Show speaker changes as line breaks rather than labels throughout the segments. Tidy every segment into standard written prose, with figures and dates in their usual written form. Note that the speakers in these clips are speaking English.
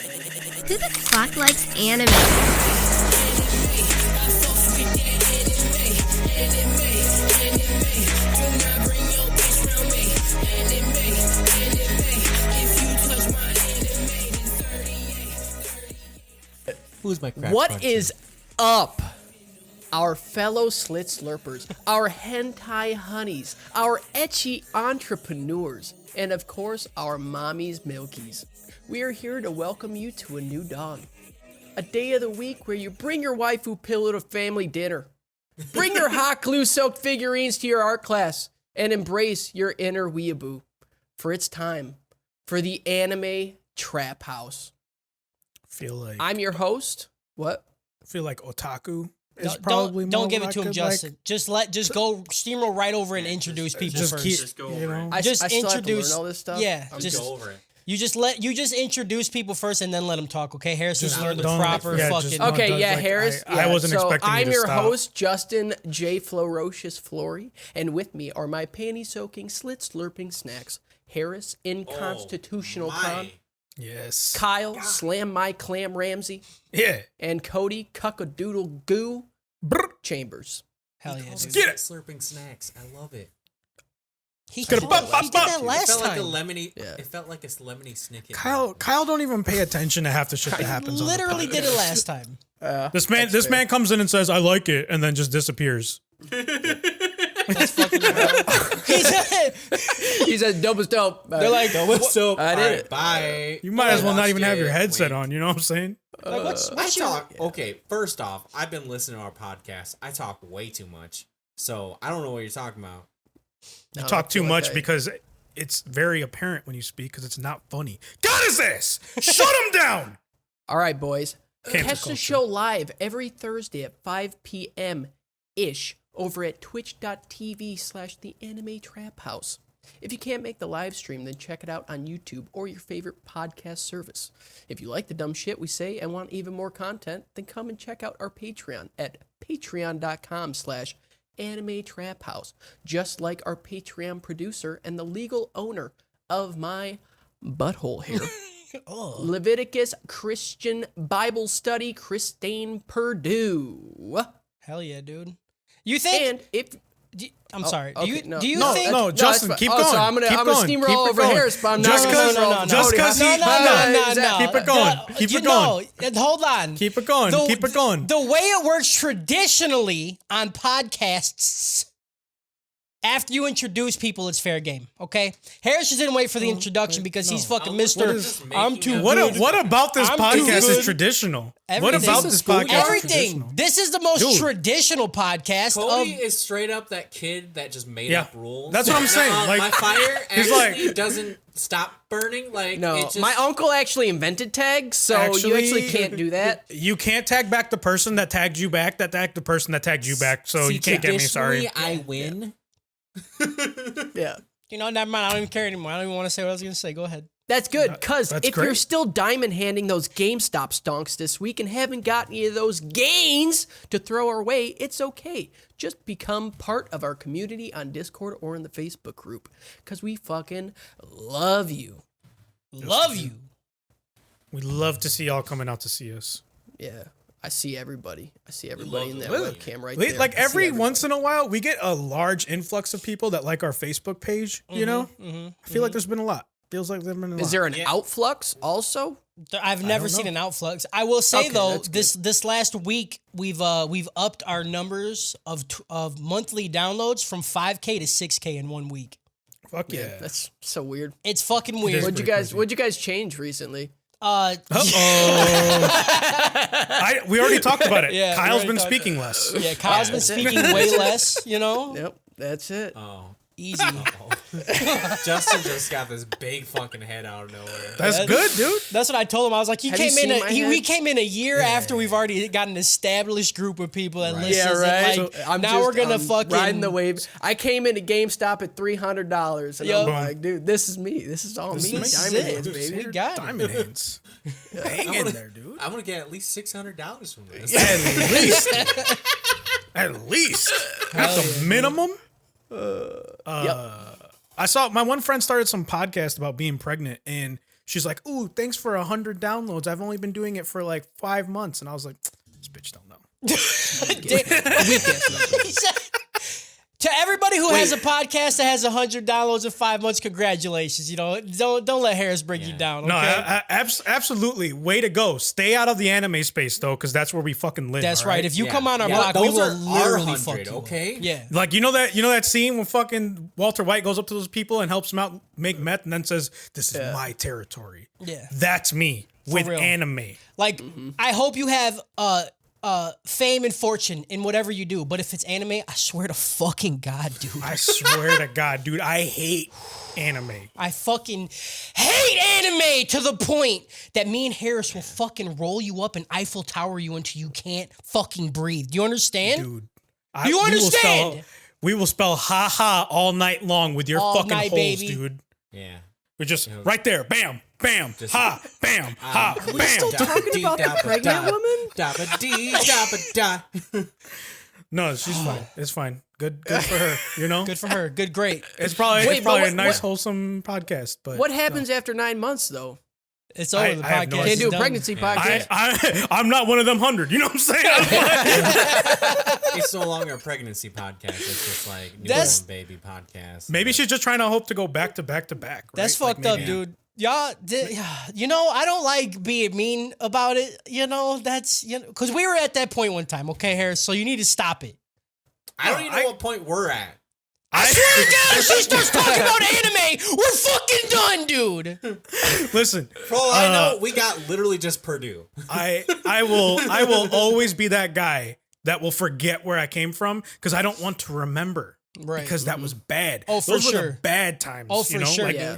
Who the fuck likes anime?
Who's my crap
What
puncher?
is up, our fellow slit slurpers, our hentai honeys, our ecchi entrepreneurs, and of course, our mommies milkies? We are here to welcome you to a new dawn. A day of the week where you bring your waifu pillow to family dinner. Bring your hot glue soaked figurines to your art class and embrace your inner weeaboo. For it's time for the Anime Trap House. I'm your host. What?
I feel like otaku is
Don't
probably
don't
more
give it
what
to
I
him,
could,
Justin. Just go steamroll right over and introduce people
just
first.
keep,
Just go
you
over
know.
I
Just
still have to
introduce
learn all this stuff.
Yeah,
I'm
just
Go over it.
you just introduce people first and then let them talk. Okay, Harrison's
Just
learned the
don't-
proper
yeah,
fucking.
just-
Okay,
No,
yeah,
like,
Harris.
I wasn't
so
expecting you
I'm
to
your
stop.
host, Justin J. Florocious Flory, and with me are my panty-soaking, slit-slurping snacks, Harris, Inconstitutional Con,
Yes.
Kyle, Slam My Clam Ramsey,
Yeah.
and Cody, Cuckadoodle Goo
Brr.
Chambers.
Hell yeah, dude.
Get it.
Slurping snacks. I love it.
He
Gonna
did
bump, bump,
that
bump.
It
last
felt like a
time.
lemony.
Yeah.
It felt like a lemony snicket.
Kyle don't even pay attention to half the shit that happens. on the
Literally did it last time.
This man comes in and says, "I like it," and then just disappears.
That's fucking.
He said, dope is dope.
They're like,
So
I did it.
Bye.
You might as well not even have your
Wink.
headset on. You know what I'm saying?
like, what's
I
your?
talk. Okay, first off, I've been listening to our podcast. I talk way too much, so I don't know what you're talking about.
You
No,
talk
I
too
feel
much
like
because it's very apparent when you speak because it's not funny. Got his ass. Shut him down.
All right, boys.
Cancel
Catch the
culture.
show live every Thursday at 5 p.m.-ish over at twitch.tv/The Anime Trap House. If you can't make the live stream, then check it out on YouTube or your favorite podcast service. If you like the dumb shit we say and want even more content, then come and check out our Patreon at patreon.com/Anime Trap House. Just like our Patreon producer and the legal owner of my butthole here. Leviticus Christian Bible Study, Christine Purdue.
Hell yeah, dude. You think?
And if
I'm sorry.
okay,
do you
no.
do you
No,
think?
no,
that's
Justin,
fine.
keep
Oh,
going.
so I'm gonna
keep going.
steamroll
Keep it
over
going.
Harris, but I'm
Just
not
because
gonna
he,
steamroll
just
Cody.
because he,
No,
keep it going. Keep it going.
Hold on.
Keep it going. Keep it going.
The way it works traditionally on podcasts, after you introduce people, it's fair game. Okay, Harris just didn't wait for the introduction because he's fucking Mister. I'm too good.
What about this
I'm too
podcast
good.
is traditional? What
Everything.
about
This
this
is
podcast is
Everything.
traditional?
This is the most
Dude.
traditional podcast.
Cody
of,
is straight up that kid that just made
Yeah.
up rules.
That's what I'm saying, like,
my fire
he's
actually
like-
doesn't stop burning. Like
No,
it just,
my uncle actually invented tags, so you actually can't do that.
You can't tag back the person that tagged you back. That tagged the person that tagged you back. So
See,
you can't get me. Sorry.
traditionally, I win.
Yeah.
never mind. I don't even care anymore. I don't even want to say what I was gonna say. Go ahead.
That's good, because
That's
if you're
great.
still diamond handing those GameStop stonks this week and haven't got any of those gains to throw our way, it's okay. Just become part of our community on Discord or in the Facebook group, because we fucking love you.
Love you.
We love to see y'all coming out to see us.
Yeah, I see everybody. I see everybody in that
Really?
webcam right
Like
there.
like
I see
every
everybody.
once in a while, we get a large influx of people that like our Facebook page. You know, I feel like there's been a lot. Feels like there's been a lot.
Is there an outflux also?
I've never seen an outflux. I will say
Okay,
though,
that's good.
this last week we've upped our numbers of monthly downloads from 5K to 6K in 1 week.
Fuck yeah.
That's so weird.
It's fucking
is
weird.
pretty crazy.
What'd you guys change recently?
We already talked about it.
Yeah, we
Kyle's
already
been
talked
speaking less.
Yeah, Kyle's been speaking way less. You know,
Yep, that's it.
Oh,
easy.
Justin just got this big fucking head out of nowhere.
That's good, dude.
That's what I told him. I was like,
Have you seen my
we
head?
came in a year after we've already got an established group of people that listens.
Yeah, right.
And, like,
I'm
now we're gonna
I'm
fucking
riding the wave. I came into GameStop at $300, and
Yup.
I'm like, dude, this is me. This is all me.
is
Diamond
it.
hands,
We
baby.
got it.
Diamond hands. Hang in there, dude.
I'm gonna get at least $600 from this.
At least. At least. At the minimum.
Yep.
I saw my one friend started some podcast about being pregnant, and she's like, "Ooh, thanks for 100 downloads. I've only been doing it for like 5 months," and I was like, "This bitch don't know."
To everybody who has a podcast that has 100 downloads in 5 months, congratulations. You know, don't let Harris bring you down. Okay?
No, absolutely. Way to go. Stay out of the anime space though, because that's where we fucking live.
That's
all
right. If you come on our block, we
those
will
are
literally
our
fuck
100,
you.
okay?
Yeah.
Like you know that scene when fucking Walter White goes up to those people and helps them out make meth and then says, "This is my territory."
Yeah.
That's me with
real.
anime.
Like, I hope you have fame and fortune in whatever you do, but if it's anime, I swear to fucking God, dude.
I swear to God, dude, I hate anime.
I fucking hate anime to the point that me and Harris will fucking roll you up and Eiffel Tower you until you can't fucking breathe. Do you understand?
Dude.
You understand?
We will spell ha ha all night long with your
All
fucking
night,
holes,
baby.
dude.
Yeah.
We're just right there. Bam, bam, ha, bam, ha, bam.
We're still talking about the pregnant woman?
No, she's fine. It's fine. Good for her. You know,
Good for her. Good, great.
it's probably
Wait, but
a
what-
nice,
what-
wholesome podcast. But
What happens after 9 months though?
It's over. The
I have no
podcast
idea.
Can't do
is
a
done.
pregnancy podcast.
I'm not one of them 100. You know what I'm saying?
It's no longer a pregnancy podcast. It's just like
That's-
newborn baby podcast.
Maybe she's just trying to hope to go back to back to back.
That's
right? Like
fucked up,
maybe-
dude. Y'all, you know, I don't like being mean about it. You know, that's, you know, because we were at that point one time, okay, Harris? So you need to stop it.
I don't even know what point we're at.
I swear to God, if she starts talking about anime, we're fucking done, dude.
Listen,
For all I know, we got literally just Purdue.
I will always be that guy that will forget where I came from because I don't want to remember.
Right.
Because that was bad.
Oh, for
Those were
sure.
the bad times.
Oh, for
you know?
sure.
Like,
Yeah.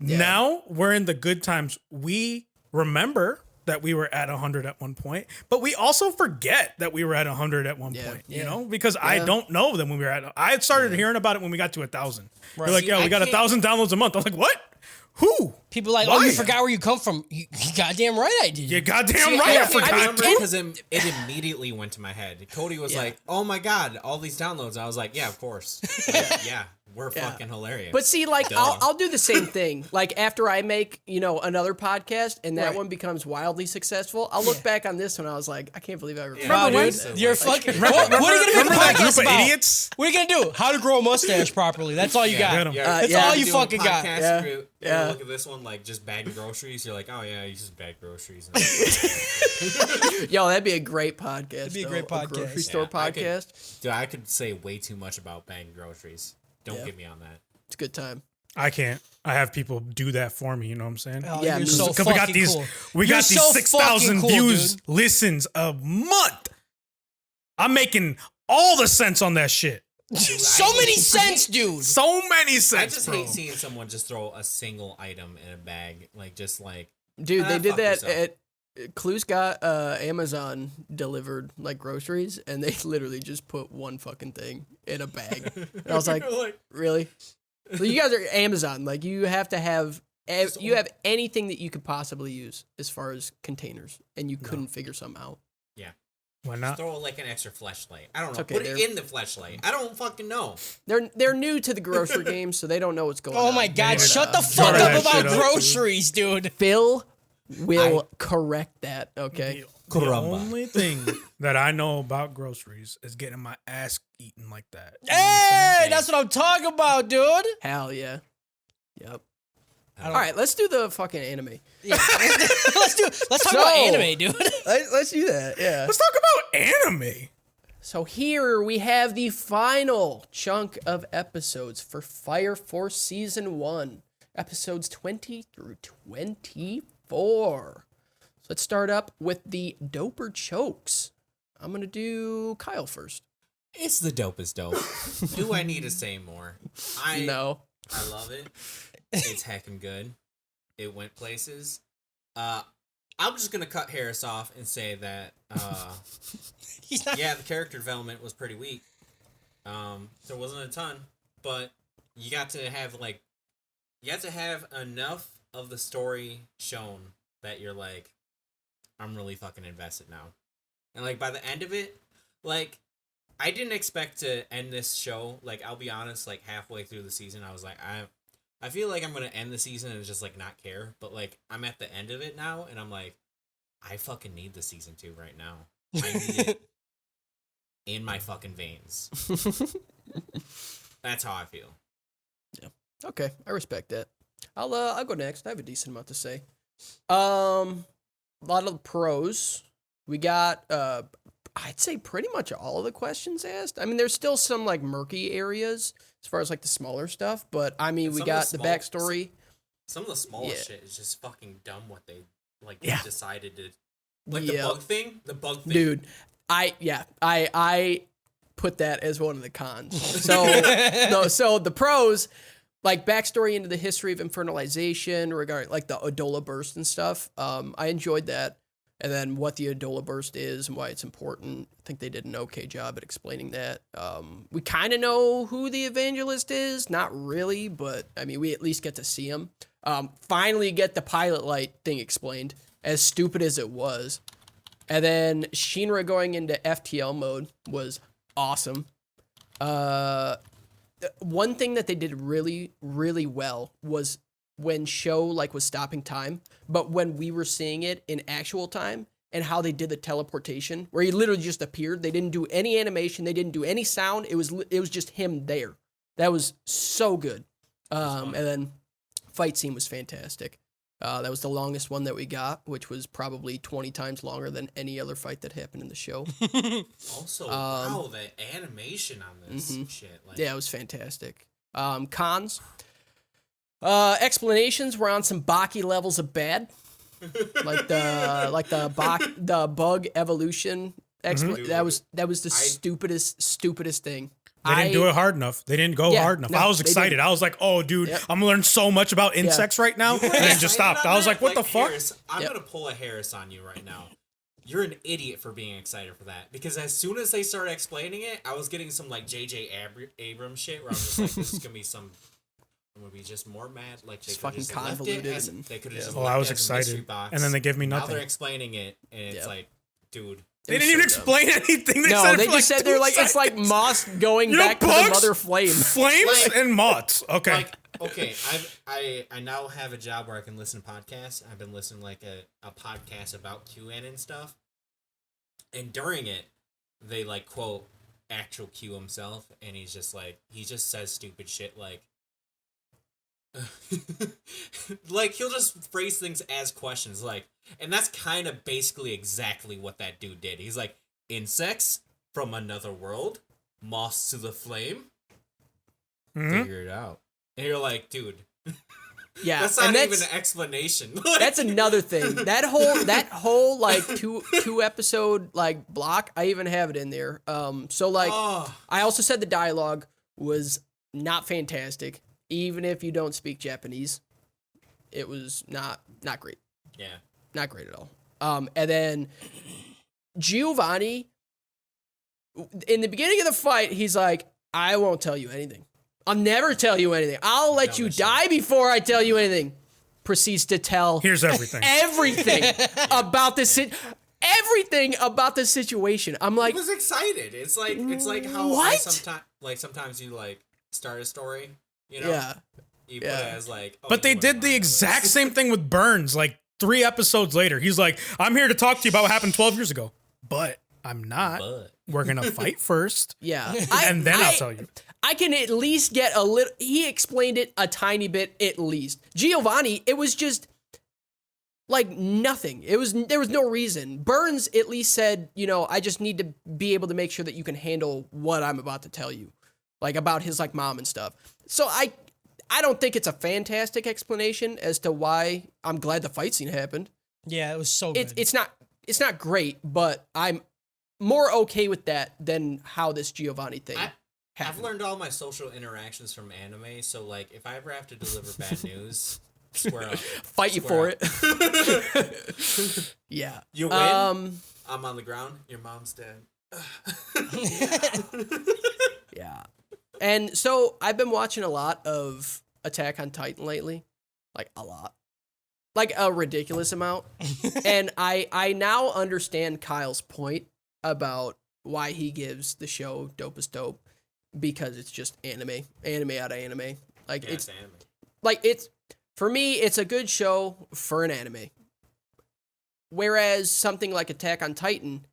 Now we're in the good times. We remember that we were at 100 at one point, but we also forget that we were at 100 at one point, you know, because I don't know them when we were at, I started hearing about it when we got to 1,000. They're like,
See,
yo, we
I
got
can't-
1,000 downloads a month. I was like, what? Who?
People like, oh, you
Why?
forgot where you come from. You goddamn right I did.
You goddamn
See,
right I
I
forgot.
remember because it immediately went to my head. Cody was like, "Oh my god, all these downloads!" I was like, "Yeah, of course. Yeah, we're fucking hilarious."
But see, like,
Duh.
I'll do the same thing. Like, after I make, you know, another podcast and that
Right.
one becomes wildly successful, I'll look back on this one. I was like, I can't believe I
Yeah.
remember
Wow,
when.
dude, you're fucking.
Remember-
What are you gonna make a
remember that
podcast
group of
about?
idiots?
What are you gonna do? How to grow a mustache properly? That's all you
Get
got.
'em.
That's
yeah.
all you
Doing a
fucking got.
podcast,
Yeah.
you
Yeah.
look at this one like just bagging groceries. You're like, "Oh yeah, you just bag groceries."
Yo, that'd be a great podcast. That'd
be a great podcast.
grocery store
Yeah, I could-
podcast.
Dude, I could say way too much about bagging groceries. Don't
Yeah.
get me on that.
It's a good time.
I can't. I have people do that for me. You know what I'm saying?
Oh,
Yeah,
you're
because
so
Because we got
fucking
these,
cool.
we
You're
got these
so
6,000
fucking cool,
views,
dude.
listens a month. I'm making all the sense on that shit.
So many cents, dude.
So many
I
cents,
just
bro.
hate seeing someone just throw a single item in a bag, like just like.
Dude, they did
fuck
that
yourself.
at Clues got Amazon delivered like groceries, and they literally just put one fucking thing in a bag. And I was like, really? So you guys are Amazon. Like you have to have you have anything that you could possibly use as far as containers, and you couldn't figure some out.
Why not?
Throw like an extra fleshlight. I don't know.
okay,
Put it
they're-
in the fleshlight. I don't fucking know.
They're new to the grocery game, so they don't know what's going on.
Oh my god,
need to
shut the fuck
jar
up
that
about
shit up, dude.
groceries, dude.
Phil will correct that. Okay.
The
Caramba.
only thing that I know about groceries is getting my ass eaten like that. You know what I'm
Hey,
saying?
that's what I'm talking about, dude.
Hell yeah. Yep.
I
All
don't-
right, let's do the fucking anime.
Yeah. let's talk
So-
about anime, dude.
Let's do that. Yeah.
Let's talk about anime.
So here we have the final chunk of episodes for Fire Force Season 1. Episodes 20 through 24. So let's start up with the Doper Chokes. I'm going to do Kyle first.
It's the dopest dope. Do I need to say more?
No.
I love it. It's heckin' good. It went places. I'm just gonna cut Harris off and say that
He's not.
yeah, the character development was pretty weak. There wasn't a ton, but you got to have enough of the story shown that you're like, I'm really fucking invested now. And like by the end of it, like I didn't expect to end this show. Like I'll be honest, like halfway through the season, I was like, I feel like I'm gonna end the season and just like not care, but like I'm at the end of it now, and I'm like, I fucking need the season 2 right now. I need it in my fucking veins. That's how I feel.
Yeah. Okay, I respect that. I'll go next. I have a decent amount to say. A lot of pros. We got I'd say pretty much all of the questions asked. I mean, there's still some like murky areas as far as like the smaller stuff, but I mean, we got the backstory.
Some of the smallest shit is just fucking dumb. What they like decided to like the bug thing,
dude. I put that as one of the cons. So so the pros, like backstory into the history of infernalization regarding like the Adola burst and stuff. I enjoyed that. And then what the Adola burst is and why it's important. I think they did an okay job at explaining that. We kind of know who the evangelist is. Not really, but I mean, we at least get to see him. Finally get the pilot light thing explained, as stupid as it was. And then Shinra going into FTL mode was awesome. One thing that they did really, really well was when show like was stopping time, but when we were seeing it in actual time and how they did the teleportation, where he literally just appeared. They didn't do any animation. They didn't do any sound. It was just him there. That was so good. And then fight scene was fantastic. That was the longest one that we got, which was probably 20 times longer than any other fight that happened in the show.
Also, wow, the animation on this shit. Like...
Yeah, it was fantastic. Cons. Explanations were on some Baki levels of bad. Like the bug evolution. That was the stupidest thing.
They didn't do it hard enough. They didn't go hard enough. I was excited. I was like, oh, dude, I'm going to learn so much about insects right now. And then just stopped. I was like, what the fuck?
Harris, I'm going to pull a Harris on you right now. You're an idiot for being excited for that. Because as soon as they started explaining it, I was getting some like J.J. Abrams shit where I was just like, this is going to be some... I'm gonna be just more mad. Like they could just convoluted. They could have just.
I was excited, and then they give me nothing.
Now they're explaining it, and it's like, dude,
they didn't even explain anything.
They just said they're like it's like moths going back to the mother flame.
Flames and moths. Okay.
Like, okay, I now have a job where I can listen to podcasts. I've been listening like a podcast about QN and stuff, and during it, they like quote actual Q himself, and he just says stupid shit like. Like he'll just phrase things as questions, like, and that's kind of basically exactly what that dude did. He's like, insects from another world, moths to the flame, figure it out, and you're like, dude, that's not even an explanation.
That's another thing. That whole like two episode like block, I even have it in there. So like, I also said the dialogue was not fantastic. Even if you don't speak Japanese, it was not great.
Yeah.
Not great at all. And then Giovanni, in the beginning of the fight, he's like, I won't tell you anything. I'll never tell you anything. I'll let you die before I tell you anything. Proceeds to tell.
Here's everything.
Everything about this. Everything about the situation. I'm like,
I was excited. It's like how sometimes you like start a story. You know?
Yeah.
You put it as like...
but they did the exact same thing with Burns, like 3 episodes later. He's like, I'm here to talk to you about what happened 12 years ago. But I'm not. We're going to fight first.
Yeah.
And then I'll tell you.
I can at least get a little... He explained it a tiny bit at least. Giovanni, it was just... like nothing. There was no reason. Burns at least said, I just need to be able to make sure that you can handle what I'm about to tell you. Like about his like mom and stuff. So I don't think it's a fantastic explanation as to why I'm glad the fight scene happened.
Yeah, it was so good.
It's not great, but I'm more okay with that than how this Giovanni thing happened.
I've learned all my social interactions from anime, so like if I ever have to deliver bad news, square up.
Fight you for it. Yeah.
You win. I'm on the ground. Your mom's dead.
Yeah. And so I've been watching a lot of Attack on Titan lately. Like a lot. Like a ridiculous amount. And I now understand Kyle's point about why he gives the show dopest dope. Because it's just anime. Anime out of anime. Like it's
anime.
like it's for me, it's a good show for an anime. Whereas something like Attack on Titan,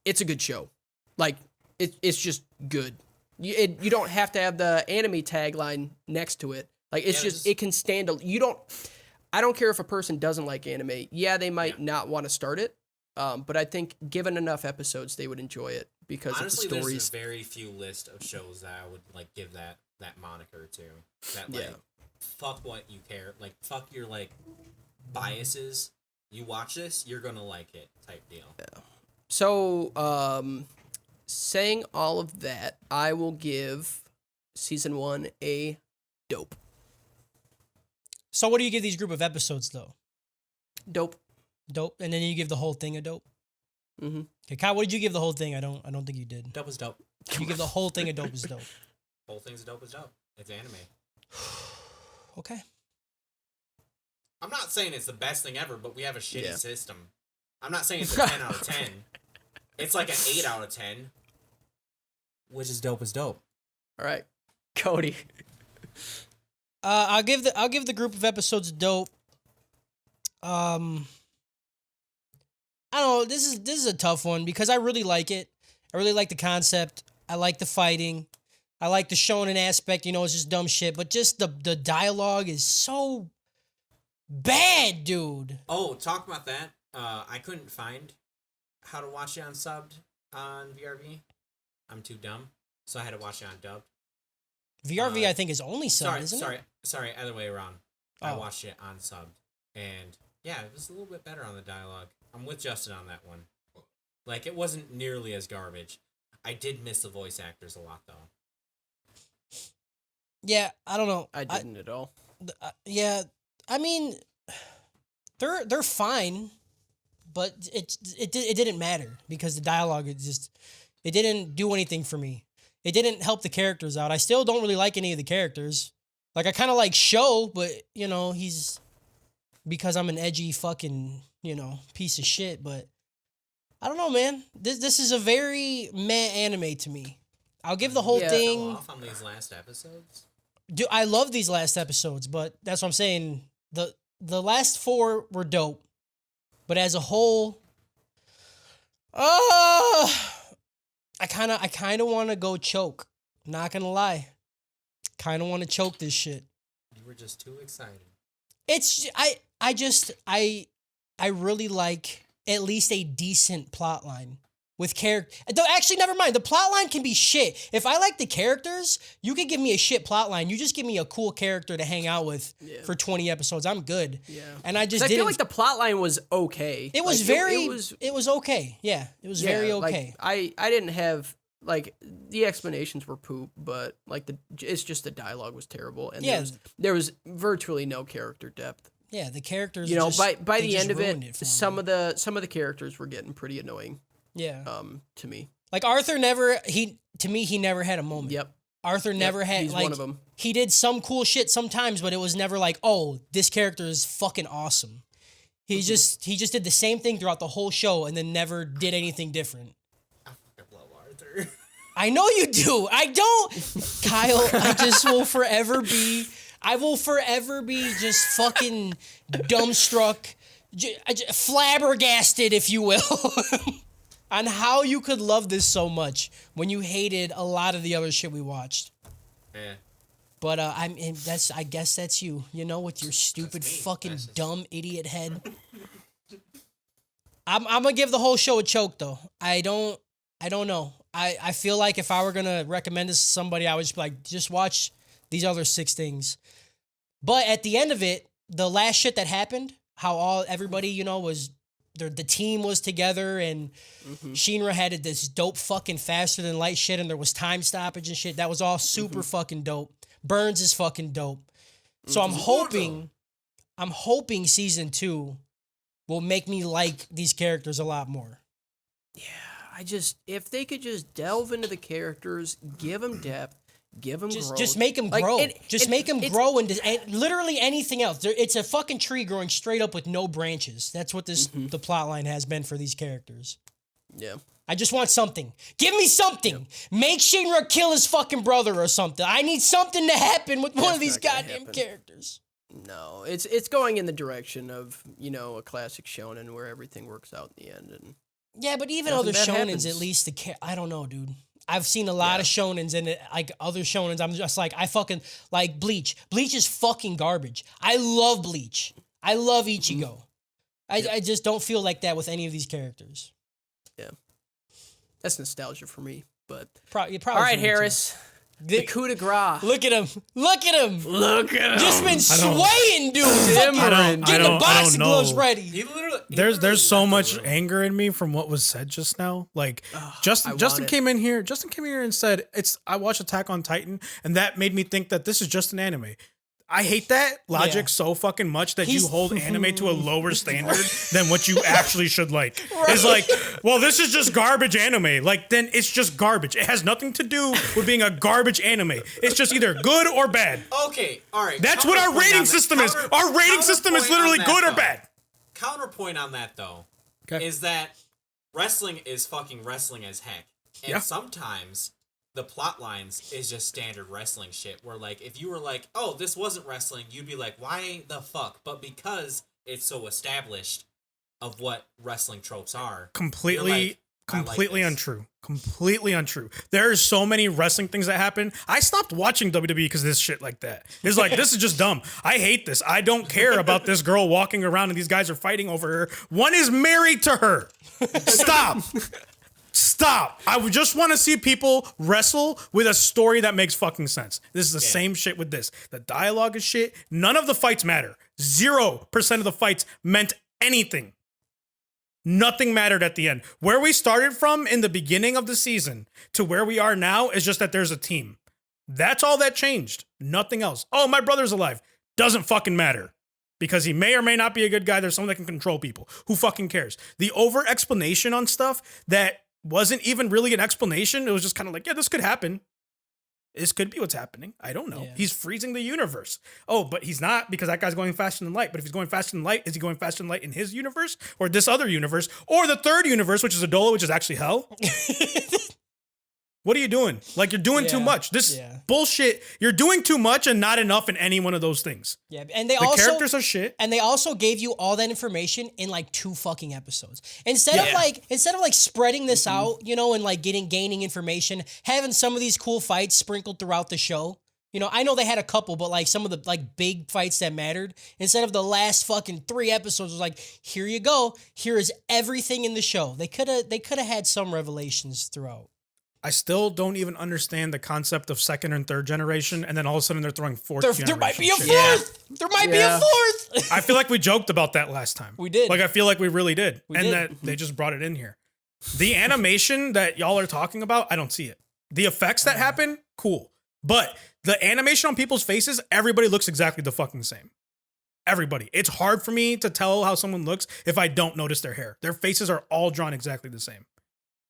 it's a good show. Like it's just good. You don't have to have the anime tagline next to it. Like it's just it can stand. I don't care if a person doesn't like anime. Yeah, they might not want to start it. But I think given enough episodes, they would enjoy it because
honestly,
of the stories.
There's a very few list of shows that I would like give that moniker to. That like fuck what you care. Like fuck your like biases. You watch this, you're gonna like it, type deal.
Yeah. So, saying all of that, I will give season 1 a dope.
So, what do you give these group of episodes, though?
Dope.
Dope, and then you give the whole thing a dope.
Mm-hmm.
Okay, Kyle, what did you give the whole thing? I don't think you did.
Dope is dope.
You give the whole thing a dope is dope.
Whole thing's dope is dope. It's anime.
Okay.
I'm not saying it's the best thing ever, but we have a shitty system. I'm not saying it's a 10 out of 10. It's like an 8 out of 10. Which is dope is dope.
All right, Cody.
I'll give the group of episodes dope. I don't know. This is a tough one because I really like it. I really like the concept. I like the fighting. I like the shonen aspect. It's just dumb shit. But just the dialogue is so bad, dude.
Oh, talk about that. I couldn't find how to watch it unsubbed on VRV. I'm too dumb, so I had to watch it on dubbed.
VRV, I think, is only subbed, isn't it?
Sorry, other way around.
Oh.
I watched it on subbed, and yeah, it was a little bit better on the dialogue. I'm with Justin on that one. Like, it wasn't nearly as garbage. I did miss the voice actors a lot, though.
Yeah, I don't know.
I didn't at all.
Yeah, I mean, they're fine, but it didn't matter because the dialogue it didn't do anything for me. It didn't help the characters out. I still don't really like any of the characters. Like, I kind of like Sho, but he's because I'm an edgy fucking piece of shit. But I don't know, man. This is a very meh anime to me. I'll give the whole thing.
Off on these last episodes.
Dude, I love these last episodes, but that's what I'm saying. The last 4 were dope, but as a whole, I kind of want to go choke. Not gonna lie, kind of want to choke this shit.
You were just too excited.
It's I really like at least a decent plot line with character. Though actually, never mind. The plot line can be shit. If I like the characters, you can give me a shit plot line. You just give me a cool character to hang out with for 20 episodes. I'm good.
Yeah.
And I just
I feel like the plot line was okay.
It was it was okay. Yeah, it was very okay.
Like, I didn't have like the explanations were poop, but like it's just the dialogue was terrible, and there was virtually no character depth.
Yeah, the characters.
By the end of it, some of the characters were getting pretty annoying.
Yeah.
To me,
like Arthur he never had a moment.
Yep.
Arthur never had.
He's
like,
one of them.
He did some cool shit sometimes, but it was never like, oh, this character is fucking awesome. He just did the same thing throughout the whole show, and then never did anything different.
I fucking love Arthur.
I know you do. I don't, Kyle. I will forever be just fucking dumbstruck, flabbergasted, if you will, on how you could love this so much when you hated a lot of the other shit we watched.
Yeah.
But I guess that's you. With your stupid fucking dumb idiot head. I'm gonna give the whole show a choke though. I don't know. I feel like if I were gonna recommend this to somebody, I would just be like, just watch these other 6 things. But at the end of it, the last shit that happened, how everybody, was the team was together and Shinra had this dope fucking faster than light shit and there was time stoppage and shit. That was all super fucking dope. Burns is fucking dope. So I'm hoping season 2 will make me like these characters a lot more.
Yeah, if they could just delve into the characters, give them depth, give them growth.
Just make them grow. Make them grow into literally anything else. It's a fucking tree growing straight up with no branches. That's what the plot line has been for these characters.
Yeah.
I just want something. Give me something. Yep. Make Shinra kill his fucking brother or something. I need something to happen with one of these goddamn characters.
No, it's going in the direction of, a classic shonen where everything works out in the end. And
yeah, but even
nothing
other
bad
shonens,
happens.
at least I don't know, dude. I've seen a lot of shonens and like other shonens, I'm just like, I fucking like Bleach. Bleach is fucking garbage. I love Bleach. I love Ichigo. I just don't feel like that with any of these characters.
Yeah. That's nostalgia for me, but...
Probably
All right,
for me, too.
Harris. The coup de grace.
Look at him. Look at him.
Look at him.
Just been swaying, dude. Fucking getting the boxing gloves ready.
He literally
There's so
left the
much
room.
anger in me from what was said just now. Like Justin came in here and said I watched Attack on Titan and that made me think that this is just an anime. I hate that logic so fucking much that you hold anime to a lower standard than what you actually should like. It's like, well, this is just garbage anime. Like, then it's just garbage. It has nothing to do with being a garbage anime. It's just either good or bad.
Okay, all right.
That's what our rating system is. Our rating system is literally good or bad.
Counterpoint on that, though, is that wrestling is fucking wrestling as heck. And sometimes the plot lines is just standard wrestling shit where, like, if you were like, oh, this wasn't wrestling, you'd be like, why the fuck? But because it's so established of what wrestling tropes are,
completely
this.
untrue. Completely untrue. There are so many wrestling things that happen. I stopped watching WWE because of this shit like that. It's like, this is just dumb. I hate this. I don't care about this girl walking around and these guys are fighting over her. One is married to her. Stop. Stop. I would just want to see people wrestle with a story that makes fucking sense. This is the same shit with this. The dialogue is shit. None of the fights matter. 0% of the fights meant anything. Nothing mattered at the end. Where we started from in the beginning of the season to where we are now is just that there's a team. That's all that changed. Nothing else. Oh, my brother's alive. Doesn't fucking matter. Because he may or may not be a good guy. There's someone that can control people. Who fucking cares? The over explanation on stuff that wasn't even really an explanation. It was just kind of like, yeah, this could happen. This could be what's happening. I don't know.
Yeah.
He's freezing the universe. Oh, but he's not because that guy's going faster than light. But if he's going faster than light, is he going faster than light in his universe or this other universe or the third universe, which is Adola, which is actually hell? What are you doing? Like, you're doing too much. This bullshit. You're doing too much and not enough in any one of those things.
Yeah, and the
characters are shit.
And they also gave you all that information in like 2 fucking episodes. Instead of like spreading this out, and like gaining information, having some of these cool fights sprinkled throughout the show. I know they had a couple, but like some of the like big fights that mattered, instead of the last fucking 3 episodes was like, here you go. Here is everything in the show. They could have had some revelations throughout.
I still don't even understand the concept of second and third generation, and then all of a sudden they're throwing fourth generation.
There might be a
shit.
fourth. There might be a fourth.
I feel like we joked about that last time.
We did.
Like, I feel like we really did.
did.
That they just brought it in here. The animation that y'all are talking about, I don't see it. The effects that happen, cool. But the animation on people's faces, everybody looks exactly the fucking same. Everybody. It's hard for me to tell how someone looks if I don't notice their hair. Their faces are all drawn exactly the same.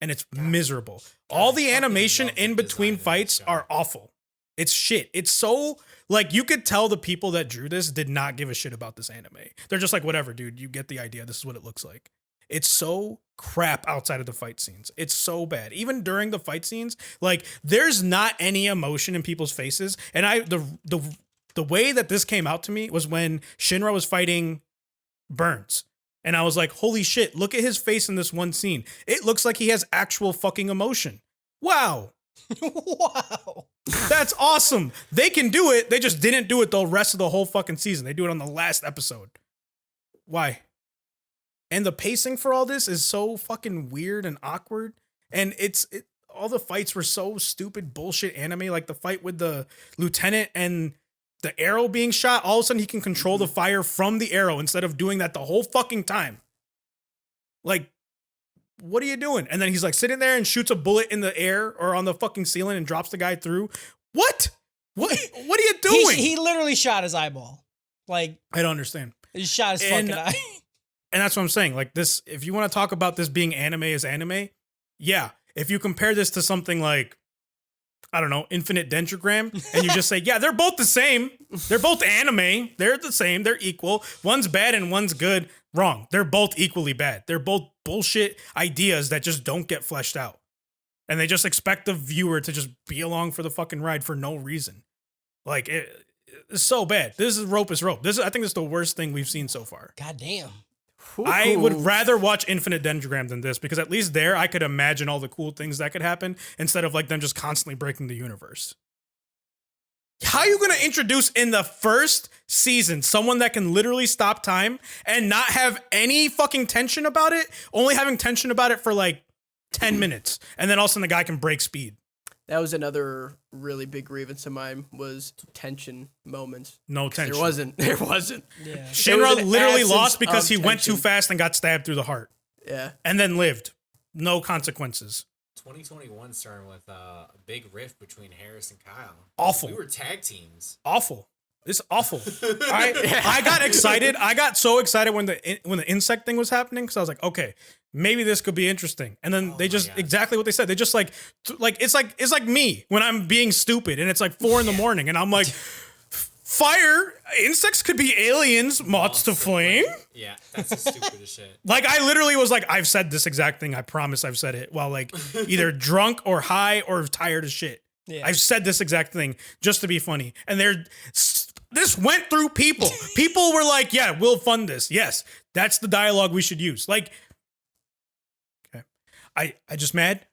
And it's miserable. All the animation in between fights are awful. It's shit. It's so, like, you could tell the people that drew this did not give a shit about this anime. They're just like, whatever, dude, you get the idea. This is what it looks like. It's so crap outside of the fight scenes. It's so bad. Even during the fight scenes, like, there's not any emotion in people's faces. And the way that this came out to me was when Shinra was fighting Burns. And I was like, holy shit, look at his face in this one scene. It looks like he has actual fucking emotion. Wow.
Wow.
That's awesome. They can do it. They just didn't do it the rest of the whole fucking season. They do it on the last episode. Why? And the pacing for all this is so fucking weird and awkward. And all the fights were so stupid bullshit anime. Like the fight with the lieutenant and the arrow being shot, all of a sudden he can control the fire from the arrow instead of doing that the whole fucking time. Like, what are you doing? And then he's like sitting there and shoots a bullet in the air or on the fucking ceiling and drops the guy through. What? What are you doing?
He literally shot his eyeball. Like,
I don't understand.
He shot his fucking eye.
And that's what I'm saying. Like, this, if you want to talk about this being anime as anime, yeah. If you compare this to something like, I don't know, Infinite Dendrogram, and you just say, yeah, they're both the same. They're both anime. They're the same. They're equal. One's bad and one's good. Wrong. They're both equally bad. They're both bullshit ideas that just don't get fleshed out. And they just expect the viewer to just be along for the fucking ride for no reason. Like, is so bad. This is rope is rope. I think this is the worst thing we've seen so far.
God damn.
I would rather watch Infinite Dendrogram than this because at least there I could imagine all the cool things that could happen instead of like them just constantly breaking the universe. How are you going to introduce in the first season someone that can literally stop time and not have any fucking tension about it, only having tension about it for like 10 minutes, and then all of a sudden the guy can break speed?
That was another really big grievance of mine was tension moments.
No tension.
There wasn't.
Yeah.
Shinra literally lost because he went too fast and got stabbed through the heart.
Yeah.
And then lived. No consequences.
2021 started with a big rift between Harris and Kyle.
Awful.
We were tag teams.
Awful. It's awful. I got excited. I got so excited when the insect thing was happening because I was like, okay, maybe this could be interesting. And then they just exactly what they said. They just like it's like me when I'm being stupid and it's like 4 a.m. and I'm like, fire insects could be aliens, moths to flame.
Yeah, that's the stupidest shit.
Like I literally was like, I've said this exact thing. I promise I've said it while like either drunk or high or tired as shit. Yeah. I've said this exact thing just to be funny. And this went through people. People were like, yeah, we'll fund this. Yes, that's the dialogue we should use. Like, okay, I'm just mad.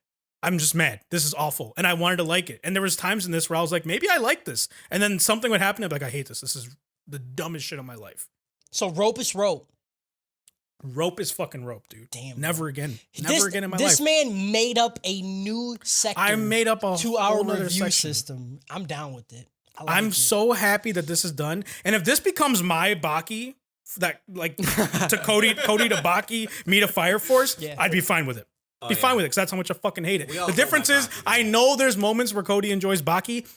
This is awful. And I wanted to like it. And there was times in this where I was like, maybe I like this. And then something would happen. I'd be like, I hate this. This is the dumbest shit of my life.
So rope is rope.
Rope is fucking rope, dude.
Damn.
Never again. Never again in my life.
This man made up a new sector.
I made up a
to our
whole nother
review
section.
system. I'm down with it.
I'm so happy that this is done. And if this becomes my Baki, that like to Cody to Baki, me to Fire Force, I'd be fine with it. Be fine with it because that's how much I fucking hate it. The difference is I know there's moments where Cody enjoys Baki.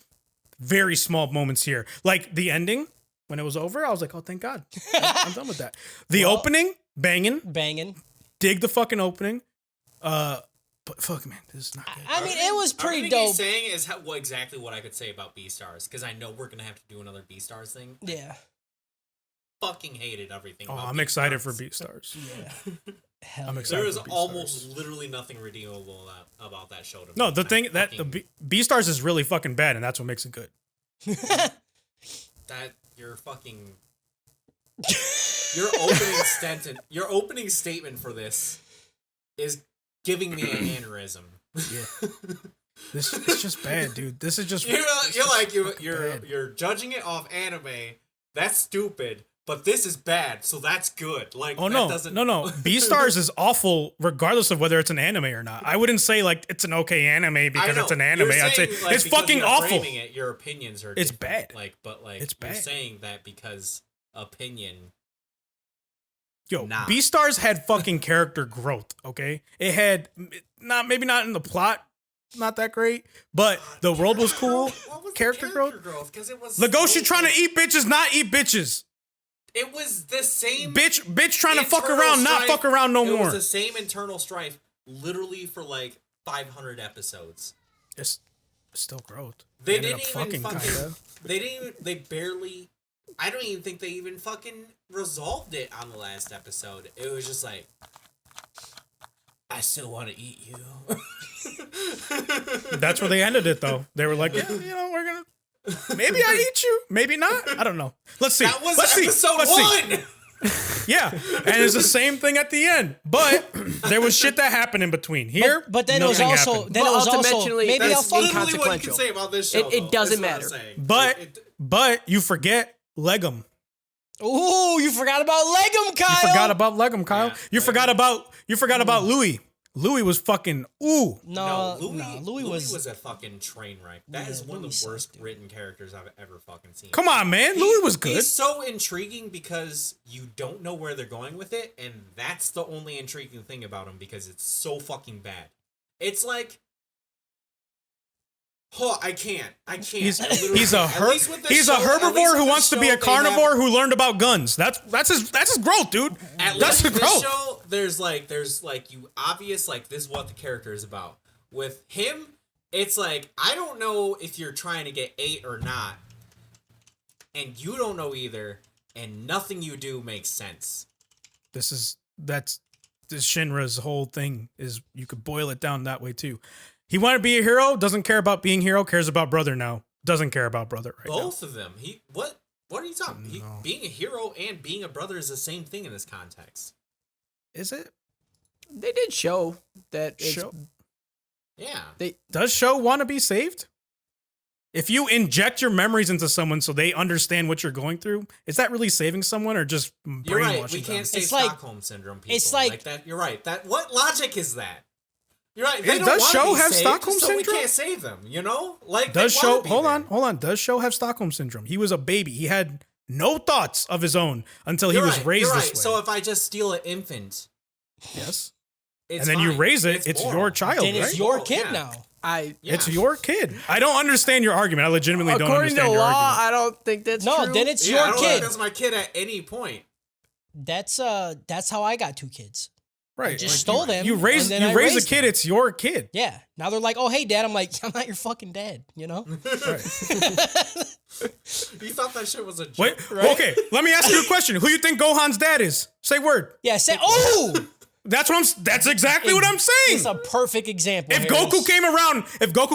Very small moments here. Like the ending, when it was over, I was like, oh, thank God. I'm done with that. The opening, banging. Dig the fucking opening. But fuck, man, this is not good.
I mean, it was pretty
Everything
dope.
he's saying is exactly what I could say about B-Stars, because I know we're going to have to do another B-Stars thing.
Yeah.
Fucking hated everything about
I'm excited for B-Stars.
Yeah. Hell
I'm
yeah.
excited.
There is
for B-Stars.
almost literally nothing redeemable about that show to me.
No, the thing that the B-Stars is really fucking bad, and that's what makes it good.
That your fucking your opening statement for this is giving me an aneurysm.
Yeah. This is just bad, dude. This is just
you're judging it off anime. That's stupid. But this is bad, so that's good. Like,
oh no, no. B-Stars is awful, regardless of whether it's an anime or not. I wouldn't say like it's an okay anime because it's an anime. I'd say it's fucking awful.
Your opinions are
it's
different.
bad.
It's bad. You're saying that because opinion.
Yo, B-Stars had fucking character growth. Okay, it had maybe not in the plot. Not that great, but the world was cool.
What was
character growth?
Because it was
Legoshi trying to eat bitches, not eat bitches.
It was the same
bitch trying to fuck around, not fuck around no more.
It was the same internal strife, literally for like 500 episodes.
It's still growth.
They didn't even fucking. They barely. I don't even think they even fucking resolved it on the last episode. It was just like, I still want to eat you.
That's where they ended it, though. They were like, yeah, we're gonna. Maybe I eat you. Maybe not. I don't know. Let's see.
That was
episode
1.
Yeah, and it's the same thing at the end, but there was shit that happened in between. Here,
but then it was also
happened.
then it was also
ultimately,
maybe
that's
I'll fuck
literally what you can say about this show.
It doesn't matter.
But you forget Legum.
Ooh, you forgot about Legum, Kyle.
You forgot about Legum, Kyle.
Yeah,
you forgot about Louis. Louis was fucking
Louis was a fucking train wreck. That is one of the worst written characters I've ever fucking seen.
Come on, man. Louis was good.
He's so intriguing because you don't know where they're going with it, and that's the only intriguing thing about him because it's so fucking bad. It's like, I can't. He's a herbivore
who wants to be a carnivore who learned about guns. That's his growth, dude. That's his growth.
Show, there's you obvious like this is what the character is about. With him, it's like I don't know if you're trying to get 8 or not, and you don't know either, and nothing you do makes sense.
This Shinra's whole thing is you could boil it down that way too. He wanted to be a hero, doesn't care about being hero, cares about brother now. doesn't care about brother right now.
Both of them. What are you talking? Being a hero and being a brother is the same thing in this context.
Is it?
They did show that.
Yeah.
Does Sho want to be saved? If you inject your memories into someone so they understand what you're going through, is that really saving someone or just brainwashing
You're right. We
them?
can't say
It's like-
Stockholm syndrome. People.
it's like-
that. You're right. That what logic is that? You're right.
Does Sho have Stockholm
so
syndrome?
We can't save them. You know, like
Does
they wanna
Sho?
be
Hold
there.
on. Does Sho have Stockholm syndrome? He was a baby. He had no thoughts of his own until
You're
he was
right,
raised
you're
this
right.
way.
So if I just steal an infant,
yes,
it's
and then you
fine.
raise it, it's
moral.
your child,
Then
right?
it's your
Oh,
kid
yeah.
now.
Yeah.
It's your kid. I don't understand your argument. I legitimately don't
According
understand
to
your
law,
argument.
I don't think that's
No,
true.
then it's
Yeah, I
your
don't think
kid.
that's my kid at any point.
That's how I got 2 kids.
Right.
Just
like,
stole them.
You raise
and then I
a
raised
kid,
them.
it's your kid.
Yeah. Now they're like, oh hey dad. I'm like, I'm not your fucking dad. You know.
You thought that shit was a joke.
Wait,
Right?
okay, let me ask you a question. Who you think Gohan's dad is? Say word.
Yeah. Say oh.
That's exactly what I'm saying.
It's a perfect example.
If
Harris.
Goku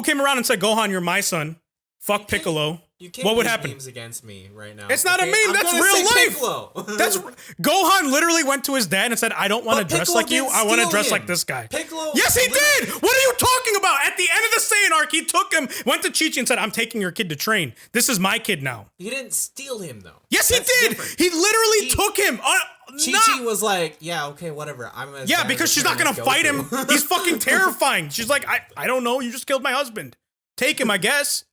came around and said, "Gohan, you're my son. Fuck Piccolo."
You can't
What would
use
happen?
memes against me right now.
It's not a
okay?
meme,
I'm
that's
gonna
real
say
life.
Piccolo.
That's Gohan literally went to his dad and said, "I don't want to
But
dress
Piccolo
like you.
didn't
I want to
steal
dress
him.
like this guy."
Piccolo.
Yes, he did. What are you talking about? At the end of the Saiyan arc, he took him, went to Chi-Chi and said, "I'm taking your kid to train. This is my kid now."
He didn't steal him though.
Yes, he
That's
did.
different.
He literally took him.
Chi-Chi was like, "Yeah, okay, whatever. I'm as
Yeah,
bad
because
as
she's not
Goku."
gonna fight him. He's fucking terrifying. She's like, I don't know. You just killed my husband. Take him, I guess.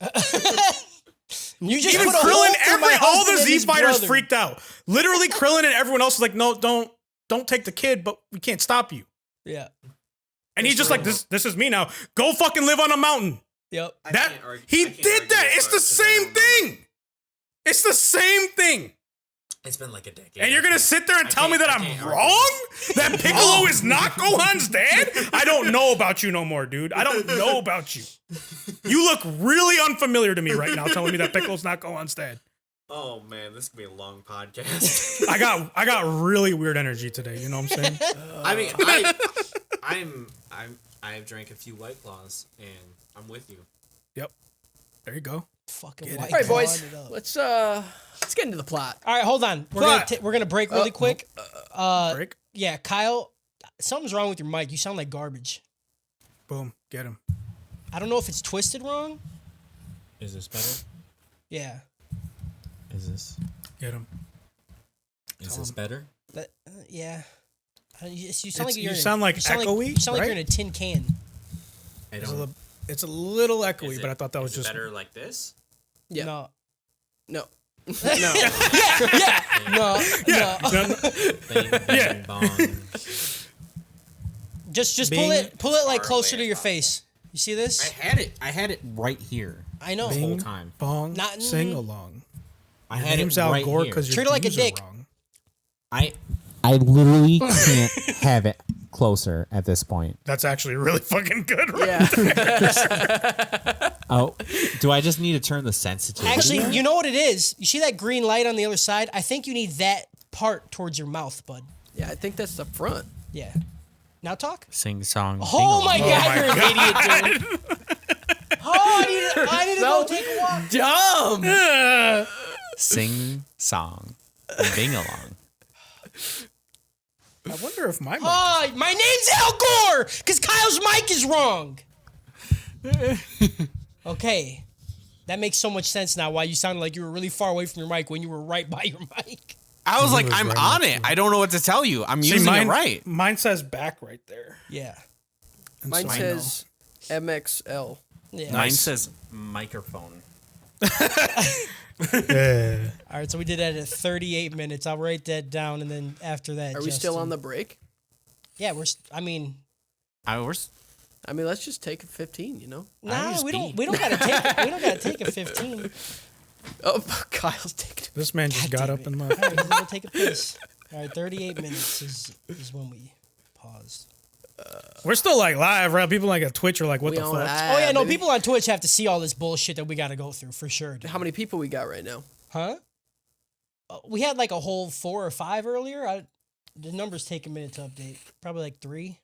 You just
Even
put a hole
Krillin,
through my
all
husband
the
and
Z
his
fighters
brother.
freaked out. Literally, Krillin and everyone else was like, "No, don't take the kid, but we can't stop you."
Yeah.
And he's just like, "This is me now. Go fucking live on a mountain."
Yep.
That
can't argue-
he
I can't
did
argue
that.
with
It's
that
the
'cause I
same
don't know.
thing. It's the same thing.
It's been like a decade.
And you're gonna sit there and
I
tell me
can't-
that
I
I'm
can't argue
wrong? That Piccolo is not Gohan's dad? I don't know about you no more, dude. I don't know about you. You look really unfamiliar to me right now, telling me that Piccolo's not Gohan's dad.
Oh man, this could be a long podcast.
I got really weird energy today. You know what I'm saying?
I mean, I've drank a few White Claws, and I'm with you.
Yep. There you go.
Fucking
Get it.
white.
All right, boys.
clawed it up.
Let's get into the plot.
All right, hold on. We're gonna break really quick.
Break.
Yeah, Kyle, something's wrong with your mic. You sound like garbage.
Boom. Get him.
I don't know if it's twisted wrong.
Is this better?
Yeah.
Is this?
Get him.
Is this better?
Yeah. You sound like
You
you're in a-
sound like
you sound
echoey,
you sound like
right?
you're in a tin can.
I
It's a
don't.
little, it's a little echoey,
Is
but I thought that was
is it
just
better like this.
Yeah.
No.
No. No.
No.
yeah.
No.
Bang, bang, bong.
Just
Bing.
pull it like
Far
closer
away
to your
from
face. You see this?
I had it right here.
I know.
The whole
Bing,
time.
bong,
Not-
sing along.
I
Your
had
name's
it
Al
right
Gore
here.
because your
Treat it like a
views are
dick.
wrong.
I literally can't have it closer at this point.
That's actually really fucking good, right?
Yeah.
Oh, do I just need to turn the sensitivity?
Actually, you know what it is? You see that green light on the other side? I think you need that part towards your mouth, bud.
Yeah, I think that's the front.
Yeah. Now talk.
Sing song.
Oh my
sing-along.
god, you're an idiot, dude. Oh, I need to go take a walk.
Dumb.
Sing song. Bing along.
I wonder if my mic
Oh, my name's Al Gore, because Kyle's mic is wrong. Okay. That makes so much sense now why you sounded like you were really far away from your mic when you were right by your mic.
I was like,
was
I'm
right
on
next
it. I don't know what to tell you. I'm
See,
using
mine,
it right.
Mine says back right there.
Yeah.
And
Mine
so I
says MXL.
Yeah.
Mine says microphone.
All right, so we did that at 38 minutes. I'll write that down, and then after that,
Are we still on the break?
Yeah, I mean,
I was.
I mean, let's just take a 15, you know?
nah,
just
we don't.
pee.
We don't gotta take. We don't gotta take a 15.
Oh, Kyle's taking
This man just got up and left.
All right, we'll take a piss. All right, 38 minutes is when we paused.
We're still like live, right? People like at Twitch are like, what
We
the
on
fuck?
live,
Oh yeah, no,
baby.
people on Twitch have to see all this bullshit that we gotta go through for sure. Dude.
How many people we got right now?
Huh? We had like a whole 4 or 5 earlier. The numbers take a minute to update. Probably like 3.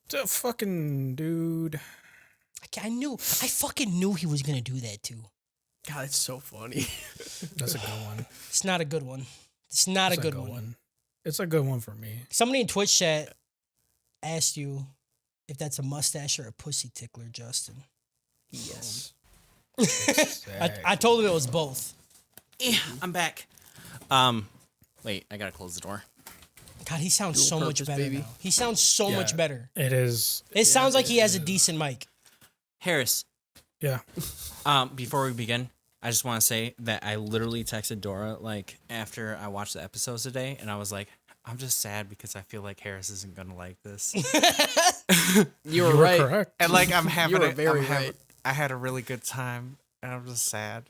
The fucking dude.
I fucking knew he was gonna do that too.
God, it's so funny.
That's a good one.
It's not a good one. It's not
It's
a good one.
It's a good one for me.
Somebody in Twitch chat asked you if that's a mustache or a pussy tickler, Justin.
Yes.
I told him it was both.
Yeah, I'm back. Wait, I gotta close the door.
God, he sounds
Dual
so much
purpose,
better
baby.
now. He sounds so much better.
It is.
It sounds like he has a decent mic.
Harris,
Yeah.
before we begin, I just want to say that I literally texted Dora like after I watched the episodes today, and I was like, I'm just sad because I feel like Harris isn't gonna like this.
You were right.
Correct.
And like I'm having,
You were very right.
I had a really good time, and I'm just sad.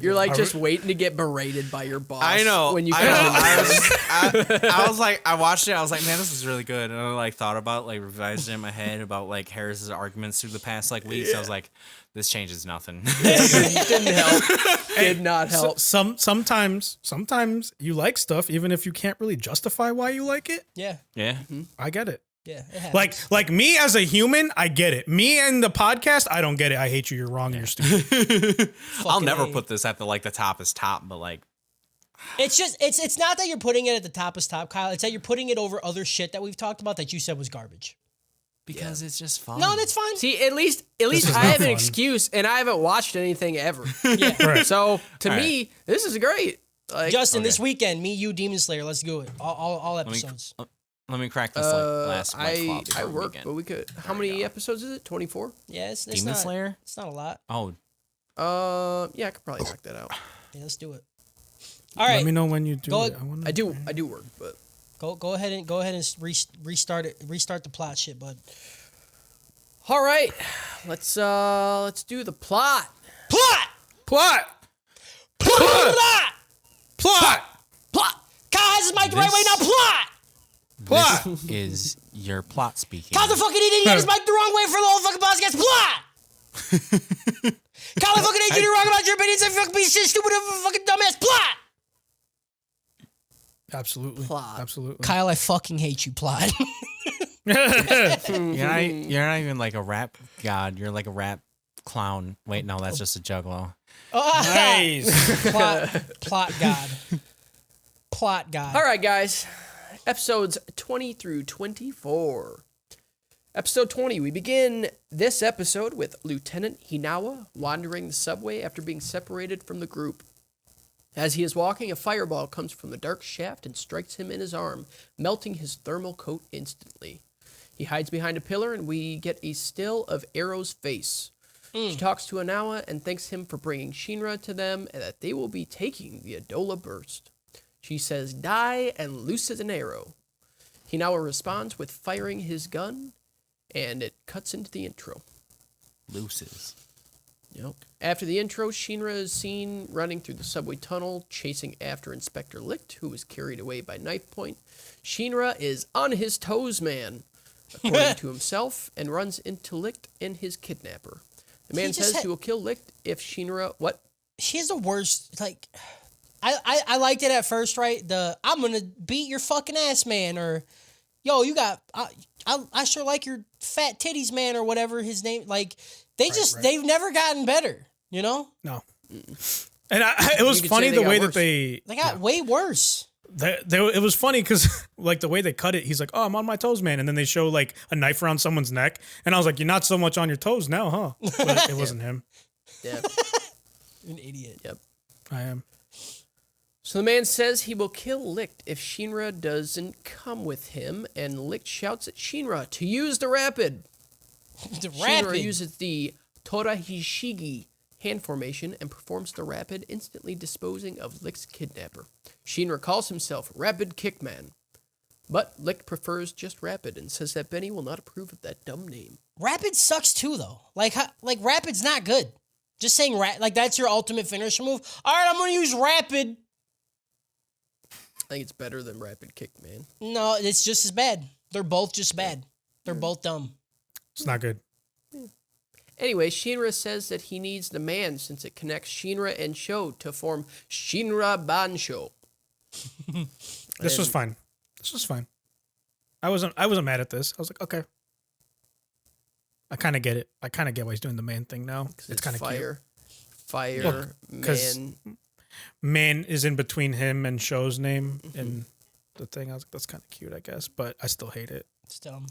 You're like just waiting to get berated by your boss.
I know.
When you
I
come
know.
in.
I was like, I watched it. I was like, man, this is really good. And I like thought about like revised it in my head about like Harris's arguments through the past like weeks. I was like, this changes nothing.
Didn't help. Did not help.
Sometimes you like stuff even if you can't really justify why you like it.
Yeah.
Yeah.
I get it.
Yeah. It happens.
Like me as a human, I get it. Me and the podcast, I don't get it. I hate you. You're wrong. You're stupid.
I'll never
A.
put this at the like the top as top, but like
It's just it's not that you're putting it at the top of top, Kyle. It's that you're putting it over other shit that we've talked about that you said was garbage.
because it's just fun.
No, that's fine.
See, at least
is
I
not
have an
fun.
excuse, and I haven't watched anything ever.
Yeah.
Right.
So to
All
me, this is great. Like,
Justin,
Okay.
this weekend, me, you, Demon Slayer, let's do it. All episodes.
Let me crack this like last White Claw
I
before we
work,
begin.
but we could. How many episodes is it? 24.
Yeah, it's
Demon
not,
Slayer?
It's not a lot.
Oh,
Yeah, I could probably knock that out.
Yeah, let's do it. All
Let
right,
me know when you do
Go-
it.
I do work, but
go ahead and restart it. Restart the plot shit, bud.
all right. Let's do the plot.
Plot.
Plot.
Plot.
Plot.
Plot. Kyle has his mic the right way now. Plot.
Plot.
this is your plot speaking.
Kyle the fucking idiot. He had his mic the wrong way for the whole fucking podcast. Plot. Kyle the fucking idiot. You're wrong about your opinions. I fucking piece of shit, stupid fucking dumbass. Plot.
Absolutely.
Plot.
Absolutely.
Kyle, I fucking hate you. Plot.
You're not even like a rap god. You're like a rap clown. Wait, no, that's just a juggalo.
Nice.
Plot god. Plot god.
All right, guys. Episodes 20 through 24. Episode 20, we begin this episode with Lieutenant Hinawa wandering the subway after being separated from the group. As he is walking, a fireball comes from the dark shaft and strikes him in his arm, melting his thermal coat instantly. He hides behind a pillar, and we get a still of Arrow's face. She talks to Hinawa and thanks him for bringing Shinra to them and that they will be taking the Adola Burst. She says, die, and looses an arrow. Hinawa responds with firing his gun, and it cuts into the intro.
Looses.
Yep. After the intro, Shinra is seen running through the subway tunnel, chasing after Inspector Licht, who is carried away by knife point. Shinra is on his toes, man, according to himself, and runs into Licht and his kidnapper. The man says he will kill Licht if Shinra... What?
She's the worst. Like, I liked it at first, right? I'm gonna beat your fucking ass, man, or yo, you got I sure like your fat titties, man, or whatever his name. Like, they've never gotten better, you know?
No. And it was
could
funny
say they
the
got
way
worse.
that they
got way worse.
it was funny because like the way they cut it, he's like, oh, I'm on my toes, man, and then they show like a knife around someone's neck, and I was like, you're not so much on your toes now, huh? But it wasn't him.
Yeah.
An idiot.
Yep.
I am.
So the man says he will kill Licht if Shinra doesn't come with him, and Licht shouts at Shinra to use the rapid.
The
Shinra
rapid.
uses the Torahishigi hand formation and performs the rapid, instantly disposing of Licht's kidnapper. Shinra calls himself Rapid Kickman, but Licht prefers just Rapid and says that Benny will not approve of that dumb name.
Rapid sucks too, though. Like Rapid's not good. Just saying like that's your ultimate finisher move. All right, I'm gonna use Rapid.
I think it's better than Rapid Kickman.
No, it's just as bad. They're both just bad. They're both dumb.
It's not good.
Anyway, Shinra says that he needs the man since it connects Shinra and Sho to form Shinra Bansho.
This was fine. This was fine. I wasn't mad at this. I was like, okay. I kind of get it. I kind of get why he's doing the man thing now. It's kind of
fire. Fire,
Look, 'cause
man.
Man is in between him and Sho's name and the thing. I was like, that's kind of cute, I guess, but I still hate it.
It's dumb.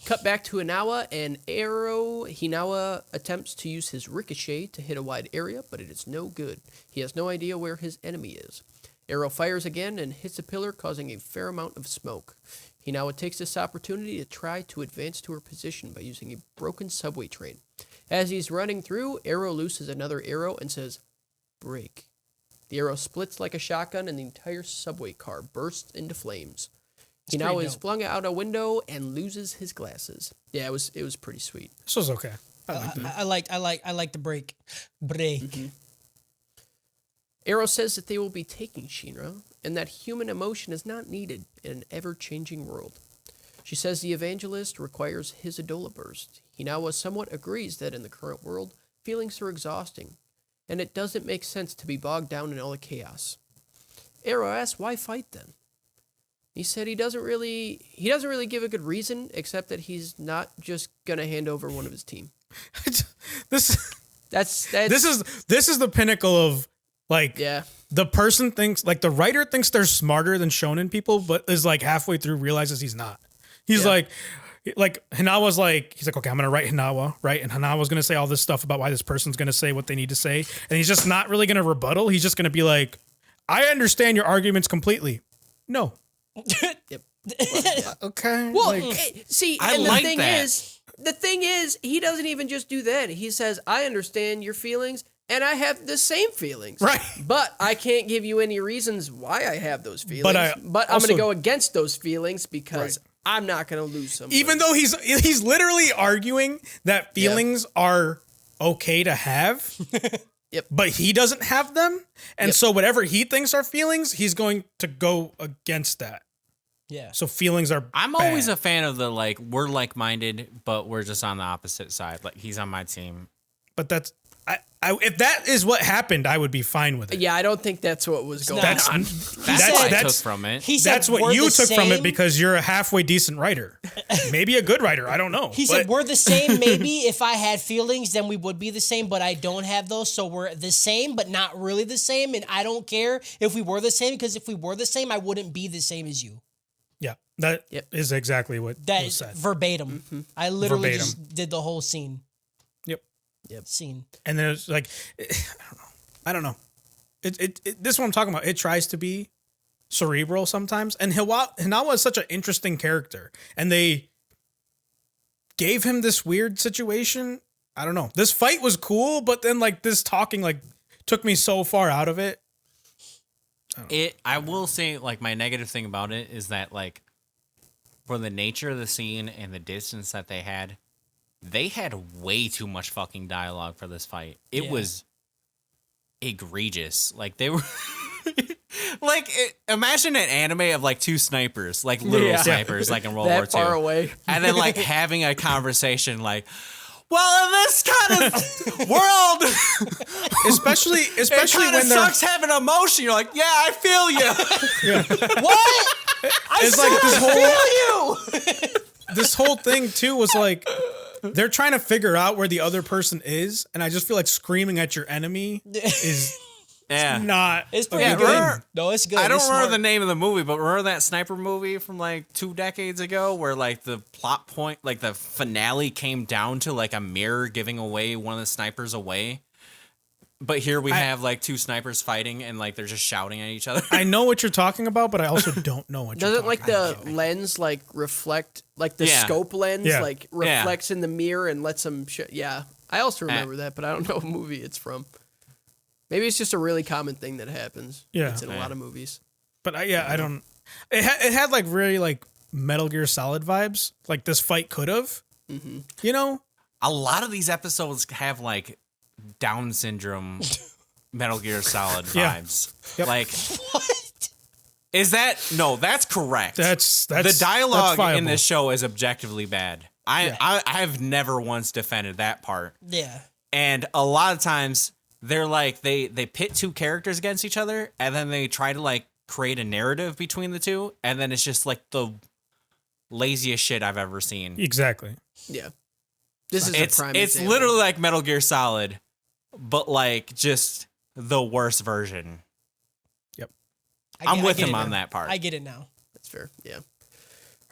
Cut back to Hinawa and Arrow. Hinawa attempts to use his ricochet to hit a wide area, but it is no good. He has no idea where his enemy is. Arrow fires again and hits a pillar, causing a fair amount of smoke. Hinawa takes this opportunity to try to advance to her position by using a broken subway train. As he's running through, Arrow looses another arrow and says, "Break." The arrow splits like a shotgun and the entire subway car bursts into flames. Hinawa is flung out a window and loses his glasses. Yeah, it was pretty sweet.
This was okay. I liked it.
I like the break. Break.
Arrow says that they will be taking Shinra and that human emotion is not needed in an ever-changing world. She says the evangelist requires his Adola burst. Hinawa somewhat agrees that in the current world, feelings are exhausting, and it doesn't make sense to be bogged down in all the chaos. Arrow asks, why fight then? He said he doesn't really give a good reason, except that he's not just gonna hand over one of his team.
This is the pinnacle of like the person thinks like the writer thinks they're smarter than shonen people, but is like halfway through realizes he's not. He's like Hinawa's like, he's like, okay, I'm gonna write Hinawa, right? And Hinawa's gonna say all this stuff about why this person's gonna say what they need to say, and he's just not really gonna rebuttal. He's just gonna be like, I understand your arguments completely. No.
Yep.
Okay.
Well,
like,
see,
I
and
like
the thing is, he doesn't even just do that. He says, I understand your feelings, and I have the same feelings.
Right.
But I can't give you any reasons why I have those feelings.
But
I'm going to go against those feelings because I'm not going to lose somebody.
even though he's literally arguing that feelings are okay to have.
Yep.
But he doesn't have them. And so whatever he thinks are feelings, he's going to go against that.
Yeah.
So feelings are
I'm
bad.
always a fan of the like we're like-minded, but we're just on the opposite side. Like he's on my team.
But that's if that is what happened, I would be fine with it.
Yeah, I don't think that's what was going
That's
on.
That's what I took from it.
He said,
that's what
"We're
you
the
took from it
same."
because you're a halfway decent writer. Maybe a good writer. I don't know.
He said, we're the same. Maybe if I had feelings, then we would be the same, but I don't have those. So we're the same, but not really the same. And I don't care if we were the same, because if we were the same, I wouldn't be the same as you.
Yeah, that is exactly what
That
was
is
said.
verbatim. I literally
Verbatim.
just did the whole scene.
Yep.
Scene.
And then it's like, I don't know. It this is what I'm talking about. It tries to be cerebral sometimes. And Hinawa is such an interesting character. And they gave him this weird situation. I don't know. This fight was cool, but then like this talking like took me so far out of it.
I will say, like, my negative thing about it is that, like, for the nature of the scene and the distance that they had way too much fucking dialogue for this fight. It was egregious. Like, they were... like, imagine an anime of, like, two snipers, like, literal snipers, like, in World War II.
That far away.
And then, like, having a conversation, like... Well, in this kind of world,
especially
it
when
kind of
they're
sucks having emotion. You're like, yeah, I feel you.
What?
it's like
feel you.
this whole thing too was like they're trying to figure out where the other person is, and I just feel like screaming at your enemy is not.
It's pretty
a
good.
thing.
No, it's good.
I don't
It's
remember
smart.
the name of the movie, but remember that sniper movie from like 2 decades ago where like the plot point, like the finale came down to like a mirror giving away one of the snipers away. But here we have like two snipers fighting and like they're just shouting at each other.
I know what you're talking about, but I also don't know what you're
Doesn't
talking about.
like the lens like reflect, like the scope lens like reflects in the mirror and lets them I also remember that, but I don't know what movie it's from. Maybe it's just a really common thing that happens.
Yeah.
It's in a lot of movies.
But I don't. It had like really like Metal Gear Solid vibes. Like this fight could have. Mm-hmm. You know,
A lot of these episodes have like Down syndrome Metal Gear Solid vibes.
Yep.
Like what? Is that no, that's correct.
That's
the dialogue
that's
in this show is objectively bad. I have never once defended that part.
Yeah.
And a lot of times they're like they pit two characters against each other and then they try to like create a narrative between the two and then it's just like the laziest shit I've ever seen.
Exactly.
Yeah. This is a prime
It's
example.
literally like Metal Gear Solid, but like just the worst version. I'm with him on that part.
I get it now.
That's fair. Yeah. All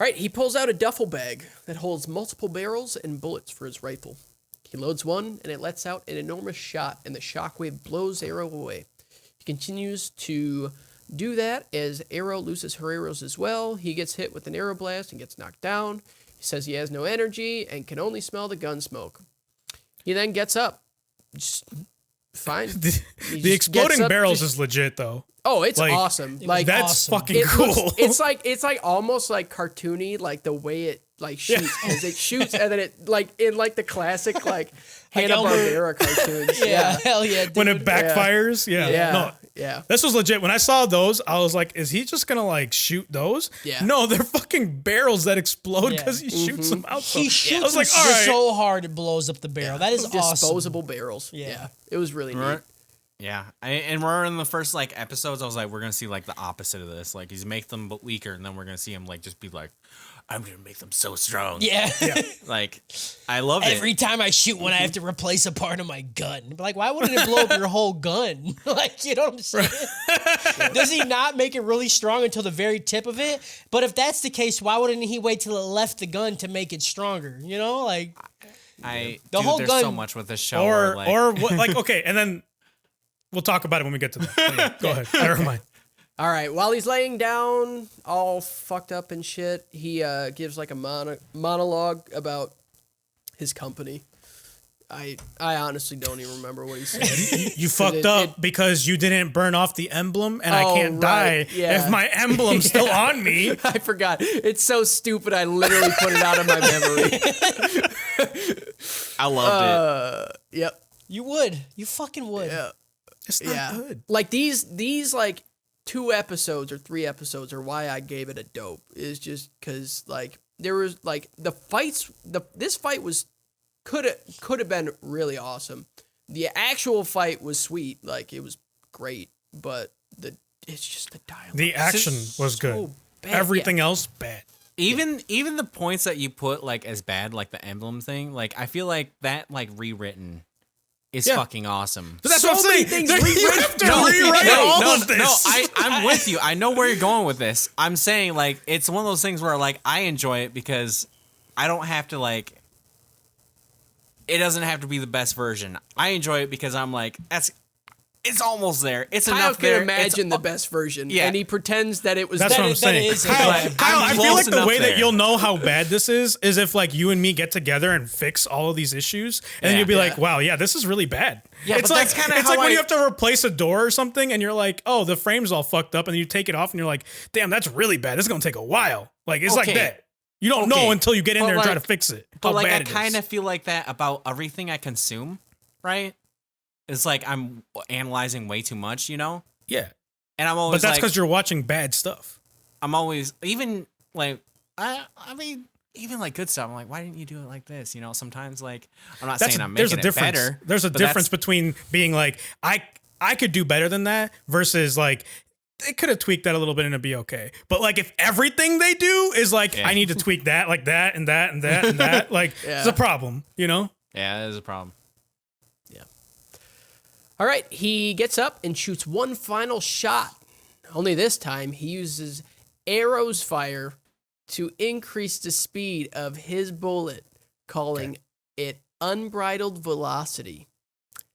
right. He pulls out a duffel bag that holds multiple barrels and bullets for his rifle. He loads one, and it lets out an enormous shot, and the shockwave blows Arrow away. He continues to do that as Arrow loses her arrows as well. He gets hit with an arrow blast and gets knocked down. He says he has no energy and can only smell the gun smoke. He then gets up. Just fine.
The exploding barrels is legit, though.
Oh, it's
Like,
awesome. Like
That's
awesome.
fucking cool.
it's like almost like cartoony, like the way it like shoots, because it shoots and then it like in like the classic like Hanna-Barbera cartoons.
Yeah, hell yeah, dude.
When it backfires, yeah. No,
Yeah.
this was legit. When I saw those, I was like, is he just gonna like shoot those?
Yeah.
No, they're fucking barrels that explode
Yeah.
because he shoots them out.
He
I
shoots
was
them
like, all right.
so hard it blows up the barrel. That is awesome.
Disposable barrels.
Yeah.
Yeah. It was really neat.
Right. Yeah, and we're in the first like episodes. I was like, we're gonna see like the opposite of this. Like he's make them but weaker, and then we're gonna see him like just be like, I'm gonna make them so strong.
Yeah.
Like I love it.
Every time I shoot one, I have to replace a part of my gun. But like, why wouldn't it blow up your whole gun? Like, you know what I'm saying? Does he not make it really strong until the very tip of it? But if that's the case, why wouldn't he wait till it left the gun to make it stronger? You know, like
The
whole
there's
gun-
so much with this show. where, like,
or what? Like, okay, and then we'll talk about it when we get to that. Okay, go ahead. Never mind.
All right. While he's laying down, all fucked up and shit, he gives like a monologue about his company. I honestly don't even remember what he said.
You fucked up because you didn't burn off the emblem, and I
Oh,
can't
right,
die
yeah.
if my emblem's still on me.
I forgot. It's so stupid. I literally put it out of my memory.
I loved it.
Yep.
you would. You fucking would.
Yeah.
It's not good.
Like these like 2 episodes or 3 episodes are why I gave it a dope. Is just because like there was like the fights. This fight was could have been really awesome. The actual fight was sweet. Like it was great, but it's just the dialogue.
The action was good.
so bad.
Everything else bad.
Even the points that you put like as bad, like the emblem thing, like I feel like that like rewritten is fucking awesome.
But that's
So
what I'm
many
saying.
things
You have to rewrite all of this.
No, I'm with you. I know where you're going with this. I'm saying like it's one of those things where like I enjoy it because I don't have to like. It doesn't have to be the best version. I enjoy it because I'm like it's almost there. It's
Kyle
enough
can
there.
imagine the best version,
Yeah.
and he pretends that it was.
That's
that
what I'm
is-
saying.
is
Kyle,
it.
Kyle, I
I'm
feel
close
like the
enough
way
there.
that you'll know how bad this is if like you and me get together and fix all of these issues, and then you'll be like, "Wow, yeah, this is really bad."
Yeah,
it's
but
like
that's kinda
it's
how
like when
I-
you have to replace a door or something, and you're like, "Oh, the frame's all fucked up," and you take it off, and you're like, "Damn, that's really bad. This is gonna take a while." Like it's like
Okay.
that. You don't know
Okay.
until you get in
But
there and try to
like-
fix it.
But
how
like I
bad it is.
kind of feel like that about everything I consume, right? It's like I'm analyzing way too much, you know?
yeah,
And I'm always
but that's
like
because you're watching bad stuff.
I'm always even like I mean even like good stuff. I'm like, why didn't you do it like this? You know, sometimes like I'm not saying I'm
there's
making
a difference.
it better.
There's a
but
difference between being like I could do better than that versus like they could have tweaked that a little bit and it'd be okay. But like if everything they do is like
Yeah.
I need to tweak that, like that and that and that and that, like it's a problem, you know?
Yeah, that is a problem.
All right, he gets up and shoots one final shot. Only this time, he uses arrow's fire to increase the speed of his bullet, calling it unbridled velocity.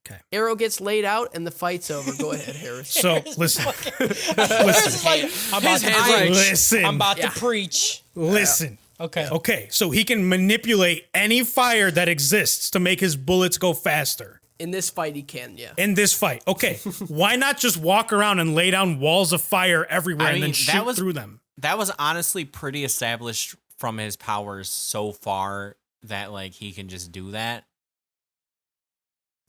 Okay.
Arrow gets laid out and the fight's over. Go ahead, Harris.
So listen,
It's like, I'm about to
hands
preach.
listen,
I'm about to preach.
listen.
Okay.
Okay, so he can manipulate any fire that exists to make his bullets go faster.
In this fight, he can, yeah.
In this fight, okay, why not just walk around and lay down walls of fire everywhere
I
and then
mean,
shoot
that was-
through them?
That was honestly pretty established from his powers so far that like he can just do that.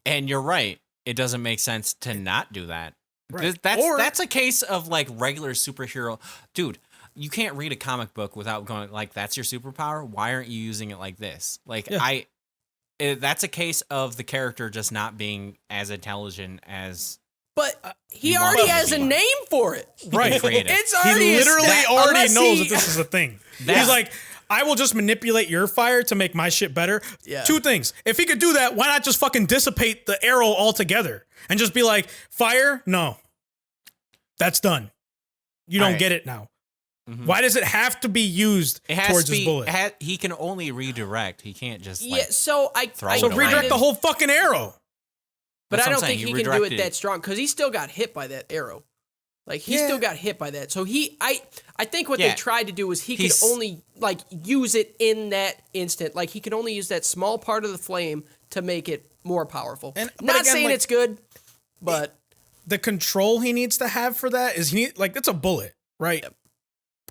And you're right. It doesn't make sense to not do that.
Right.
That's a case of like regular superhero. Dude, you can't read a comic book without going like that's your superpower. Why aren't you using it like this? Like
Yeah.
that's a case of the character just not being as intelligent as
But he
You
already
want
has a
to be.
name for it.
Right.
creative.
It's
He
already
literally
established.
already
Unless
knows
he-
that this is a thing.
That-
He's like, I will just manipulate your fire to make my shit better.
Yeah.
2 things. If he could do that, why not just fucking dissipate the arrow altogether and just be like, fire? No. That's done. You don't get it now. Mm-hmm. Why does it have to be used towards his bullet?
He can only redirect. He can't just
so
redirect the whole fucking arrow.
But I don't think he can do it that strong because he still got hit by that arrow. Like he still got hit by that. So I think what they tried to do was he could only like use it in that instant. Like he could only use that small part of the flame to make it more powerful. And not saying it's good, but
the control he needs to have for that is it's a bullet, right? Yep.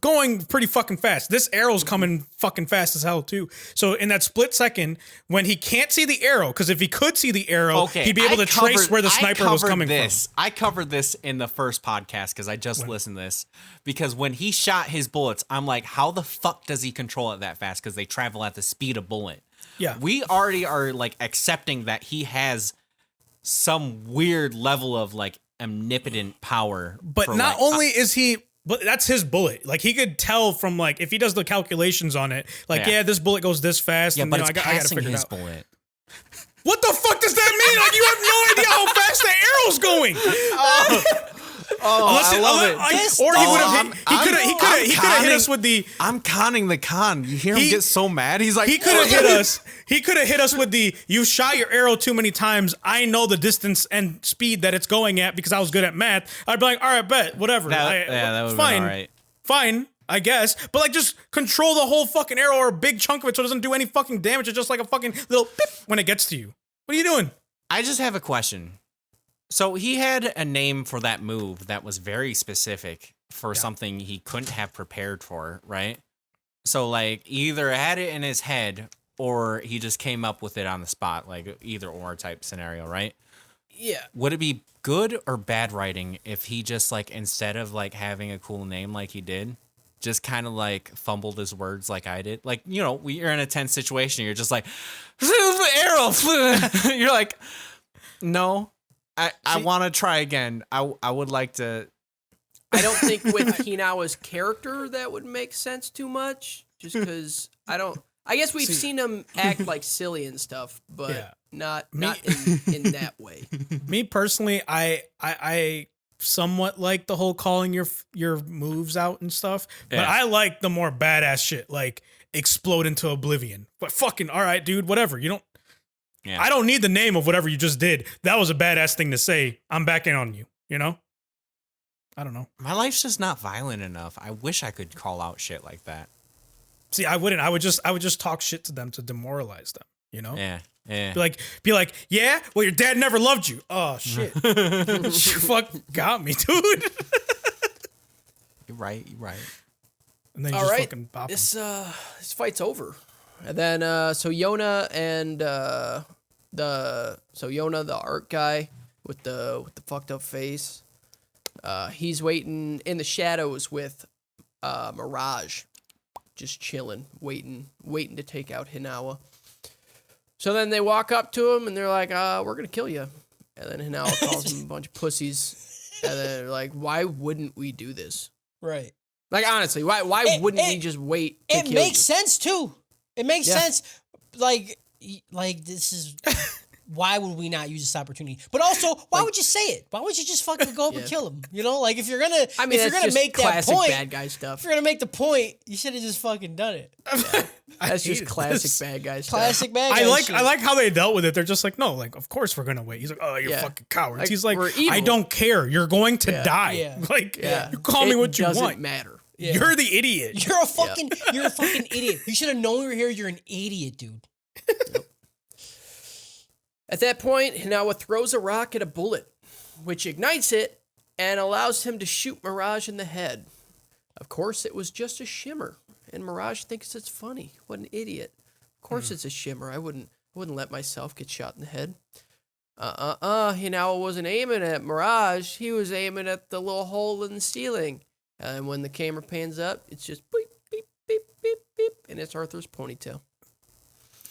Going pretty fucking fast. This arrow's coming fucking fast as hell too. So in that split second, when he can't see the arrow, because if he could see the arrow, he'd be able to trace where the sniper was coming from.
I covered this in the first podcast because I just listened to this. Because when he shot his bullets, I'm like, how the fuck does he control it that fast? Because they travel at the speed of bullet.
Yeah.
We already are like accepting that he has some weird level of like omnipotent power.
But not only is he... But that's his bullet. Like, he could tell from, like, if he does the calculations on it, like, this bullet goes this fast.
Yeah,
and,
but
I gotta figure
his
it out.
bullet.
What the fuck does that mean? Like, you have no idea how fast the arrow's going.
I love it.
Or he would have he could have hit us with the...
I'm conning the con. You hear him get so mad? He's like...
He could have hit us. He could have hit us with the, you shot your arrow too many times. I know the distance and speed that it's going at because I was good at math. I'd be like, all right, bet, whatever.
That would have been all right.
Fine, I guess. But, like, just control the whole fucking arrow or a big chunk of it so it doesn't do any fucking damage. It's just like a fucking little beep when it gets to you. What are you doing?
I just have a question. So he had a name for that move that was very specific for something he couldn't have prepared for, right? So, like, either had it in his head or he just came up with it on the spot, like either or type scenario, right?
Yeah.
Would it be good or bad writing if he just, like, instead of, like, having a cool name like he did, just kind of, like, fumbled his words like I did? Like, you know, you're in a tense situation. You're just like, arrow. You're like, no. I want to try again. I would like to.
I don't think with Hinawa's character that would make sense too much. Just because I guess we've seen him act like silly and stuff, but not in that way.
Me personally, I somewhat like the whole calling your moves out and stuff, but I like the more badass shit, like explode into oblivion. But fucking all right, dude, whatever. You don't. Yeah. I don't need the name of whatever you just did. That was a badass thing to say. I'm backing on you, you know? I don't know.
My life's just not violent enough. I wish I could call out shit like that.
See, I wouldn't. I would just talk shit to them to demoralize them, you know?
Yeah.
Be like, yeah? Well, your dad never loved you. Oh, shit. You fuck got me, dude.
You're right.
And then you just fucking pop him.
This fight's over. And then so Yona, the art guy with the fucked up face, he's waiting in the shadows with Mirage, just chilling, waiting to take out Hinawa. So then they walk up to him and they're like, we're gonna kill you. And then Hinawa calls them a bunch of pussies. And then they're like, why wouldn't we do this?
Right.
Like, honestly, why wouldn't we just wait to kill you?
It makes sense too. It makes sense. Like this is why would we not use this opportunity? But also, why would you say it? Why would you just fucking go up and kill him? You know, like if you're gonna, if you're gonna make that point,
bad guy stuff.
If you're gonna make the point, you should have just fucking done it.
Yeah. That's just classic bad guy stuff.
Classic bad guy.
I like how they dealt with it. They're just like, no, like of course we're gonna wait. He's like, oh, you're fucking cowards. Like, he's like, I don't care. You're going to die. Yeah. Like, you call me what you want.
It doesn't matter.
Yeah.
You're the idiot.
You're a fucking idiot. You should have known we were here. You're an idiot, dude.
Yep. At that point, Hinawa throws a rock at a bullet, which ignites it and allows him to shoot Mirage in the head. Of course, it was just a shimmer, and Mirage thinks it's funny. What an idiot. Of course it's a shimmer. I wouldn't let myself get shot in the head. Hinawa wasn't aiming at Mirage. He was aiming at the little hole in the ceiling. And when the camera pans up, it's just beep, beep, beep, beep, beep, and it's Arthur's ponytail.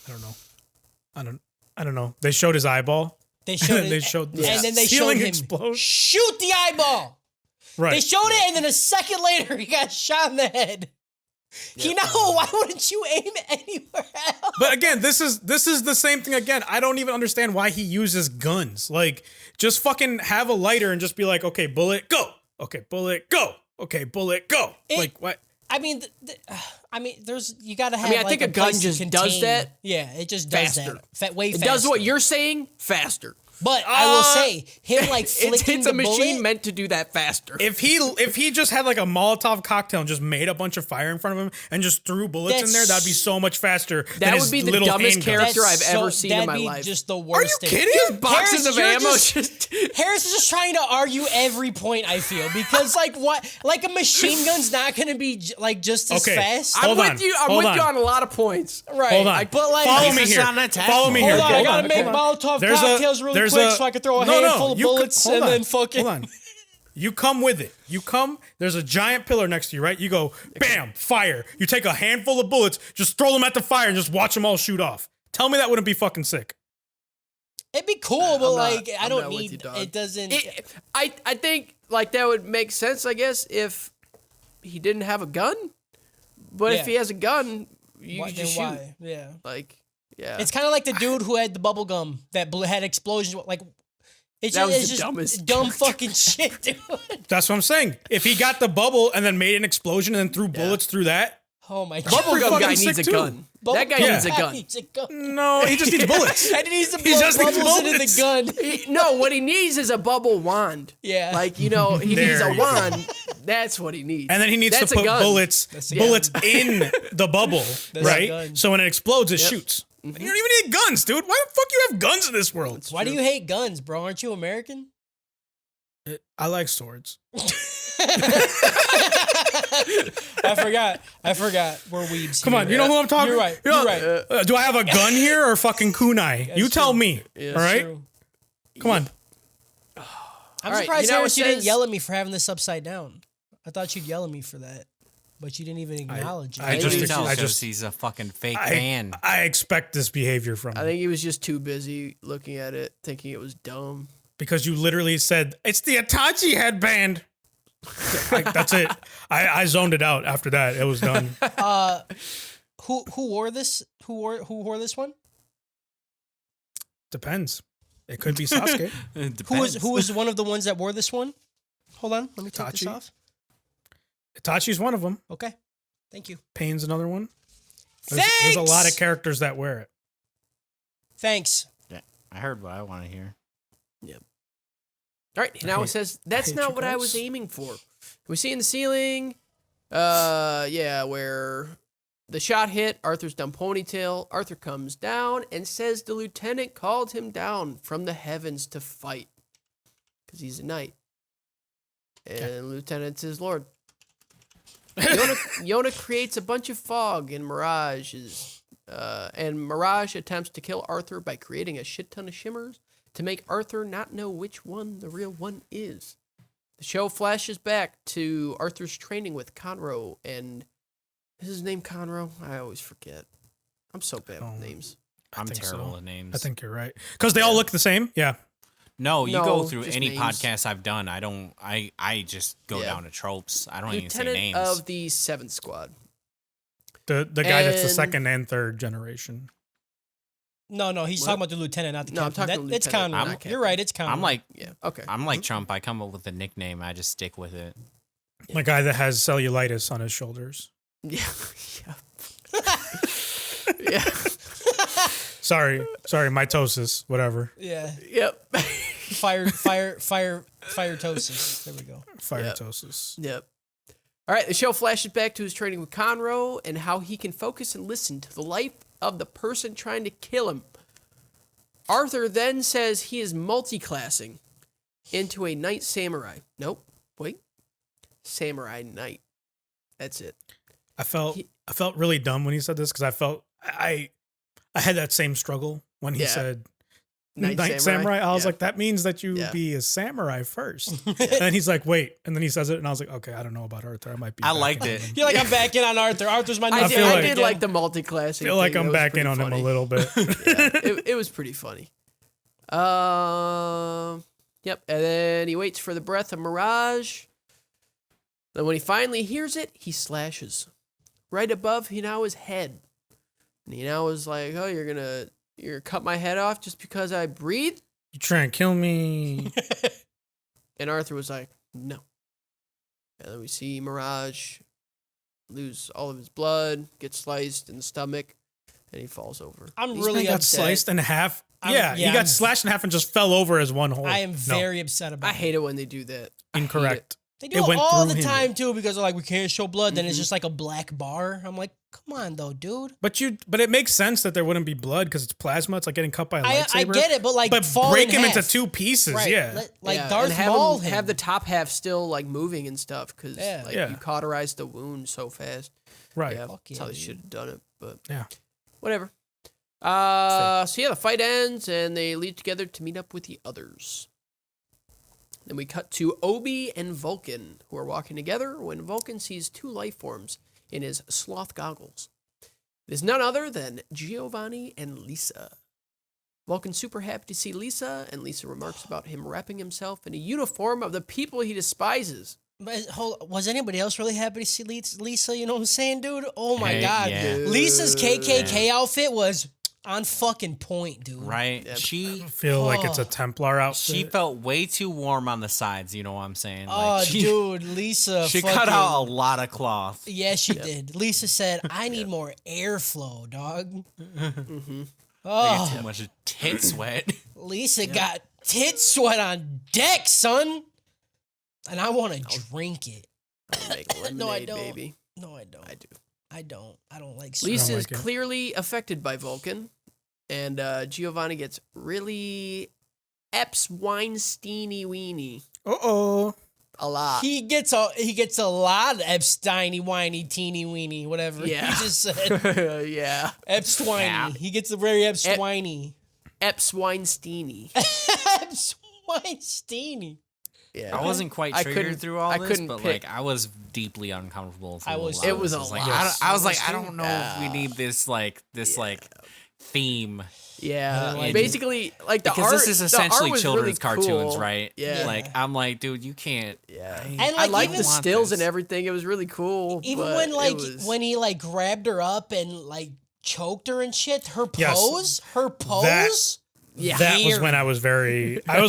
I don't know. They showed his eyeball.
They showed and then they showed him
explode.
Shoot the eyeball.
Right.
They showed it, and then a second later, he got shot in the head. Why wouldn't you aim anywhere else?
But again, this is the same thing again. I don't even understand why he uses guns. Like, just fucking have a lighter and just be like, okay, bullet, go. Okay, bullet, go. Okay, bullet, go. Like, what?
I mean, there's you gotta have.
I think a gun just does that.
Yeah, it just does
faster.
that. Way
It
faster.
does what you're saying faster.
But I will say, him like flicking
it's
the
a machine
bullet,
meant to do that faster.
If he just had like a Molotov cocktail and just made a bunch of fire in front of him and just threw bullets in there, that'd be so much faster.
That would be the dumbest character I've ever seen in my life.
That'd be just the
Are you
worst thing.
kidding?
Just boxes of ammo.
Harris is just trying to argue every point, I feel, because like a machine gun's not going to be like just as fast.
I'm with you on a lot of points.
Right.
Hold on.
But like,
follow me here. Follow me here.
Hold on, I gotta make Molotov cocktails really quick so I can throw a handful of bullets and then fucking.
Hold on. You come with it. There's a giant pillar next to you, right? You go, bam, fire. You take a handful of bullets, just throw them at the fire and just watch them all shoot off. Tell me that wouldn't be fucking sick.
It'd be cool, but I
I'm
don't
not with
need.
you, dog.
It doesn't.
I think like that would make sense, I guess, if he didn't have a gun. But if he has a gun, you can just shoot.
Yeah.
Like, yeah.
It's kind of like the dude who had the bubble gum that had explosions. Like, it's
That was
it's
the
just
dumbest
dumb fucking shit, dude.
That's what I'm saying. If he got the bubble and then made an explosion and then threw bullets through that.
Oh my god.
Bubblegum guy
sick
needs a
too.
gun. That guy needs a gun.
Needs a gun.
No, he just needs bullets.
And he needs to
He
blow
just needs
bubbles into
bullets.
the gun.
No, what he needs is a bubble wand.
Yeah.
Like, he needs
There
a
you go.
wand. That's what he needs.
And then he needs
That's
to
a
put
gun.
bullets in the bubble,
a
right?
gun.
So when it explodes, it shoots. You don't even need guns, dude. Why the fuck you have guns in this world?
Why do you hate guns, bro? Aren't you American?
I like swords.
I forgot. We're weebs.
Come on, you know who I'm talking?
You're right.
You know,
You're right.
do I have a gun here or fucking kunai? You tell
true.
me. All right.
True.
Come on.
I'm
All right,
surprised,
you know,
Harris,
it
you didn't
says-
yell at me for having this upside down. I thought you'd yell at me for that, but you didn't even acknowledge it.
I
Just
just-
tell
I
because
just-
he's a fucking fake fan.
I expect this behavior from
I
him
think he was just too busy looking at it, thinking it was dumb.
because you literally said it's the Itachi headband. Like, that's it. I zoned it out after that. It was done.
Who wore this? Who wore this one?
Depends. It could be Sasuke.
Who was one of the ones that wore this one? Hold on, let me take this
Itachi?
off.
Itachi's one of them.
Okay, thank you.
Pain's another one. There's a lot of characters that wear it.
Thanks.
Yeah, I heard what I want to hear.
All right, now it says, that's
hate
not
you
what I
guys.
was aiming for. We see in the ceiling, where the shot hit Arthur's dumb ponytail. Arthur comes down and says the lieutenant called him down from the heavens to fight. Because he's a knight. And Lieutenant's his lord. Yona creates a bunch of fog and Mirage attempts to kill Arthur by creating a shit ton of shimmers to make Arthur not know which one the real one is. The show flashes back to Arthur's training with Conroe, and is his name Conroe? I always forget. I'm so bad with names.
I'm
think
terrible
so.
at names.
I think you're right. Because they all look the same. Yeah.
No, you
No,
go through
just
any
names.
podcast I've done. I just go
Yeah.
down to tropes. I don't even say
Lieutenant
names.
of the 7th Squad.
The guy that's the
And-
second and third generation.
No, he's talking about the lieutenant, not the
No, I'm
captain.
talking
It's
lieutenant,
Conroe.
not captain.
You're right, it's Conroe.
I'm like
Yeah, okay.
I'm like Trump. I come up with a nickname. I just stick with it.
The guy that has cellulitis on his shoulders.
Yeah. Yeah.
Sorry, mitosis, whatever.
Yeah.
Yep.
Firetosis. There we go.
Phytosis.
Yep. All right, the show flashes back to his training with Conroe and how he can focus and listen to the life of the person trying to kill him. Arthur then says he is multi-classing into a knight samurai. Nope. Wait. Samurai knight. That's it.
I felt really dumb when he said this because I felt I had that same struggle when he
Yeah.
said
Knight
samurai. I was
Yeah.
like, that means that you
Yeah.
be a samurai first. And then he's like, wait, and then he says it, and I was like, okay, I don't know about Arthur. I might be.
I
back
liked
on
it.
him.
You're like, I'm back in on Arthur. Arthur's my new
I
feel
did
like-
like the multi-classing.
I feel like
thing.
I'm
That was
back in
pretty
on him
funny.
a little bit.
It was pretty funny. Yep. And then he waits for the breath of Mirage. Then when he finally hears it, he slashes. right above Hinawa's head. And Hinawa was like, "Oh, you're gonna cut my head off just because I breathe?"
You trying to kill me?
And Arthur was like, "No." And then we see Mirage lose all of his blood, get sliced in the stomach, and he falls over.
I'm
He's
really
got
got sliced in half. He got slashed in half and just fell over as one whole.
I am very upset about
I hate it when they do that.
Incorrect.
They do it all the time too because they're like, we can't show blood. Then it's just like a black bar. I'm like, come on though, dude.
But it makes sense that there wouldn't be blood because it's plasma. It's like getting cut by a lightsaber.
I get it, but fall
break
in
him
half.
into two pieces.
Right.
Yeah.
Darth
and have
Maul.
have the top half still like moving and stuff because you cauterize the wound so fast.
Right.
Yeah, that's how they should have done it. But
yeah,
whatever. So the fight ends and they leave together to meet up with the others. Then we cut to Obi and Vulcan, who are walking together when Vulcan sees two life forms in his sloth goggles. It is none other than Giovanni and Lisa. Vulcan's super happy to see Lisa, and Lisa remarks about him wrapping himself in a uniform of the people he despises.
But was anybody else really happy to see Lisa? You know what I'm saying, dude? Oh my God.
Yeah.
Lisa's KKK outfit was on fucking point, dude.
Right?
Yep.
She
feel like it's a Templar outfit.
She felt way too warm on the sides, you know what I'm saying?
Oh, dude, Lisa.
She cut out a lot of cloth.
Yeah, she did. Lisa said, I need more airflow, dog.
Oh, too much tit sweat.
Lisa got tit sweat on deck, son. And I want to drink it.
Make lemonade,
No, I don't.
baby.
No, I don't.
I do.
I don't like
Lisa is
like it.
clearly affected by Vulcan, and Giovanni gets really Epps Weinsteiny weenie
Uh-oh.
a lot.
He gets a lot of Epsteiny whiny teeny weeny whatever
Yeah.
he just said.
Yeah.
Epsteiny.
Yeah.
He gets a very Epsteiny.
Epps Weinsteiny.
Epsteiny.
Yeah.
I wasn't quite
I
triggered
couldn't-
through all
I
this,
couldn't
but
pick.
like I was deeply uncomfortable. Through
I was-
a lot
it
of
was
this.
a
Like,
lot.
I was like,
I
I
was
don't know if we need this like theme
Yeah.
And-
Basically, like the
because
art.
this is
the
essentially
art was
children's
really
cartoons,
cool.
right?
Yeah.
Like I'm like, dude, you can't.
Yeah.
And
I
like
like
even,
the stills
this.
and everything. It was really cool.
even
but
when
it
like
was-
when he like grabbed her up and like choked her and shit, her
Yes.
pose.
yeah.
That was when I was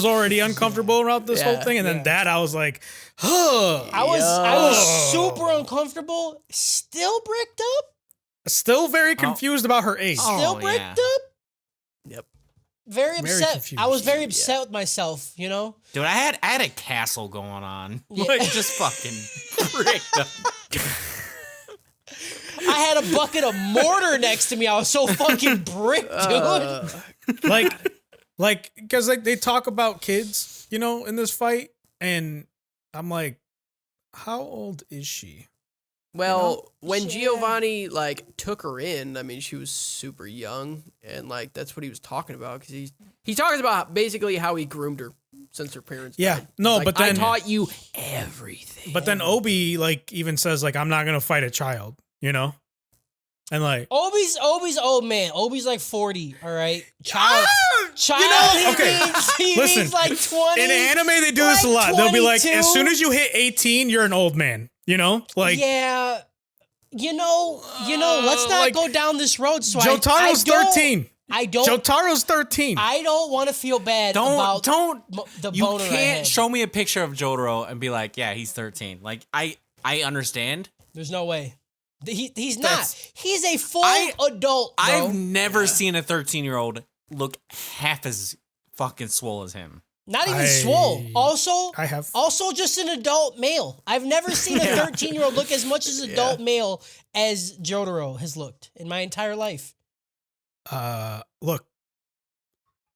already uncomfortable around this whole
Yeah,
thing. And then
yeah.
that I was like, huh.
I was super uncomfortable. Still bricked up.
Still very confused about her age.
Still bricked
yeah.
up.
Yep.
Very upset.
confused.
I was very upset with myself. You know.
Dude, I had a castle going on.
Yeah.
Like just fucking bricked up.
I had a bucket of mortar next to me. I was so fucking bricked, dude.
like because like they talk about kids, you know, in this fight, and I'm like, how old is she?
Well, when
Yeah.
Giovanni like took her in, I mean, she was super young, and like that's what he was talking about because he talks about basically how he groomed her since her parents.
Yeah,
died.
no,
Like,
but then
I taught you everything.
But then Obi like even says like I'm not gonna fight a child, you know, and like
Obi's old man. Obi's like 40. All right, child.
you know, okay.
He
Listen,
means like 20.
in anime they do this a
like
lot. They'll be like,
22.
as soon as you hit 18, you're an old man, you know, like
yeah. You know. Let's not
like,
go down this road. So
Jotaro's 13.
I don't.
Jotaro's 13.
I don't want to feel bad about
Don't
the
you
bone in her head.
can't show me a picture of Jotaro and be like, yeah, he's 13. Like I understand.
There's no way. He's not.
That's-
He's a full
I-
adult, bro.
I've never seen a 13-year-old look half as fucking swole as him.
Not even
I-
swole. Also,
I have.
Also just an adult male. I've never seen a 13-year-old look as much as an adult male as Jotaro has looked in my entire life.
Look,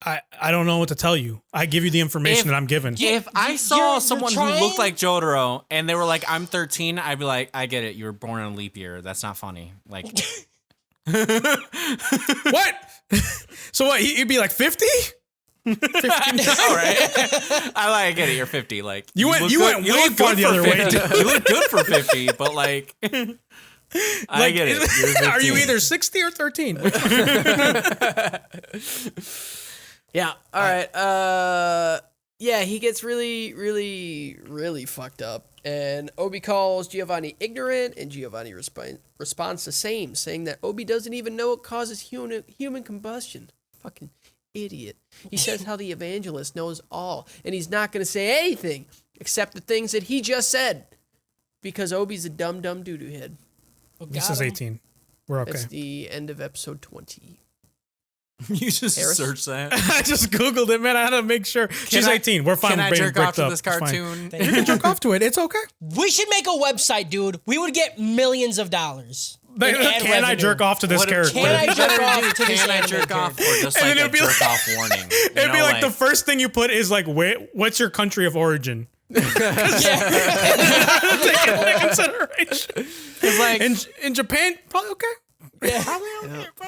I don't know what to tell you. I give you the information that I'm given.
If I saw
you're
someone who
trying-
looked like Jotaro and they were like, I'm 13, I'd be like, I get it. You were born in a leap year. That's not funny. Like,
What? So what? He'd be like 50?
all right. I get it. You're 50. Like
You went
look
way
look
far
good
the
for
other way,
50.
dude.
You look good for 50, but like, I get it. You're
Are you
15.
either 60 or 13?
Yeah. All right. yeah, he gets really, really, really fucked up. And Obi calls Giovanni ignorant, and Giovanni responds the same, saying that Obi doesn't even know it causes human combustion. Fucking idiot. He says how the evangelist knows all, and he's not going to say anything except the things that he just said, because Obi's a dumb doo-doo head.
This is 18. We're okay.
That's the end of episode 20.
You just
Harris?
search that.
I just Googled it, man. I had to make sure. She's 18. We're fine.
Can I
with
jerk
bricked
off to
up.
this
It's fine.
cartoon?
You can jerk off to it. It's okay.
We should make a website, dude. We would get millions of dollars. in ad
Can I
revenue.
jerk off to this character?
Can I jerk off to this
Can I
anime
jerk off,
character?
or just
And
like
then
a
it'd be
jerk
like-
off warning?
It'd be like the first thing you put is like, what's your country of origin? Take it into consideration.
like
In Japan, probably okay.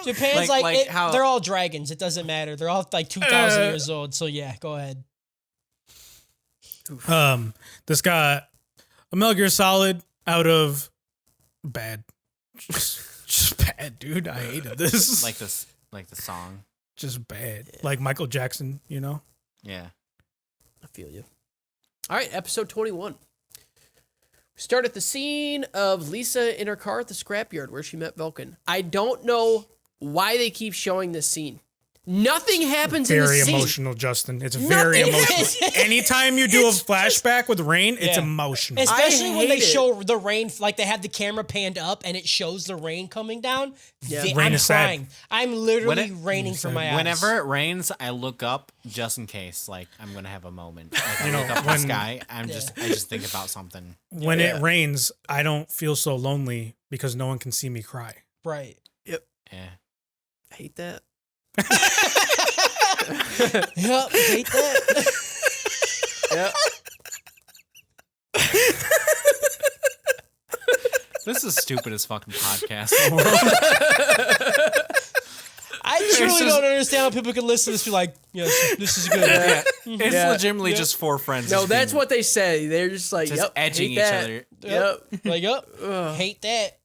Japan's
Like-
like,
like how-
they're all dragons. It doesn't matter. They're all like 2,000 years old. So yeah, go ahead.
This got a Metal Gear Solid out of bad. Just bad, dude. I hated this.
like this, like the song.
Just bad. Like Michael Jackson, you know?
Yeah.
I feel you. All right, episode 21. We start at the scene of Lisa in her car at the scrapyard where she met Vulcan. I don't know why they keep showing this scene. Nothing happens in the
Very
scene.
emotional, Justin. It's very emotional. Anytime you do a flashback with rain, it's
Yeah.
emotional.
Especially when
hate
they
it.
show the rain, like they have the camera panned up and it shows the rain coming down.
Yeah.
I'm
Rain is sad.
crying. I'm literally
When
raining from my eyes.
Whenever it rains, I look up just in case, like I'm gonna have a moment. Like I
You know,
look up
when-
the sky. I just think about something.
When it rains, I don't feel so lonely because no one can see me cry.
Right.
Yeah.
I hate that.
Yep, hate that.
Yep.
This is stupidest fucking podcast.
I truly don't understand how people can listen to this and be like, yes, this is good.
It's
Yeah.
legitimately just four friends.
No,
just
that's
being-
what they say. They're just like,
just
yep,
edging
hate
each
that.
other.
Yep.
Like, yep, hate that.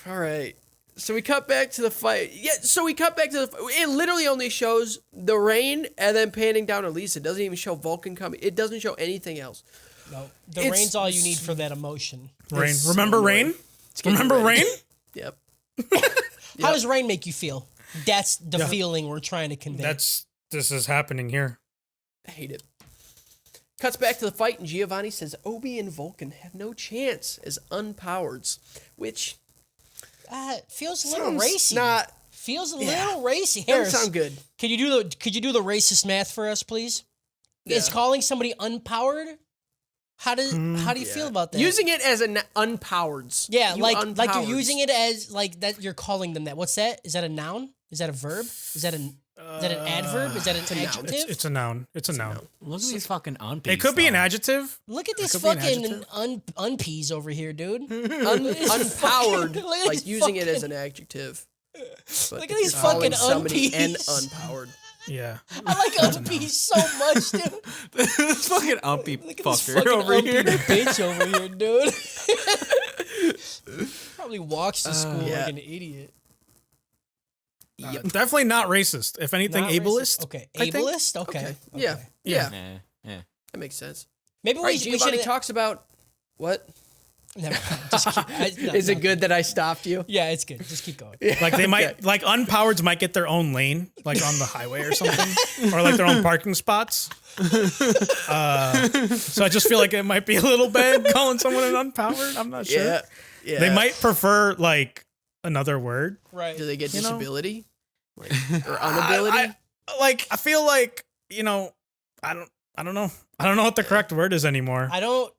All right. So we cut back to the fight. Yeah, so we cut back to the it literally only shows the rain and then panning down to Lisa. It doesn't even show Vulcan coming. It doesn't show anything else.
No, the
It's-
rain's all you need for that emotion.
Rain.
It's
Remember
so
rain?
annoying. It's getting
Remember
ready.
rain?
Yep.
How does rain make you feel? That's the feeling we're trying to convey.
This is happening here.
I hate it. Cuts back to the fight, and Giovanni says Obi and Vulcan have no chance as unpowereds, which
feels a little
sounds
racy.
not
Feels a
Yeah.
little racy.
doesn't
Harris,
sound good.
could you do the racist math for us, please? Is calling somebody unpowered? How do you feel about that?
Using it as an unpowereds.
yeah,
You
like you're
unpowereds.
using it as like that. You're calling them that. What's that? Is that a noun? Is that a verb? Is that an adverb? Is that an adjective?
It's a noun. It's a noun.
Look at these fucking unpeas.
It could be an adjective.
Look at this
could be an
fucking
adjective.
unpeas over here, dude.
Unpowered,
Look at
like
these
using it as an adjective. But
Look at
if
these
you're calling
fucking
somebody
unpeas.
and unpowered.
Yeah.
I like unpeas so much, dude.
this fucking umpy
Look at this
fucker
fucking
over
umpy
here.
bitch over here, dude. Probably walks to school
yeah.
like an idiot.
Definitely not racist. If anything,
Not
ableist.
racist. Okay,
I think.
ableist. Okay.
Okay. Yeah.
Okay.
Yeah.
Yeah.
That makes sense.
Maybe
All right,
we
Giovanni
should.
talks about what?
Never mind. Just keep, no,
Is it
no.
good that I stopped you?
Yeah, it's good. Just keep going.
Like they might, like unpowereds might get their own lane, like on the highway or something, or like their own parking spots. So I just feel like it might be a little bad calling someone an unpowered. I'm not sure.
Yeah. Yeah.
They might prefer like another word.
Right.
Do they get
You know?
disability? Like, or unability?
I feel like, you know, I don't know. I don't know what the correct word is anymore.
I don't.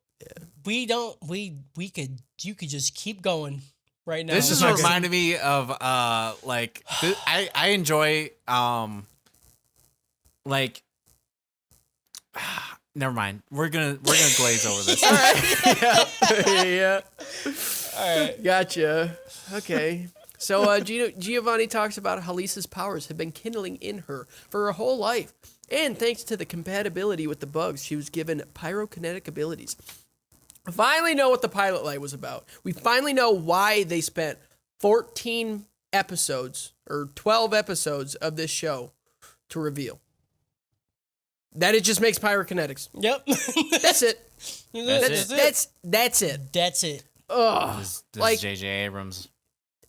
We don't. We could. You could just keep going right now.
This
is
just
not good.
reminded me of like I enjoy like never mind. We're gonna glaze over this.
All right. Yeah.
All right.
Gotcha. Okay. So Giovanni talks about how Lisa's powers have been kindling in her for her whole life. And thanks to the compatibility with the bugs, she was given pyrokinetic abilities. We finally know what the pilot light was about. We finally know why they spent 14 episodes or 12 episodes of this show to reveal. That it just makes pyrokinetics.
Yep.
That's it.
That's it.
That's it.
This is
Like
J.J. Abrams.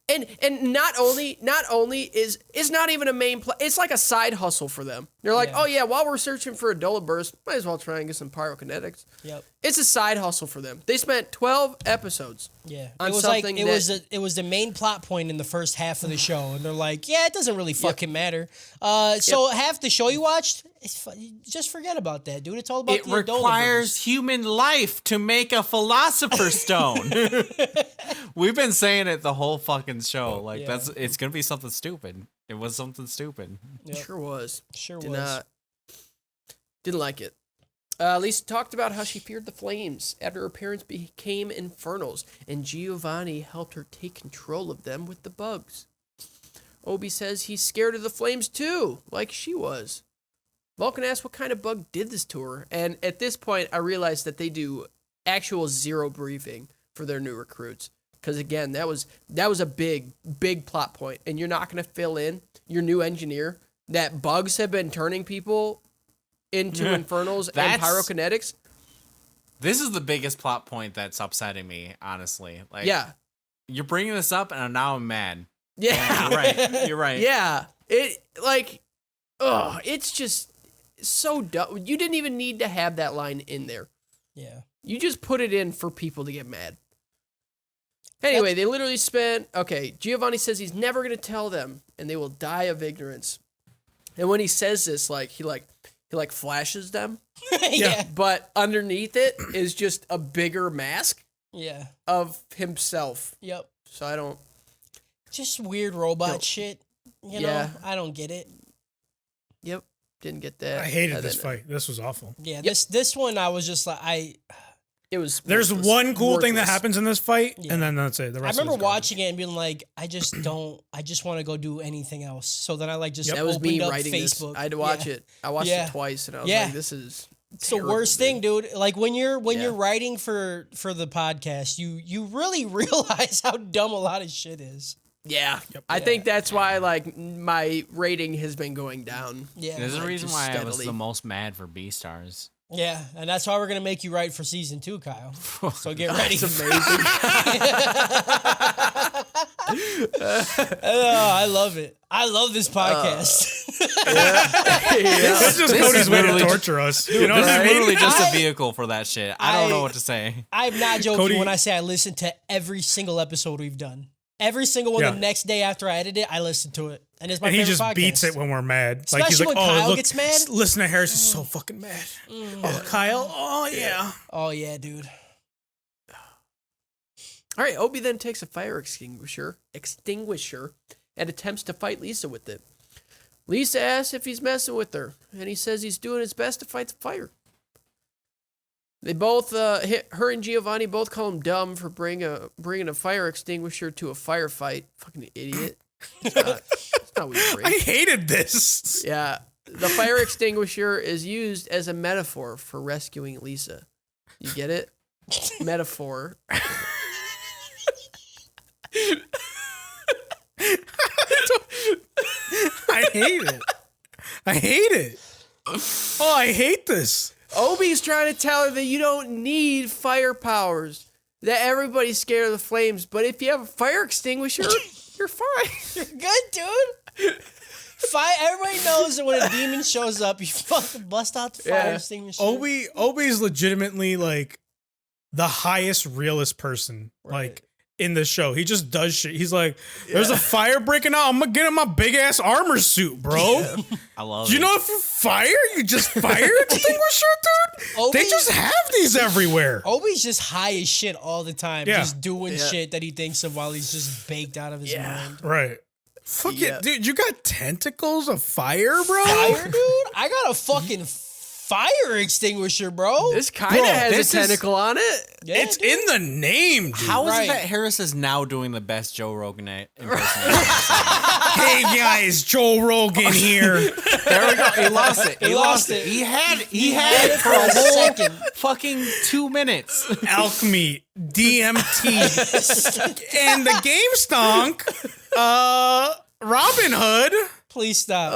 And not only is it's not even a main plot. It's like a side hustle for them. They're like, oh yeah, while we're searching for a Dola burst, might as well try and get some pyrokinetics.
Yep.
It's a side hustle for them. They spent 12 episodes.
Yeah.
On
It was
something
like it was the main plot point in the first half of the show, and they're like, yeah, it doesn't really fucking matter. So half the show you watched, just forget about that, dude. It's all about
It
the Dola
requires
burst.
human life to make a philosopher's stone. We've been saying it the whole fucking show. Like it's gonna be something stupid. It was something stupid.
Yep. Sure was.
Sure
Did
was.
not. Didn't like it. Lisa talked about how she feared the flames after her parents became infernals, and Giovanni helped her take control of them with the bugs. Obi says he's scared of the flames too, like she was. Vulcan asks what kind of bug did this to her, and at this point I realized that they do actual zero briefing for their new recruits. Because again, that was a big plot point, and you're not going to fill in your new engineer that bugs have been turning people into infernals and pyrokinetics.
This is the biggest plot point that's upsetting me, honestly. Like,
Yeah.
you're bringing this up, and now I'm mad.
Yeah.
You're right. You're right.
Yeah. It's just so dumb. You didn't even need to have that line in there.
Yeah.
You just put it in for people to get mad. Anyway, they literally Giovanni says he's never going to tell them, and they will die of ignorance. And when he says this, he flashes them.
Yeah.
But underneath it is just a bigger mask
Yeah.
of himself.
Yep.
So I don't...
Just weird robot shit. You know, I don't get it.
Yep. Didn't get that.
I hated this fight. This was awful.
Yeah, this one I was just like
It was.
There's one cool thing that
worthless.
happens in this fight,
Yeah.
and then that's it. The
I
rest
remember
of it's garbage.
watching it and being like, I just want to go do anything else. So then I
That was me writing
Facebook.
this. I had to watch it. I watched it twice, and I was like, "This is."
It's the worst thing, dude. Like when you're writing for the podcast, you really realize how dumb a lot of shit is.
Yeah, I think that's why my rating has been going down.
Yeah,
There's a reason
just
why I was
steadily.
the most mad for B-Stars.
yeah, and that's why we're gonna make you write for season 2, Kyle. So get ready.
That's amazing.
Oh, I love it. I love this podcast.
This is just Cody's way to
literally
torture us. You know
This
what I
is
mean?
literally just a vehicle for that shit. I don't know what to say.
I'm not joking
Cody-
when I say I listen to every single episode we've done. Every single one
Yeah.
the next day after I edit it, I listen to it. And it's my
And he
favorite
just
podcast.
beats it when we're mad. Like he's
Especially
like,
when
"Oh,
Kyle
look,
gets mad."
listen to Harris. He's so fucking mad. Oh, Kyle. Oh yeah.
Oh, yeah, dude.
All right, Obi then takes a fire extinguisher, and attempts to fight Lisa with it. Lisa asks if he's messing with her, and he says he's doing his best to fight the fire. They both, her and Giovanni both call him dumb for bringing a fire extinguisher to a firefight. Fucking idiot. It's not what you bring.
I hated this.
Yeah, the fire extinguisher is used as a metaphor for rescuing Lisa. You get it? Metaphor.
I hate it. I hate it. Oh, I hate this.
Obi's trying to tell her that you don't need fire powers. That everybody's scared of the flames, but if you have a fire extinguisher, you're fine.
You're good, dude. Everybody knows that when a demon shows up, you fucking bust out the fire extinguisher.
Obi's legitimately like the highest realist person like in the show. He just does shit. He's like, there's a fire breaking out. I'm gonna get in my big ass armor suit, bro.
I love
You
it.
know, if you fire, you just fire extinguisher, dude. They just have these everywhere.
Obi's just high as shit all the time,
Yeah.
just doing shit that he thinks of while he's just baked out of his mind.
Right. Fuck it, dude. You got tentacles of fire, bro?
Fire, dude? I got a fucking fire extinguisher, bro.
This kind of has
this
a
is-
tentacle on it.
Yeah,
It's
dude.
in the name, dude.
How is
Right.
it that Harris is now doing the best Joe Rogan impersonation?
Hey guys, Joe Rogan here.
There we go. He lost it.
He lost it.
He had it for a
a
whole
second.
fucking 2 minutes.
Elk meat, DMT, and the game stonk. Robin Hood.
Please stop.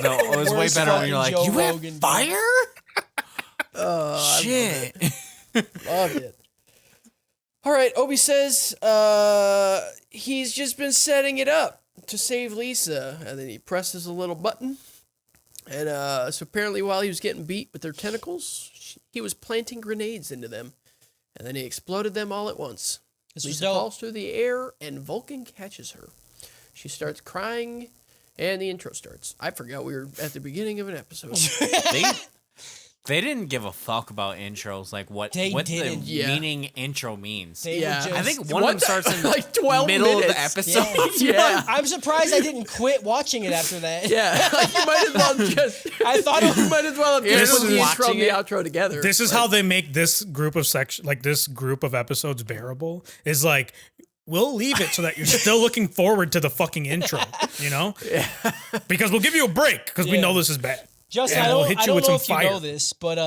No, it was way
Worst
better when you're like,
fucking
you
Joe
have
Rogan, dude."
fire? Shit.
Loved it. All right, Obi says he's just been setting it up to save Lisa, and then he presses a little button, and so apparently while he was getting beat with their tentacles, he was planting grenades into them, and then he exploded them all at once.
This was
Lisa
dope.
falls through the air, and Vulcan catches her. She starts crying, and the intro starts. I forgot we were at the beginning of an episode.
They didn't give a fuck about intros, like what
They
the
didn't.
Yeah.
meaning intro means.
They
Yeah.
were just,
I think one of them starts in
like 12
middle
minutes.
of the episode.
Yeah.
I'm surprised I didn't quit watching it after that.
Yeah, like you might as well just.
I thought it
You
was,
might as well have
Yeah,
just
this
put the
is
intro and the
watching
outro together.
This is how they make this group of this group of episodes bearable. Is like we'll leave it so that you're still looking forward to the fucking intro, you know? Yeah. Because we'll give you a break because we
Yeah.
know this is bad.
Justin,
Yeah,
I
we'll
don't,
hit
I
you
don't
with
know
some
if you know
fire.
this, but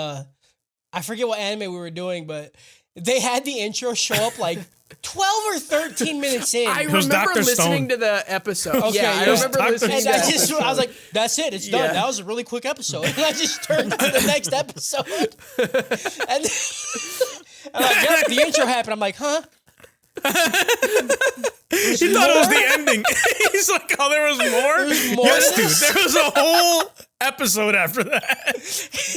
I forget what anime we were doing, but they had the intro show up like 12 or 13 minutes in.
I
was
remember
Dr.
listening
Stone.
to the episode.
Okay,
yeah, I
yeah.
remember
Dr.
listening
and
to
I
that.
just, I was like, that's it, it's done.
Yeah.
That was a really quick episode. And I just turned to the next episode. And I'm like, yep, the intro happened. I'm like, huh?
He thought it was the ending. He's like, oh, there was more?
There's more
Yes,
to
dude.
this?
There was a whole episode after that.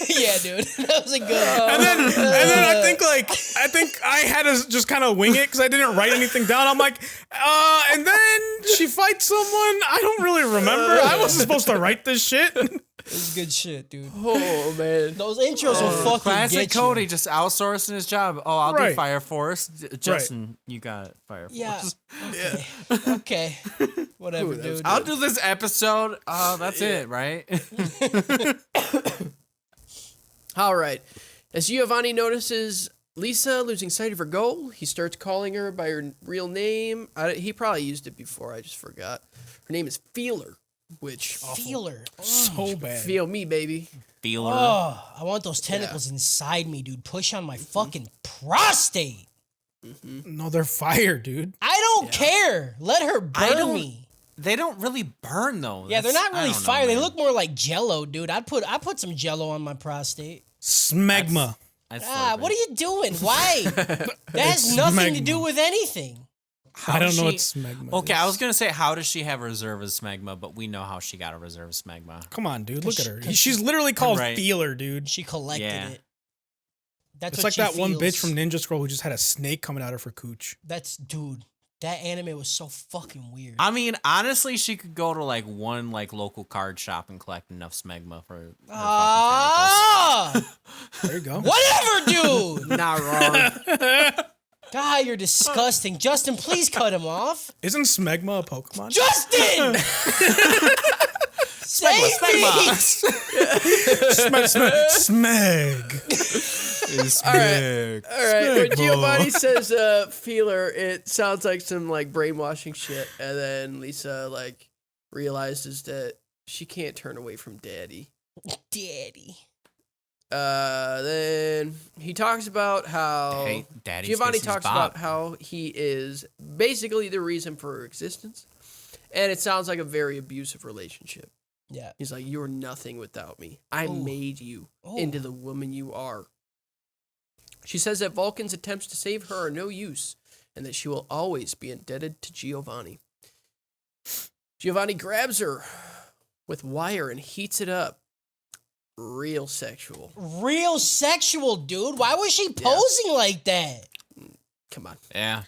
Yeah, dude. That was a good
And then I think I had to just kind of wing it because I didn't write anything down. I'm like, and then she fights someone. I don't really remember. I wasn't supposed to write this shit.
It was good shit, dude.
Oh man.
Those intros will fucking
Classic
get
Cody
you.
just outsourcing his job. Oh, I'll
Right.
do Fire Force. Justin, you got it, Fire Force.
Yeah. Okay. Whatever, dude.
I'll do this episode. Oh, that's it, right?
All right. As Giovanni notices Lisa losing sight of her goal, he starts calling her by her real name. He probably used it before. I just forgot. Her name is Feeler, which
Feeler.
So bad.
feel me, baby.
Feeler.
Oh, I want those tentacles inside me, dude. Push on my fucking prostate.
No, they're fire, dude.
I don't care. Let her burn me.
They don't really burn though.
Yeah, they're not
I
really
don't know,
fire. They
man.
look more like Jello, dude. I put some Jello on my prostate.
Smegma.
What are you doing? Why? That has nothing to do
smegma.
with anything.
I don't know what
she-
smegma
Okay,
is.
I was gonna say, how does she have reserve of smegma? But we know how she got a reserve of smegma.
Come on, dude. Look at her.
'Cause
She's literally called
Right.
Feeler, dude.
She collected
Yeah.
it. That's
It's
what
like
she
that one
feels.
bitch from Ninja Scroll who just had a snake coming out of her cooch.
That's dude. That anime was so fucking weird.
I mean, honestly, she could go to like one like local card shop and collect enough smegma for her
Ah,
There you go.
whatever, dude.
Not wrong.
God, you're disgusting. Justin, please cut him off.
Isn't Smegma a Pokemon?
Justin! Save me!
Smeg.
All right. When
Smegma.
Giovanni says feeler, it sounds like some like brainwashing shit. And then Lisa like realizes that she can't turn away from Daddy.
Daddy.
Then he talks about how
Hey, Daddy's
Giovanni
kissing
talks
Bob.
about how he is basically the reason for her existence. And it sounds like a very abusive relationship.
Yeah.
He's like, you're nothing without me. I
Ooh.
made you
Ooh.
into the woman you are. She says that Vulcan's attempts to save her are no use and that she will always be indebted to Giovanni. Giovanni grabs her with wire and heats it up. Real sexual.
Real sexual, dude. Why was she posing like that?
Come on.
Yeah.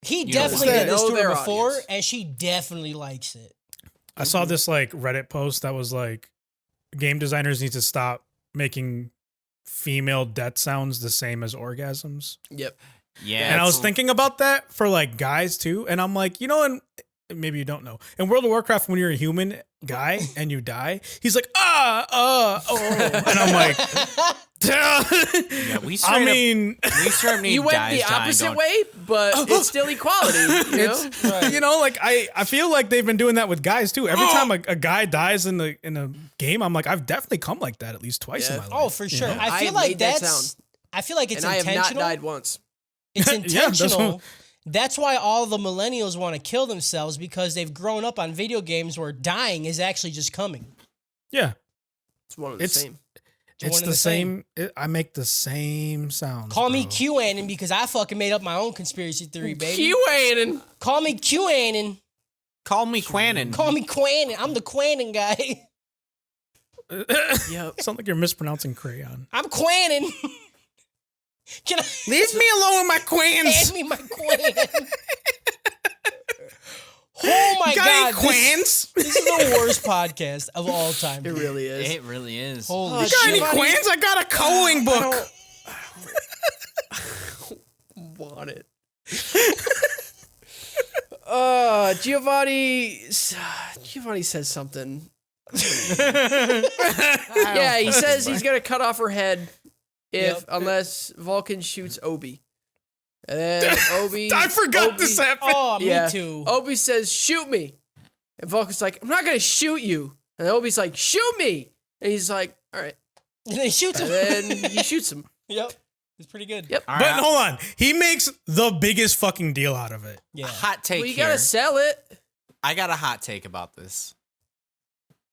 He
know
definitely
that.
did this
Know
to
their
her before,
audience.
and she definitely likes it.
I saw this like Reddit post that was like, game designers need to stop making female death sounds the same as orgasms.
Yep.
Yeah.
And I was
it's-
thinking about that for like guys too. And I'm like, you know, and maybe you don't know. In World of Warcraft, when you're a human guy and you die, he's like, oh. And I'm like,
Yeah, we straight
I mean,
we straight up need
You went
guys
the
dying
opposite
going,
way, but it's still equality. You know?
you know, like I feel like they've been doing that with guys too. Every time a guy dies in a game, I'm like, I've definitely come like that at least twice in
Yeah.
my life.
Oh, for sure. I
I
feel
have
like
made that
that's.
sound.
I feel like it's
And I have not
intentional.
died once.
It's
Yeah, that's
intentional, That's why all the millennials want to kill themselves, because they've grown up on video games where dying is actually just coming.
Yeah.
It's one of the same.
It's the same. I make the same sounds.
Call me QAnon because I fucking made up my own conspiracy theory, baby.
QAnon.
Call me QAnon.
Call me Quanon.
Call me Quanon. I'm the Quanon guy.
Yep.
Sound like you're mispronouncing crayon.
I'm Quanon. Can I
Leave me alone with my quans.
hand me my Quanon? Oh my
Got
god,
any quans?
this is the worst podcast of all time.
It really is.
It really is.
Holy
You got any
shit.
quans? I got a coloring book.
Want it. Giovanni says something. Yeah, he says he's gonna cut off her head unless Vulcan shoots Obi. And then
I forgot this happened.
Oh, me too.
Obi says, "Shoot me," and Vulcan's like, "I'm not gonna shoot you." And Obi's like, "Shoot me," and he's like, "All right."
And then he shoots him.
And then he shoots him.
Yep. It's pretty good.
Yep.
All
But
right,
hold on. He makes the biggest fucking deal out of it.
Yeah.
hot take
Well, you
here.
gotta sell it.
I got a hot take about this.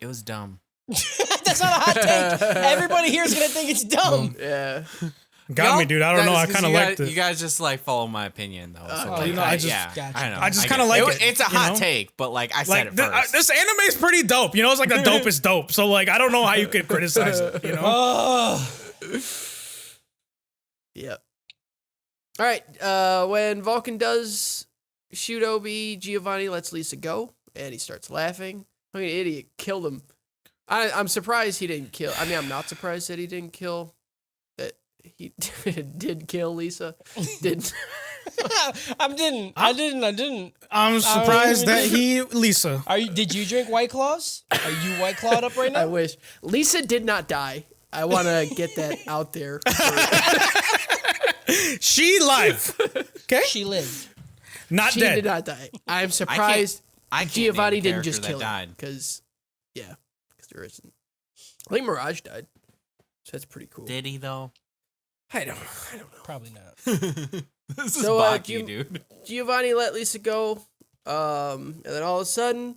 It was dumb.
That's not a hot take. Everybody here is going to think it's dumb.
Yeah.
Got me, dude. I don't know. I kind of liked it.
You guys just like follow my opinion though. So like,
you know, I just-
Gotcha.
I know.
I just
get
kinda like it,
It's a
you
hot
know?
take, but like I said
Like
it first.
this anime is pretty dope. You know, it's like the dopest dope. So like, I don't know how you could criticize it. You know,
Oh.
Yep. All right. When Vulcan does shoot Obi, Giovanni lets Lisa go, and he starts laughing. I mean, idiot killed him. I'm surprised he didn't kill. I mean, I'm not surprised that he didn't kill. That he did kill Lisa. Didn't.
I didn't.
I'm surprised that Lisa.
Did you drink White Claws? Are you White Clawed up right now?
I wish Lisa did not die. I want to get that out there.
She live. Okay,
She lived.
not
She
dead.
did not die. I'm surprised
I can't
Giovanni
name a
didn't just
character
kill
that
him.
died.
Because there isn't. I think Mirage died. So that's pretty cool.
Did he though?
I don't know.
Probably not.
This is
So,
Baki, dude.
Giovanni let Lisa go. And then all of a sudden,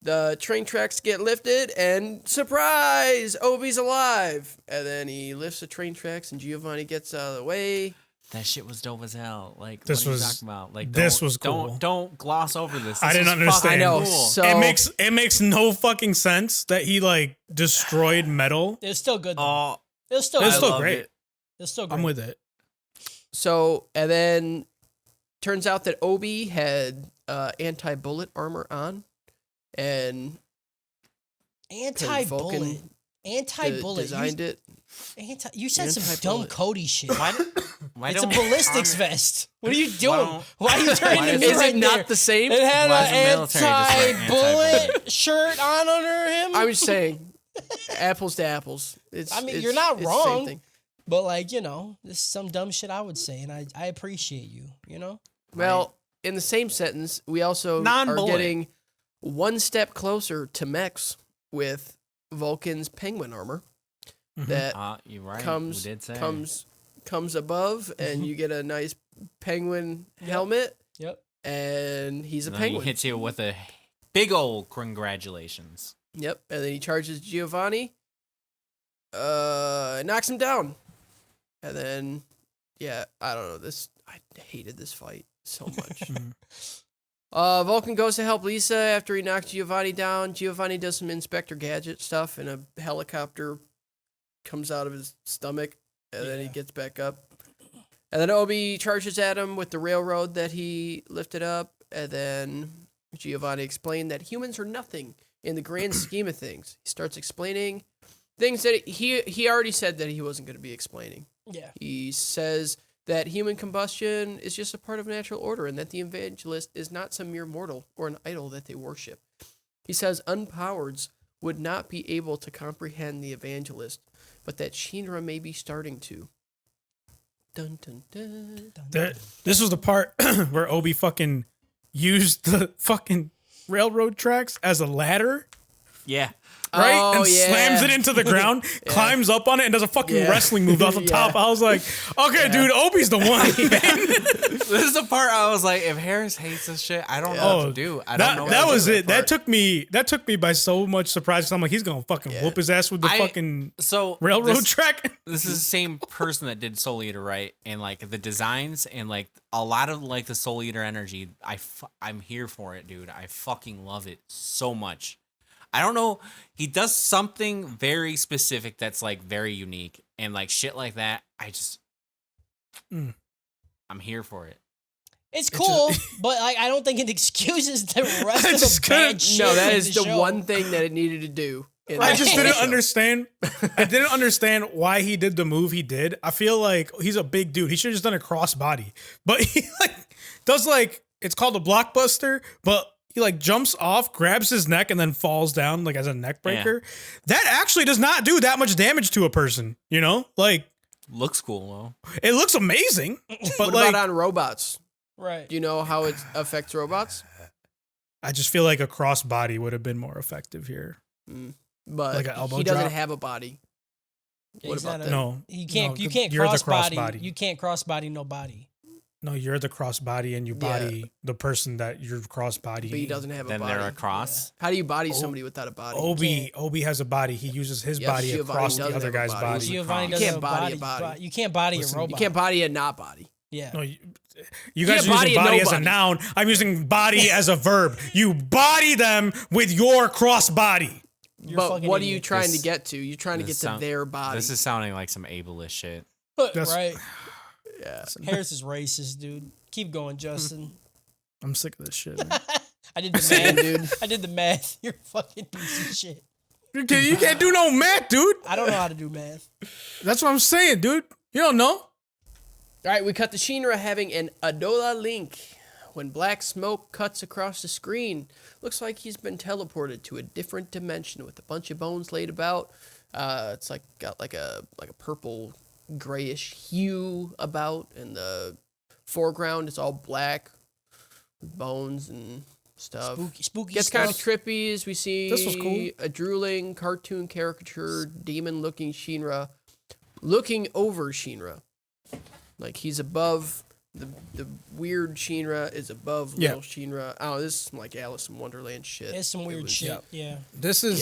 the train tracks get lifted, and surprise, Obi's alive. And then he lifts the train tracks, and Giovanni gets out of the way.
That shit was dope as hell. Like,
This
what are you
was-
talking about? Like,
this
don't-
was cool.
Don't gloss over this.
I
This
didn't
was fucking
understand.
I know.
Cool.
So
it makes no fucking sense that he like destroyed metal.
It was still good, though.
Oh,
It was still
It's
good.
still
loved
great.
it.
It was still great.
I'm with it.
So, and then turns out that Obi had anti-bullet armor on, and
Anti-bullet.
Vulcan
Anti-bullet.
designed it.
You said some dumb
Anti-bullet.
Cody shit.
Why
It's a
don't
ballistics
armor-
vest. What are you doing?
don't-
Why are you turning
Why
to
is
me
Is
right
it not
there?
the same?
It had
Why is the
an
military just wearing
anti-bullet
anti-bullet?
shirt on under him.
I was saying, apples to apples.
I mean, you're not
it's the same
wrong.
thing.
But like, you know, this is some dumb shit I would say, and I appreciate you, you know?
Well, in the same sentence, we also are
Non-bullet.
getting one step closer to mechs with Vulcan's penguin armor that
You're right.
comes
we did say.
comes above, and you get a nice penguin helmet,
Yep.
and he's a
And then he
penguin.
hits you with a big old congratulations.
Yep, and then he charges Giovanni, knocks him down, and then I don't know this. I hated this fight so much. Vulcan goes to help Lisa after he knocks Giovanni down. Giovanni does some Inspector Gadget stuff, and a helicopter comes out of his stomach, and then he gets back up. And then Obi charges at him with the railroad that he lifted up, and then Giovanni explained that humans are nothing in the grand scheme of things. He starts explaining things that he already said that he wasn't going to be explaining.
Yeah.
He says that human combustion is just a part of natural order, and that the evangelist is not some mere mortal or an idol that they worship. He says unpowereds would not be able to comprehend the evangelist, but that Shinra may be starting to. Dun, dun, dun.
This was the part where Obi fucking used the fucking railroad tracks as a ladder.
Yeah.
right?
Oh,
And
yeah.
slams it into the ground, climbs up on it, and does a fucking wrestling move off the top. I was like, okay, dude, Obi's the one.
This is the part I was like, if Harris hates this shit, I don't know what to do. I don't know. What
That
to
was
do.
it. That took me by so much surprise. I'm like, he's gonna fucking whoop his ass with the fucking railroad track.
This is the same person that did Soul Eater, right? And like the designs and like a lot of like the Soul Eater energy, I'm here for it, dude. I fucking love it so much. I don't know. He does something very specific that's like very unique and like shit like that. I'm here for it.
It's cool, but like I don't think it excuses the rest of the bad shit.
No, that
of
is the
show.
one thing that it needed to do.
I just didn't understand. I didn't understand why he did the move he did. I feel like he's a big dude. He should have just done a crossbody. But he like does like it's called a blockbuster, but he like jumps off, grabs his neck, and then falls down like as a neck breaker. Yeah. That actually does not do that much damage to a person, you know? Like
looks cool though.
It looks amazing. But
what
like,
about on robots?
Right.
Do you know how it affects robots?
I just feel like a crossbody would have been more effective here.
But
like an elbow
he doesn't
drop?
have a body.
Yeah,
What about that?
No,
you can't.
no,
You can't
you're the
crossbody. You can't crossbody no body.
No, you're the crossbody, and you body the person that you're crossbodying.
But he doesn't have a
Then
body.
they're a cross.
How do you body somebody without a body?
Obi has a body. He uses his
Yeah,
body
Giovanni
across the
doesn't
other
have a
guy's
body.
body.
Giovanni
You
doesn't
can't
have
body
a
a body.
You can't body
Listen,
a robot.
You can't body a not body.
Yeah.
No, you guys
can't
are using
body a
body as a
nobody.
noun. I'm using body as a verb. You body them with your crossbody.
You're a
But
fucking
what are you
idiot.
trying to get to? You're trying to get
This
to
sound-
their body.
This is sounding like some ableist shit.
Right.
yeah.
Harris is racist, dude. Keep going, Justin.
I'm sick of this shit. Man.
I did the math, dude. I did the math. You're a fucking piece of shit.
You can't do no math, dude.
I don't know how to do math.
That's what I'm saying, dude. You don't know.
All right, we cut to Shinra having an Adola link. When black smoke cuts across the screen, looks like he's been teleported to a different dimension with a bunch of bones laid about. It's like got like a purple grayish hue about, and the foreground is all black with bones and stuff.
Spooky
Gets
stuff.
kind of trippy as we see
This was cool.
a drooling cartoon caricature demon-looking Shinra looking over Shinra. Like he's above the weird Shinra is above little Shinra. Oh, this is some like Alice in Wonderland shit.
It's some weird shit. Yeah.
This is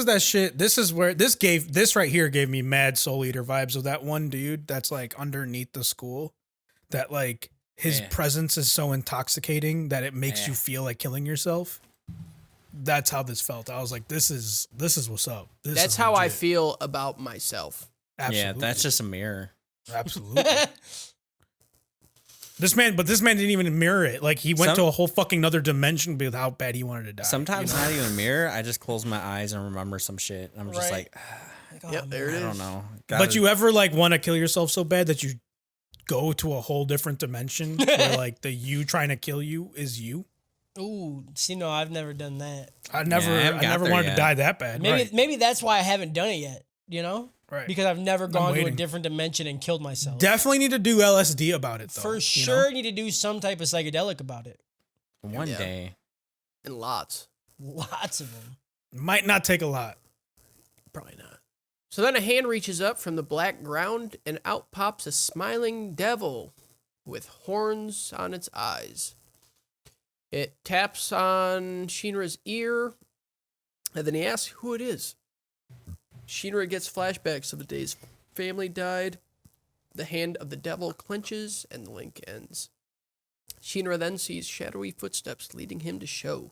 that shit. This is where this right here gave me mad Soul Eater vibes of that one dude that's like underneath the school. That like his presence is so intoxicating that it makes you feel like killing yourself. That's how this felt. I was like, this is what's up.
That's how I feel about myself.
Absolutely.
Yeah, that's just a mirror.
Absolutely. This man didn't even mirror it. Like he went to a whole fucking other dimension with how bad he wanted to die.
Sometimes not even a mirror. I just close my eyes and remember some shit. I'm just like,
Yep, there it is.
I don't know.
But you ever like want to kill yourself so bad that you go to a whole different dimension where like the you trying to kill you is you?
Ooh, see, no, I've never done that.
I never wanted to die that bad.
Maybe that's why I haven't done it yet. You know,
Right.
Because I've never gone to a
waiting.
different dimension and killed myself.
Definitely need to do LSD about it though.
For sure, need to do some type of psychedelic about it.
One day.
And lots.
Lots of them.
Might not take a lot.
Probably not. So then a hand reaches up from the black ground and out pops a smiling devil with horns on its eyes. It taps on Shinra's ear, and then he asks who it is. Shinra gets flashbacks of the days family died. The hand of the devil clenches, and the link ends. Shinra then sees shadowy footsteps leading him to Sho.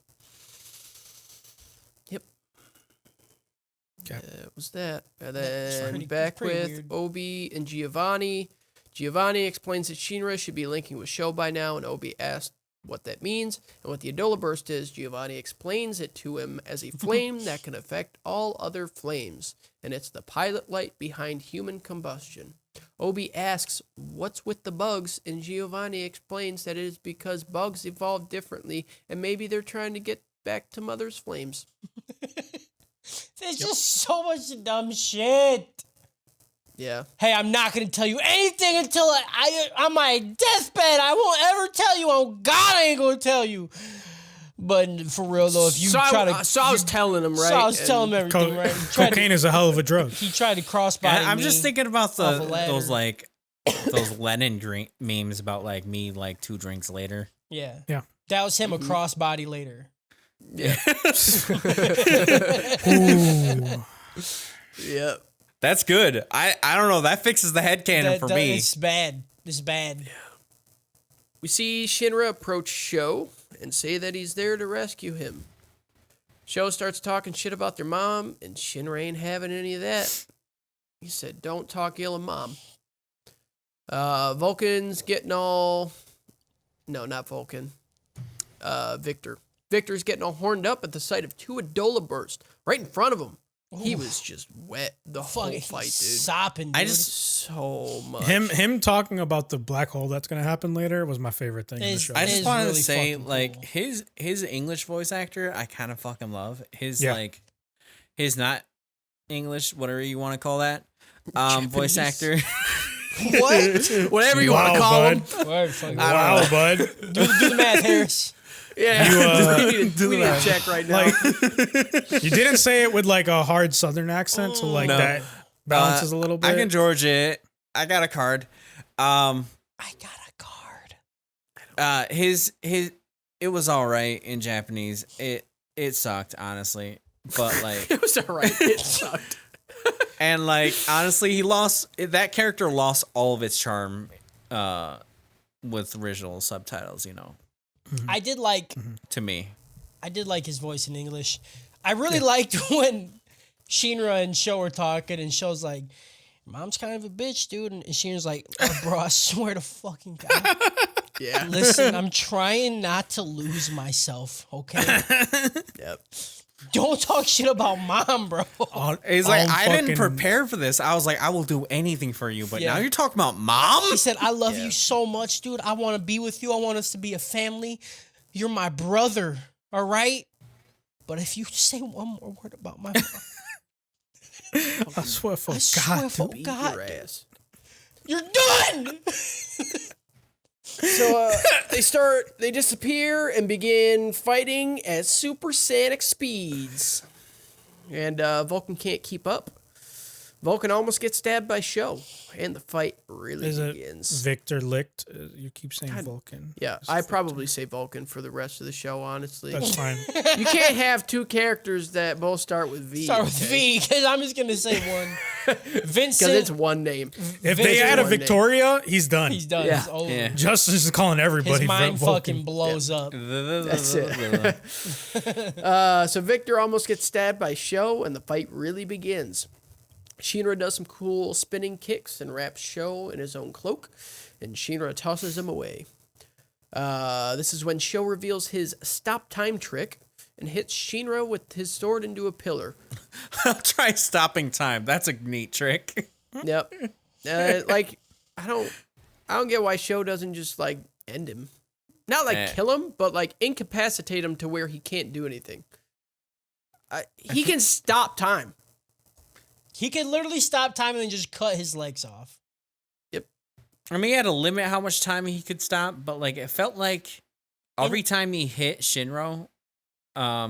Yep.
Okay.
That was that. And
That's
then
pretty
back with
weird.
Obi and Giovanni. Giovanni explains that Shinra should be linking with Sho by now, and Obi asks what that means and what the Adola burst is. Giovanni explains it to him as a flame that can affect all other flames, and it's the pilot light behind human combustion. Obi asks what's with the bugs, and Giovanni explains that it is because bugs evolve differently, and maybe they're trying to get back to Mother's flames.
There's just so much dumb shit.
Yeah.
Hey, I'm not going to tell you anything until I'm on my deathbed. I won't ever tell you. Oh, God, I ain't going to tell you. But for real though, if you
So
try to,
I was telling him, right?
so I was telling him everything, right? He tried
Cocaine is a hell of a drug.
He tried to crossbody
I'm
me
just thinking about
off a ladder.
those Lennon drink memes about like me like 2 drinks later.
Yeah.
Yeah.
That was him a crossbody later.
Yeah.
Ooh.
Yep.
That's good. I don't know. That fixes the headcanon for me.
It's bad. It's bad.
We see Shinra approach Sho and say that he's there to rescue him. Sho starts talking shit about their mom, and Shinra ain't having any of that. He said, "Don't talk ill of mom." Vulcan's getting all... No, not Vulcan. Victor. Victor's getting all horned up at the sight of 2 Adola burst right in front of him. He was just wet the whole
Fucking
fight, dude.
sopping, dude.
So much.
Him talking about the black hole that's gonna happen later was my favorite thing in the show.
I just wanted
really
to say,
fucking
like,
cool.
his English voice actor, I kind of fucking love. His
Yeah.
like, his not English, whatever you want to call that, voice actor.
What?
Whatever you want
Wow,
to call
bud.
him.
Word, fucking-
Wow, bud.
do the math, Harris.
Yeah, we need to check right now.
You didn't say it with like a hard Southern accent, so like
No.
that balances a little bit.
I can George it. I got a card.
I got a card.
His it was all right in Japanese. It sucked, honestly. But like,
It was alright. It sucked.
and like honestly, that character lost all of its charm with original subtitles, you know,
I did like
to me.
I did like his voice in English. I really liked when Shinra and Sho were talking, and Sho's like, "Mom's kind of a bitch, dude," and Shinra's like, "Oh, bro, I swear to fucking God."
Yeah.
Listen, I'm trying not to lose myself, okay?
Yep.
Don't talk shit about mom, bro.
He's like,
All
I didn't
fucking-
prepare for this. I was like, I will do anything for you, but
Yeah.
now you're talking about mom?
He said, I love you so much, dude. I want to be with you. I want us to be a family. You're my brother, all right? But if you say one more word about my mom,
I swear for
I
God,
swear for
Beat
God,
your ass.
you're done.
So they disappear and begin fighting at supersonic speeds. And Vulcan can't keep up. Vulcan almost gets stabbed by Sho, and the fight really
is it
begins.
Victor Licht? You keep saying Vulcan.
Yeah, I probably say Vulcan for the rest of the show, honestly.
That's fine.
You can't have 2 characters that both start with V.
Start with V, because I'm just going to say one. Vincent.
Because it's one name.
If they add a
one name.
Victoria, he's done.
He's done.
Yeah.
It's over.
Yeah.
Justice is calling everybody
His mind
Vulcan.
fucking blows up.
That's it. So Victor almost gets stabbed by Sho, and the fight really begins. Shinra does some cool spinning kicks and wraps Sho in his own cloak, and Shinra tosses him away. This is when Sho reveals his stop time trick and hits Shinra with his sword into a pillar.
I'll try stopping time. That's a neat trick.
Yep. Like I don't get why Sho doesn't just like end him. Not like kill him, but like incapacitate him to where he can't do anything. He can stop time.
He could literally stop time and then just cut his legs off.
I mean, he had a limit how much time he could stop, but like it felt like every time he hit Shinro,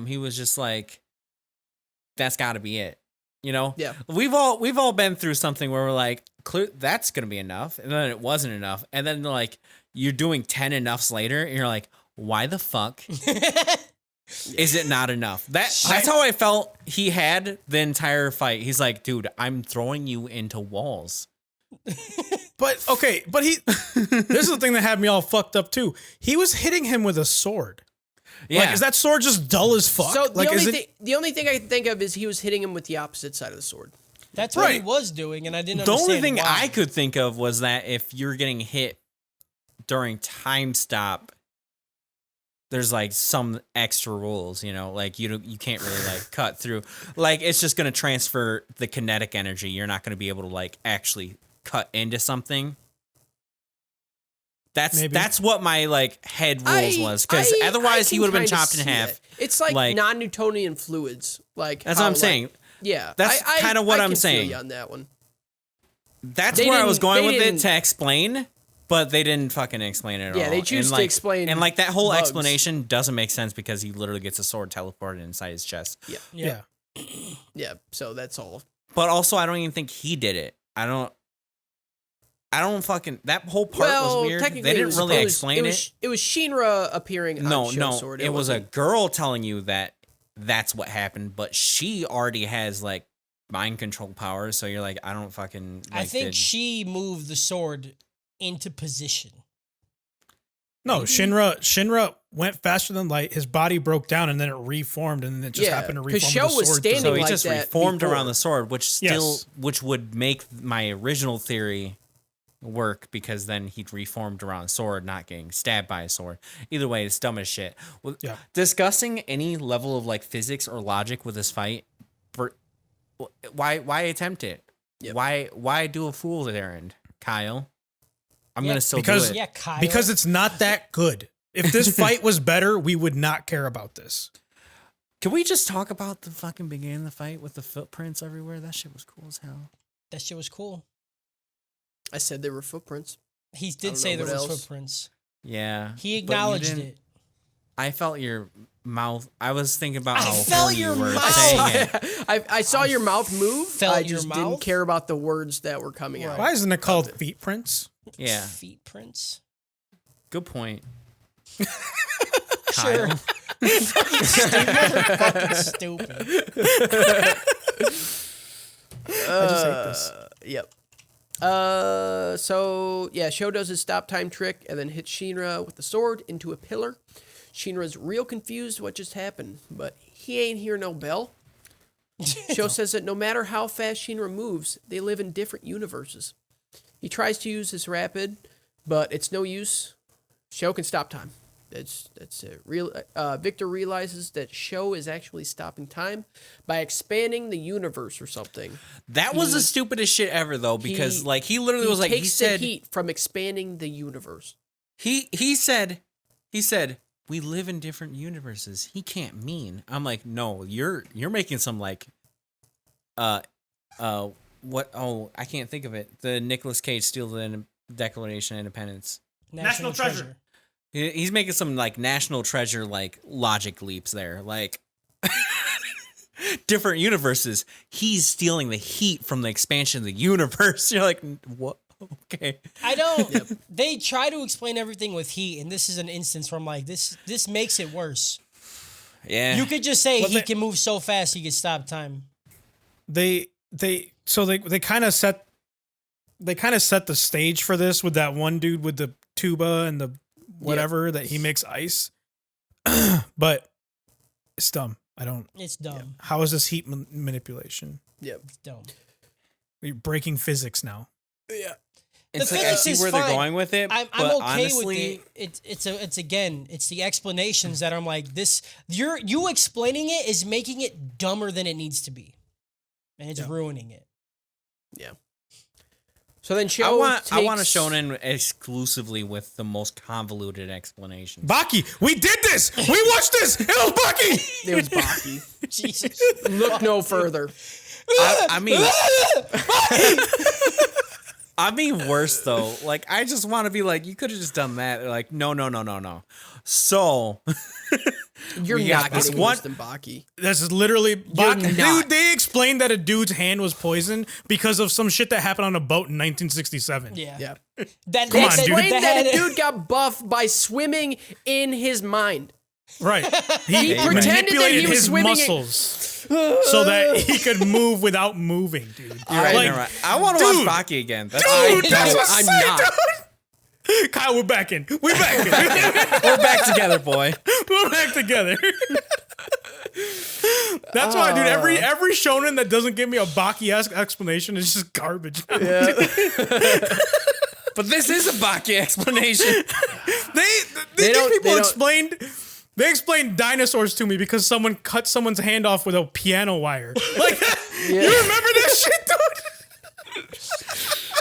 he was just like, "That's got to be it," you know.
Yeah.
We've all been through something where we're like, "That's gonna be enough," and then it wasn't enough, and then like you're doing 10 enoughs later, and you're like, "Why the fuck is it not enough?" That's how I felt. He had the entire fight. He's like, "Dude, I'm throwing you into walls."
But okay, but this is the thing that had me all fucked up too. He was hitting him with a sword.
Yeah,
Like, is that sword just dull as fuck?
So
like,
the only thing I can think of is he was hitting him with the opposite side of the sword.
That's what he
Right.
was doing, and I didn't
the
understand
only thing
why.
I could think of was that if you're getting hit during time stop, there's like some extra rules, you know, like you can't really like cut through. Like it's just gonna transfer the kinetic energy. You're not gonna be able to like actually cut into something. That's what my like head rules was, because otherwise he would have been chopped in half.
It's like non-Newtonian fluids. Like
That's what I'm saying.
Yeah,
That's kinda what
I
I'm
can feel
saying.
you on that one.
That's
They
where I was
didn't-
going
they
with it
didn't-
to explain. But they didn't fucking explain it at all.
Yeah, they choose to explain
And like that whole
bugs.
explanation doesn't make sense because he literally gets a sword teleported inside his chest.
Yeah. Yeah, so that's all.
But also, I don't even think he did it. I don't fucking. That whole part was weird. They didn't really explain it.
It was Shinra appearing on Show Sword.
It was a girl telling you that that's what happened, but she already has like mind control powers. So you're like, I don't fucking. Like,
I think she moved the sword into position.
No, Shinra went faster than light. His body broke down and then it reformed, and then it just happened to reform.
Because Sho
the
was
sword
standing
So he
like
just
that
reformed
before.
around the sword, which would make my original theory work because then he'd reformed around the sword, not getting stabbed by a sword. Either way, it's dumb as shit.
Yeah.
Discussing any level of like physics or logic with this fight, why attempt it?
Yep.
Why do a fool's errand, Kyle? I'm
Yeah,
gonna still
because-
do it.
Yeah, Kyle.
because it's not that good. If this fight was better, we would not care about this.
Can we just talk about the fucking beginning of the fight with the footprints everywhere? That shit was cool as hell.
that shit was cool.
I said there were footprints.
He
I
did
don't
say
know
there
what
was
else.
footprints.
Yeah.
He
but you
acknowledged
didn't-
it.
I felt your mouth. I was thinking about
I
how
felt
horny
your
you were
mouth.
saying it.
I saw your mouth move.
felt
I
your
just
mouth?
didn't care about the words that were coming out.
Why isn't it called feet prints?
Yeah.
Feet prints.
Good point.
Sure.
Kyle.
Fucking stupid.
I just hate this.
Yep. So yeah, Sho does his stop time trick and then hits Shinra with the sword into a pillar. Shinra's real confused what just happened, but he ain't hear no bell. Sho says that no matter how fast Shinra moves, they live in different universes. He tries to use his rapid, but it's no use. Sho can stop time. That's it. Victor realizes that Sho is actually stopping time by expanding the universe or something.
That was the stupidest shit ever, though, because like he literally was like, he
takes
said
the heat from expanding the universe.
he said we live in different universes. He can't mean. I'm like, no, you're making some like what? Oh, I can't think of it. The Nicolas Cage steal the Declaration of Independence.
National treasure.
He's making some like national treasure like logic leaps there. Like different universes. He's stealing the heat from the expansion of the universe. You're like, what? Okay.
I don't. They try to explain everything with heat, and this is an instance where I'm like, this makes it worse.
Yeah.
You could just say
Well,
he
they-
can move so fast he can stop time.
They kind of set the stage for this with that one dude with the tuba and the whatever that he makes ice. But it's dumb. I don't.
It's dumb.
How is this heat manipulation?
Yep.
It's dumb.
We're breaking physics now.
Yeah.
It's
The
like I
physics
see
is
where
fine.
they're going with it,
I'm
but
okay
honestly,
with it. It's again, it's the explanations that I'm like, this. You explaining it is making it dumber than it needs to be, and it's ruining it.
Yeah. So then Sho
I want a
takes-
shonen exclusively with the most convoluted explanations.
Baki, we did this. We watched this. It was Baki.
It was Baki.
Jesus.
Look no further.
I mean worse though. Like I just want to be like, you could have just done that. They're like, no. So
You're
We
not
got this
getting
one-
worse than Baki.
This is literally Baki.
not.
They explained that a dude's hand was poisoned because of some shit that happened on a boat in 1967.
Yeah.
Yeah.
That,
Come on,
that,
dude.
Explain that a
had-
dude got buff by swimming in his mind.
Right. He
pretended that
manipulated
he was
his
swimming in-
muscles so that he could move without moving, dude.
right,
Like,
Never mind. I want to
dude,
watch Baki again. That's
Dude, that's what
I'm
I'm
not.
dude. Kyle, we're back in. We're back in.
we're back together, boy.
We're back together. That's why, dude. Every shonen that doesn't give me a Baki-esque explanation is just garbage.
But this is a Baki explanation.
These
don't-
people
they don't-
explained. They explained dinosaurs to me because someone cut someone's hand off with a piano wire. Like, you remember that shit, dude?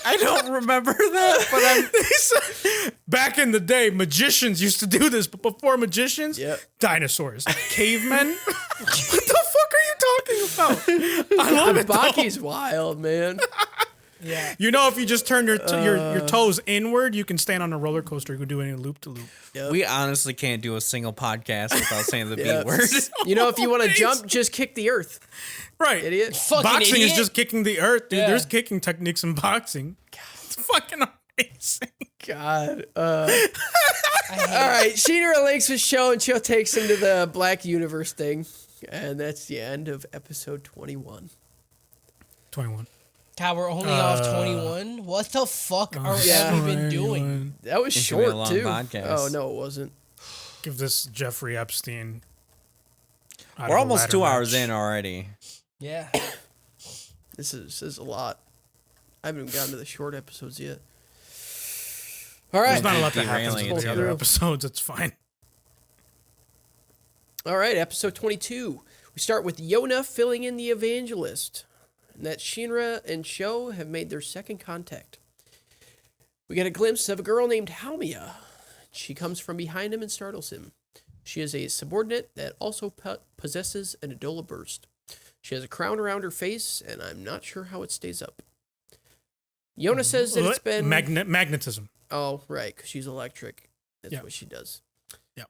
I don't remember that, but I'm
Back in the day, magicians used to do this, but before magicians,
Yep.
dinosaurs, cavemen. What the fuck are you talking about? I love it. though.
Baki's wild, man.
Yeah.
You know, if you just turn your toes inward, you can stand on a roller coaster. You can do any loop to loop.
We honestly can't do a single podcast without saying the B word.
You know, if you want to jump, just kick the earth.
Right.
Idiot.
Fucking
Boxing
idiot.
is just kicking the earth, dude.
Yeah.
There's kicking techniques in boxing. It's fucking amazing.
God. All right. Shinra links with Sho, and Sho takes him to the Black Universe thing. And that's the end of episode 21.
21.
God, we're only off 21. What the fuck have we been doing?
That was
It's gonna be a
short,
long
too.
podcast.
Oh, no, it wasn't.
Give this Jeffrey Epstein. out
We're
of a
almost
ladder
2 hours
match.
in already.
Yeah.
This is a lot. I haven't even gotten to the short episodes yet. All right.
There's not a lot that happens
Derailing
in
it
the other
through.
episodes. It's fine.
All right, episode 22. We start with Yona filling in the evangelist. And that Shinra and Sho have made their second contact. We get a glimpse of a girl named Halmia. She comes from behind him and startles him. She is a subordinate that also possesses an Adola burst. She has a crown around her face, and I'm not sure how it stays up. Yona says that it's been...
magnetism.
Oh, right, because she's electric. That's
Yeah.
what she does.
Yeah.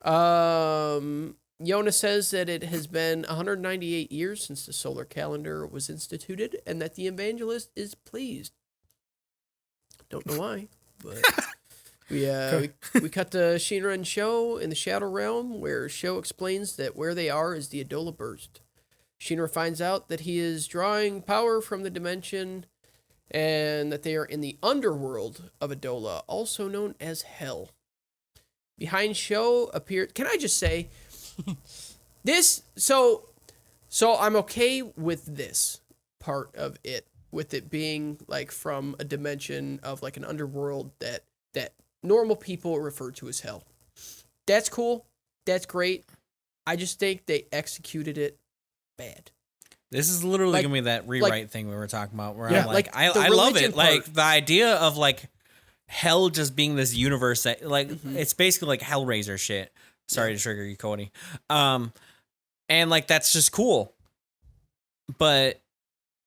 Yona says that it has been 198 years since the solar calendar was instituted, and that the evangelist is pleased. Don't know why, but we cut to Shinra and Sho in the Shadow Realm, where Sho explains that where they are is the Adola Burst. Shinra finds out that he is drawing power from the dimension, and that they are in the underworld of Adola, also known as Hell. Behind Sho appeared... Can I just say... this... So I'm okay with this part of it. With it being, like, from a dimension of, like, an underworld that normal people refer to as Hell. That's cool. That's great. I just think they executed it bad.
This is literally
Like-
gonna be that rewrite thing we were talking about. Where
Yeah,
I'm like,
like, the
I love
religion
it. Like
part.
the idea of like hell just being this universe that like it's basically like Hellraiser shit. Sorry to trigger you, Cody. And like that's just cool. But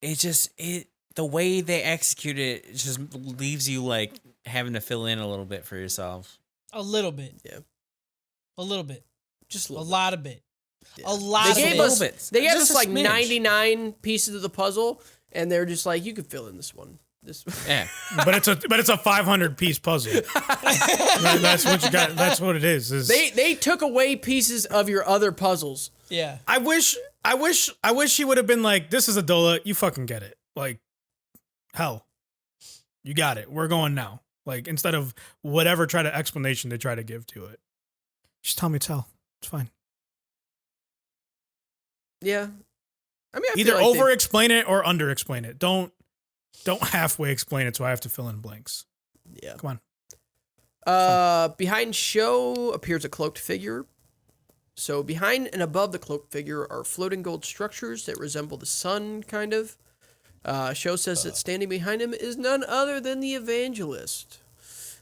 the way they execute it just leaves you like having to fill in a little bit for yourself.
A little bit.
Yeah.
A little bit.
Just
A
a little
lot of bit.
bit.
A lot
They
of
gave
bit.
us
bits.
they gave
Just
us
a
like
smidge.
99 pieces of the puzzle, and they're just like, you can fill in this one. This
Yeah.
But it's a 500 piece puzzle. That's what you got. That's what it is.
They took away pieces of your other puzzles.
Yeah.
I wish he would have been like, this is Adola, you fucking get it. Like, hell, you got it. We're going now. Like, instead of whatever explanation they try to give to it. Just tell me it's hell. It's fine.
Yeah. I mean, I
Either
feel like
over explain it or under explain it. Don't halfway explain it so I have to fill in blanks.
yeah.
Come on.
Behind Sho appears a cloaked figure. So behind and above the cloaked figure are floating gold structures that resemble the sun, kind of. Sho says that standing behind him is none other than the evangelist.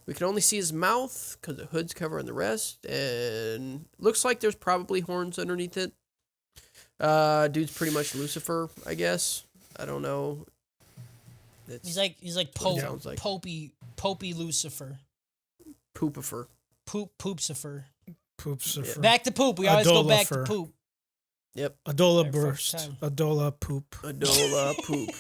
We can only see his mouth because the hood's covering the rest, and looks like there's probably horns underneath it. Dude's pretty much Lucifer, I guess. I don't know.
He's like
what it
Pope,
sounds like.
Popey Lucifer.
Poopifer.
Poopsifer.
Poops are for
Back to poop. We always go back to
Adolifer.
poop.
Yep.
Adola
Every
burst.
fucking time.
Adola poop.
Adola poop.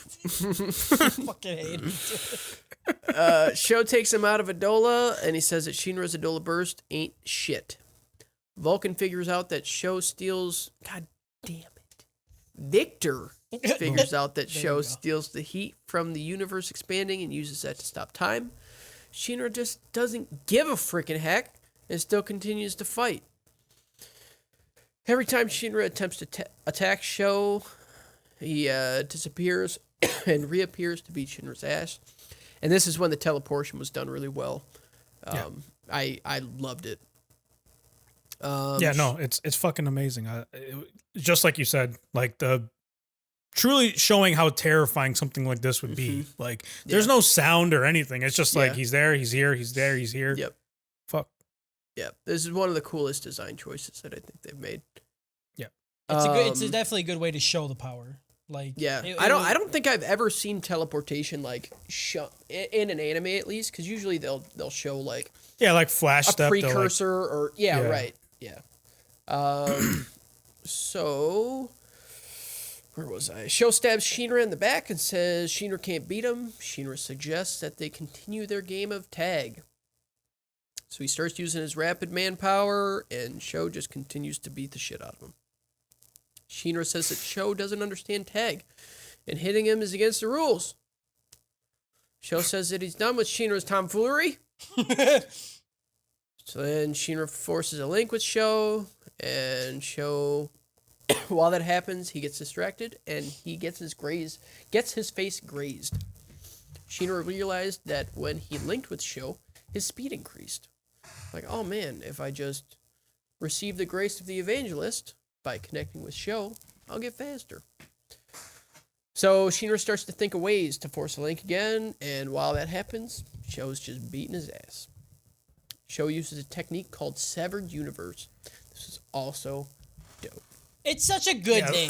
Fucking hate it.
Sho takes him out of Adola, and he says that Shinra's Adola burst ain't shit. Vulcan figures out that Sho steals... God damn it. Victor figures out that
There
Sho
you go.
steals the heat from the universe expanding and uses that to stop time. Shinra just doesn't give a freaking heck and still continues to fight. Every time Shinra attempts to attack Sho, he disappears and reappears to beat Shinra's ass. And this is when the teleportation was done really well. I loved it.
Yeah, no, it's fucking amazing. Just like you said, like the truly showing how terrifying something like this would be. Like, there's no sound or anything. It's just like he's there, he's here, he's there, he's here.
Yep.
Fuck.
Yeah, this is one of the coolest design choices that I think they've made.
Yeah.
It's definitely a good way to show the power. Like,
Yeah, I don't think I've ever seen teleportation like in an anime at least, because usually they'll show like
like flash
a
stuff.
precursor or right, yeah. So where was I? Sho stabs Shinra in the back and says Shinra can't beat him. Shinra suggests that they continue their game of tag. So he starts using his rapid manpower, and Sho just continues to beat the shit out of him. Shinra says that Sho doesn't understand tag, and hitting him is against the rules. Sho says that he's done with Shinra's tomfoolery. So then Shinra forces a link with Sho, and Sho, while that happens, he gets distracted, and he gets his face grazed. Shinra realized that when he linked with Sho, his speed increased. Like, oh man, if I just receive the grace of the evangelist by connecting with Sho, I'll get faster. So Shinra starts to think of ways to force a link again, and while that happens, Sho's just beating his ass. Sho uses a technique called Severed Universe. This is also dope.
It's such a good name.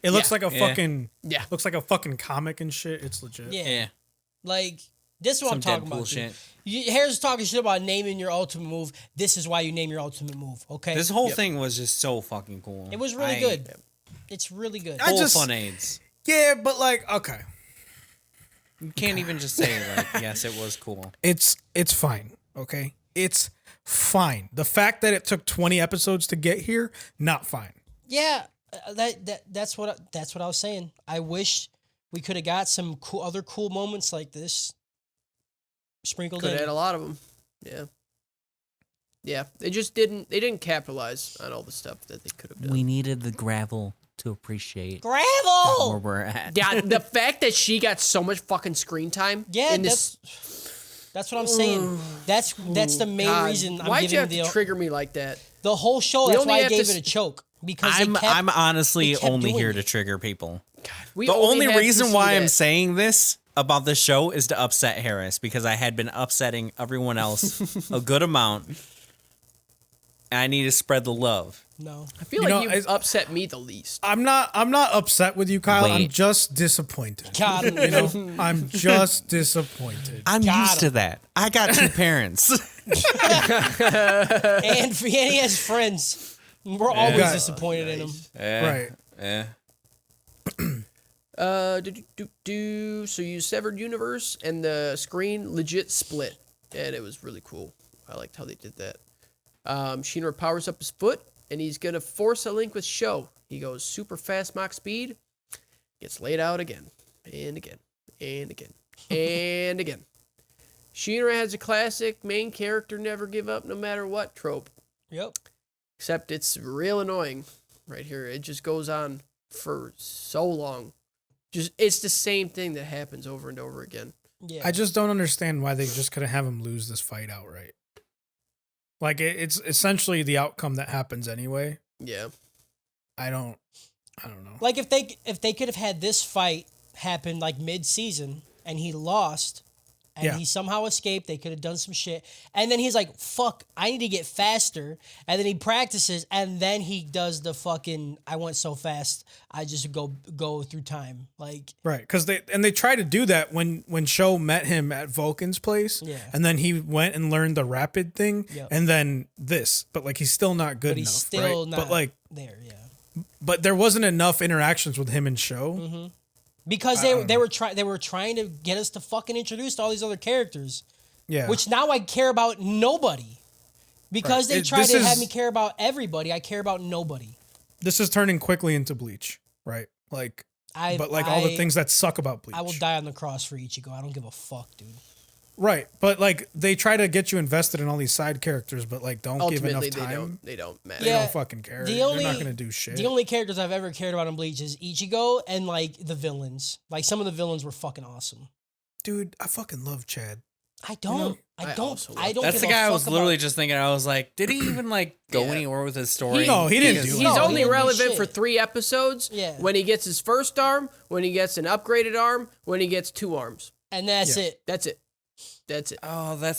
It looks like a fucking
looks
like a fucking comic and shit. It's legit.
Yeah. Like, this is what I'm talking about.
Shit.
Harris talking shit about naming your ultimate move. This is why you name your ultimate move, okay?
This whole thing was just so fucking cool.
It was really good. It's really good.
Full fun aids.
Yeah, but like, okay.
You can't even just say, like, yes, it was cool.
It's fine, okay? It's fine. The fact that it took 20 episodes to get here, not fine.
Yeah, that's what I was saying. I wish we could have got some other cool moments like this sprinkled in.
Could have had a lot of them. Yeah. Yeah, they didn't capitalize on all the stuff that they could have done.
We needed the gravel to appreciate
Gravel!
where we're at.
Yeah, the fact that she got so much fucking screen time.
Yeah,
in this,
that's what I'm saying. That's the main reason I'm
why'd you
giving
have to trigger me like that?
the whole show. That's why I gave it a choke, because
I'm honestly only
doing
here
it.
to trigger people.
We
The only
have to
reason
see
why
that.
I'm saying this about this show is to upset Harris, because I had been upsetting everyone else a good amount, and I need to spread the love.
No.
I feel like you've upset me the least.
I'm not upset with you, Kyle.
Wait.
I'm just disappointed.
Got him.
You know, I'm just disappointed.
I'm used to that. I got two parents.
And he has friends. We're always disappointed in him.
Right.
Yeah.
So you severed universe, and the screen legit split, and it was really cool. I liked how they did that. Shinra powers up his foot, and he's gonna force a link with Sho. He goes super fast Mach speed, gets laid out again, and again, and again, and again. Shinra has a classic main character never give up no matter what trope.
Yep.
Except it's real annoying right here. It just goes on for so long. It's the same thing that happens over and over again.
Yeah.
I just don't understand why they just couldn't have him lose this fight outright. Like, it's essentially the outcome that happens anyway.
Yeah.
I don't know.
Like, if they could have had this fight happen like mid-season and he lost and he somehow escaped, they could have done some shit. And then he's like, fuck, I need to get faster. And then he practices, and then he does the fucking, I went so fast, I just go through time. Like,
Right, because they tried to do that when Sho met him at Vulcan's place.
Yeah.
And then he went and learned the rapid thing.
Yep.
And then this. But like, he's still not good
but
enough.
he's still
right?
not
But like,
there, yeah.
but there wasn't enough interactions with him and Sho.
Mm-hmm. Because they were trying to get us to fucking introduce all these other characters.
Yeah.
Which now I care about nobody. Because they tried to have me care about everybody, I care about nobody.
This is turning quickly into Bleach, right? Like, all the things that suck about Bleach.
I will die on the cross for Ichigo. I don't give a fuck, dude.
Right, but like they try to get you invested in all these side characters, but like don't give enough time.
They don't matter.
They don't fucking care. They're not gonna do shit.
The only characters I've ever cared about in Bleach is Ichigo and like the villains. Like some of the villains were fucking awesome.
Dude, I fucking love Chad.
I don't. I don't.
That's the guy I was literally just thinking. I was like, did he even like go anywhere with his story?
No, he didn't do it.
He's only
he didn't do
relevant
shit.
for 3 episodes.
Yeah.
When he gets his first arm, when he gets an upgraded arm, when he gets 2 arms.
And that's it.
That's it.
Oh,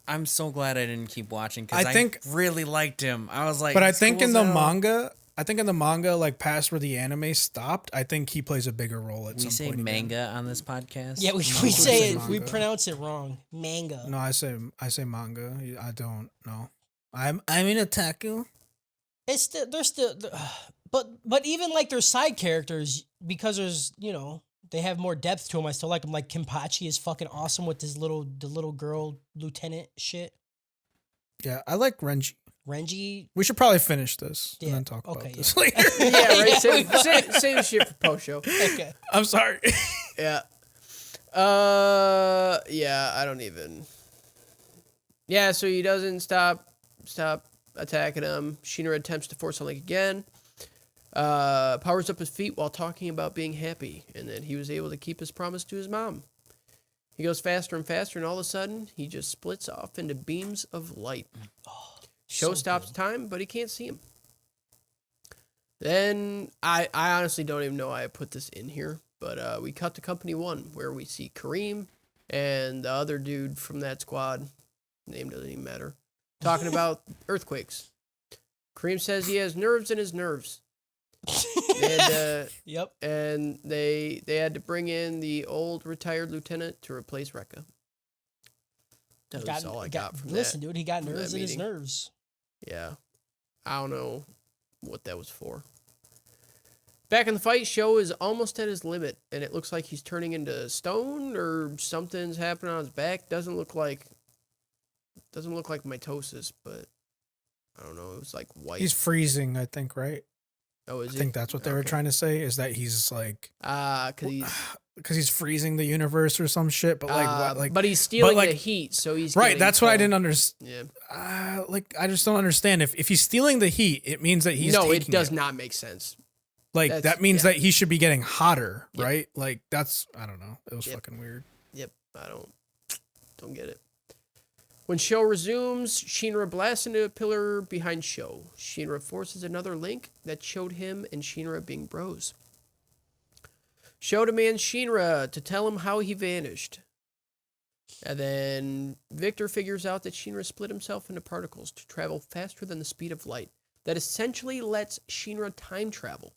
I'm so glad I didn't keep watching because
I think
really liked him. I was like,
but I think in the manga, I think in the manga, like past where the anime stopped, I think he plays a bigger role at
We
some
say
point.
manga on this podcast.
Yeah, we say it. We pronounce it wrong. Manga.
No, I say manga. I don't know. I'm in otaku.
It's still they're still, but even like their side characters, because there's they have more depth to them. I still like them. Like Kenpachi is fucking awesome with the little girl lieutenant shit.
Yeah, I like Renji.
Renji.
We should probably finish this and then talk about this later.
Yeah, right. Save shit for post show.
Okay.
I'm sorry.
Yeah. Yeah, I don't even. Yeah, so he doesn't stop attacking him. Shinra attempts to force a link again. Powers up his feet while talking about being happy, and that he was able to keep his promise to his mom. He goes faster and faster, and all of a sudden, he just splits off into beams of light. Show stops time, but he can't see him. Then, I honestly don't even know why I put this in here, but we cut to Company 1, where we see Kareem and the other dude from that squad, name doesn't even matter, talking about earthquakes. Kareem says he has nerves in his nerves. And,
Yep.
And they had to bring in the old retired lieutenant to replace Rekka. That's all I got from that.
Listen, dude, he got
from
nerves
that
in his
meeting.
nerves.
Yeah. I don't know what that was for. Back in the fight, Sho is almost at his limit, and it looks like he's turning into stone or something's happening on his back. Doesn't look like mitosis, but I don't know. It was like white.
He's freezing, I think, right?
Oh, is
I think that's what they were trying to say, is that he's like... Because he's freezing the universe or some shit, but
but he's stealing the heat, so he's
right. That's
cold.
what I didn't understand. Yeah, I just don't understand. If he's stealing the heat, it means that he's
it does not make sense.
Like that means that he should be getting hotter, right? Like that's I don't know. It was fucking weird.
Yep, I don't get it. When Sho resumes, Shinra blasts into a pillar behind Sho. Shinra forces another link that showed him and Shinra being bros. Sho demands Shinra to tell him how he vanished. And then Victor figures out that Shinra split himself into particles to travel faster than the speed of light. That essentially lets Shinra time travel.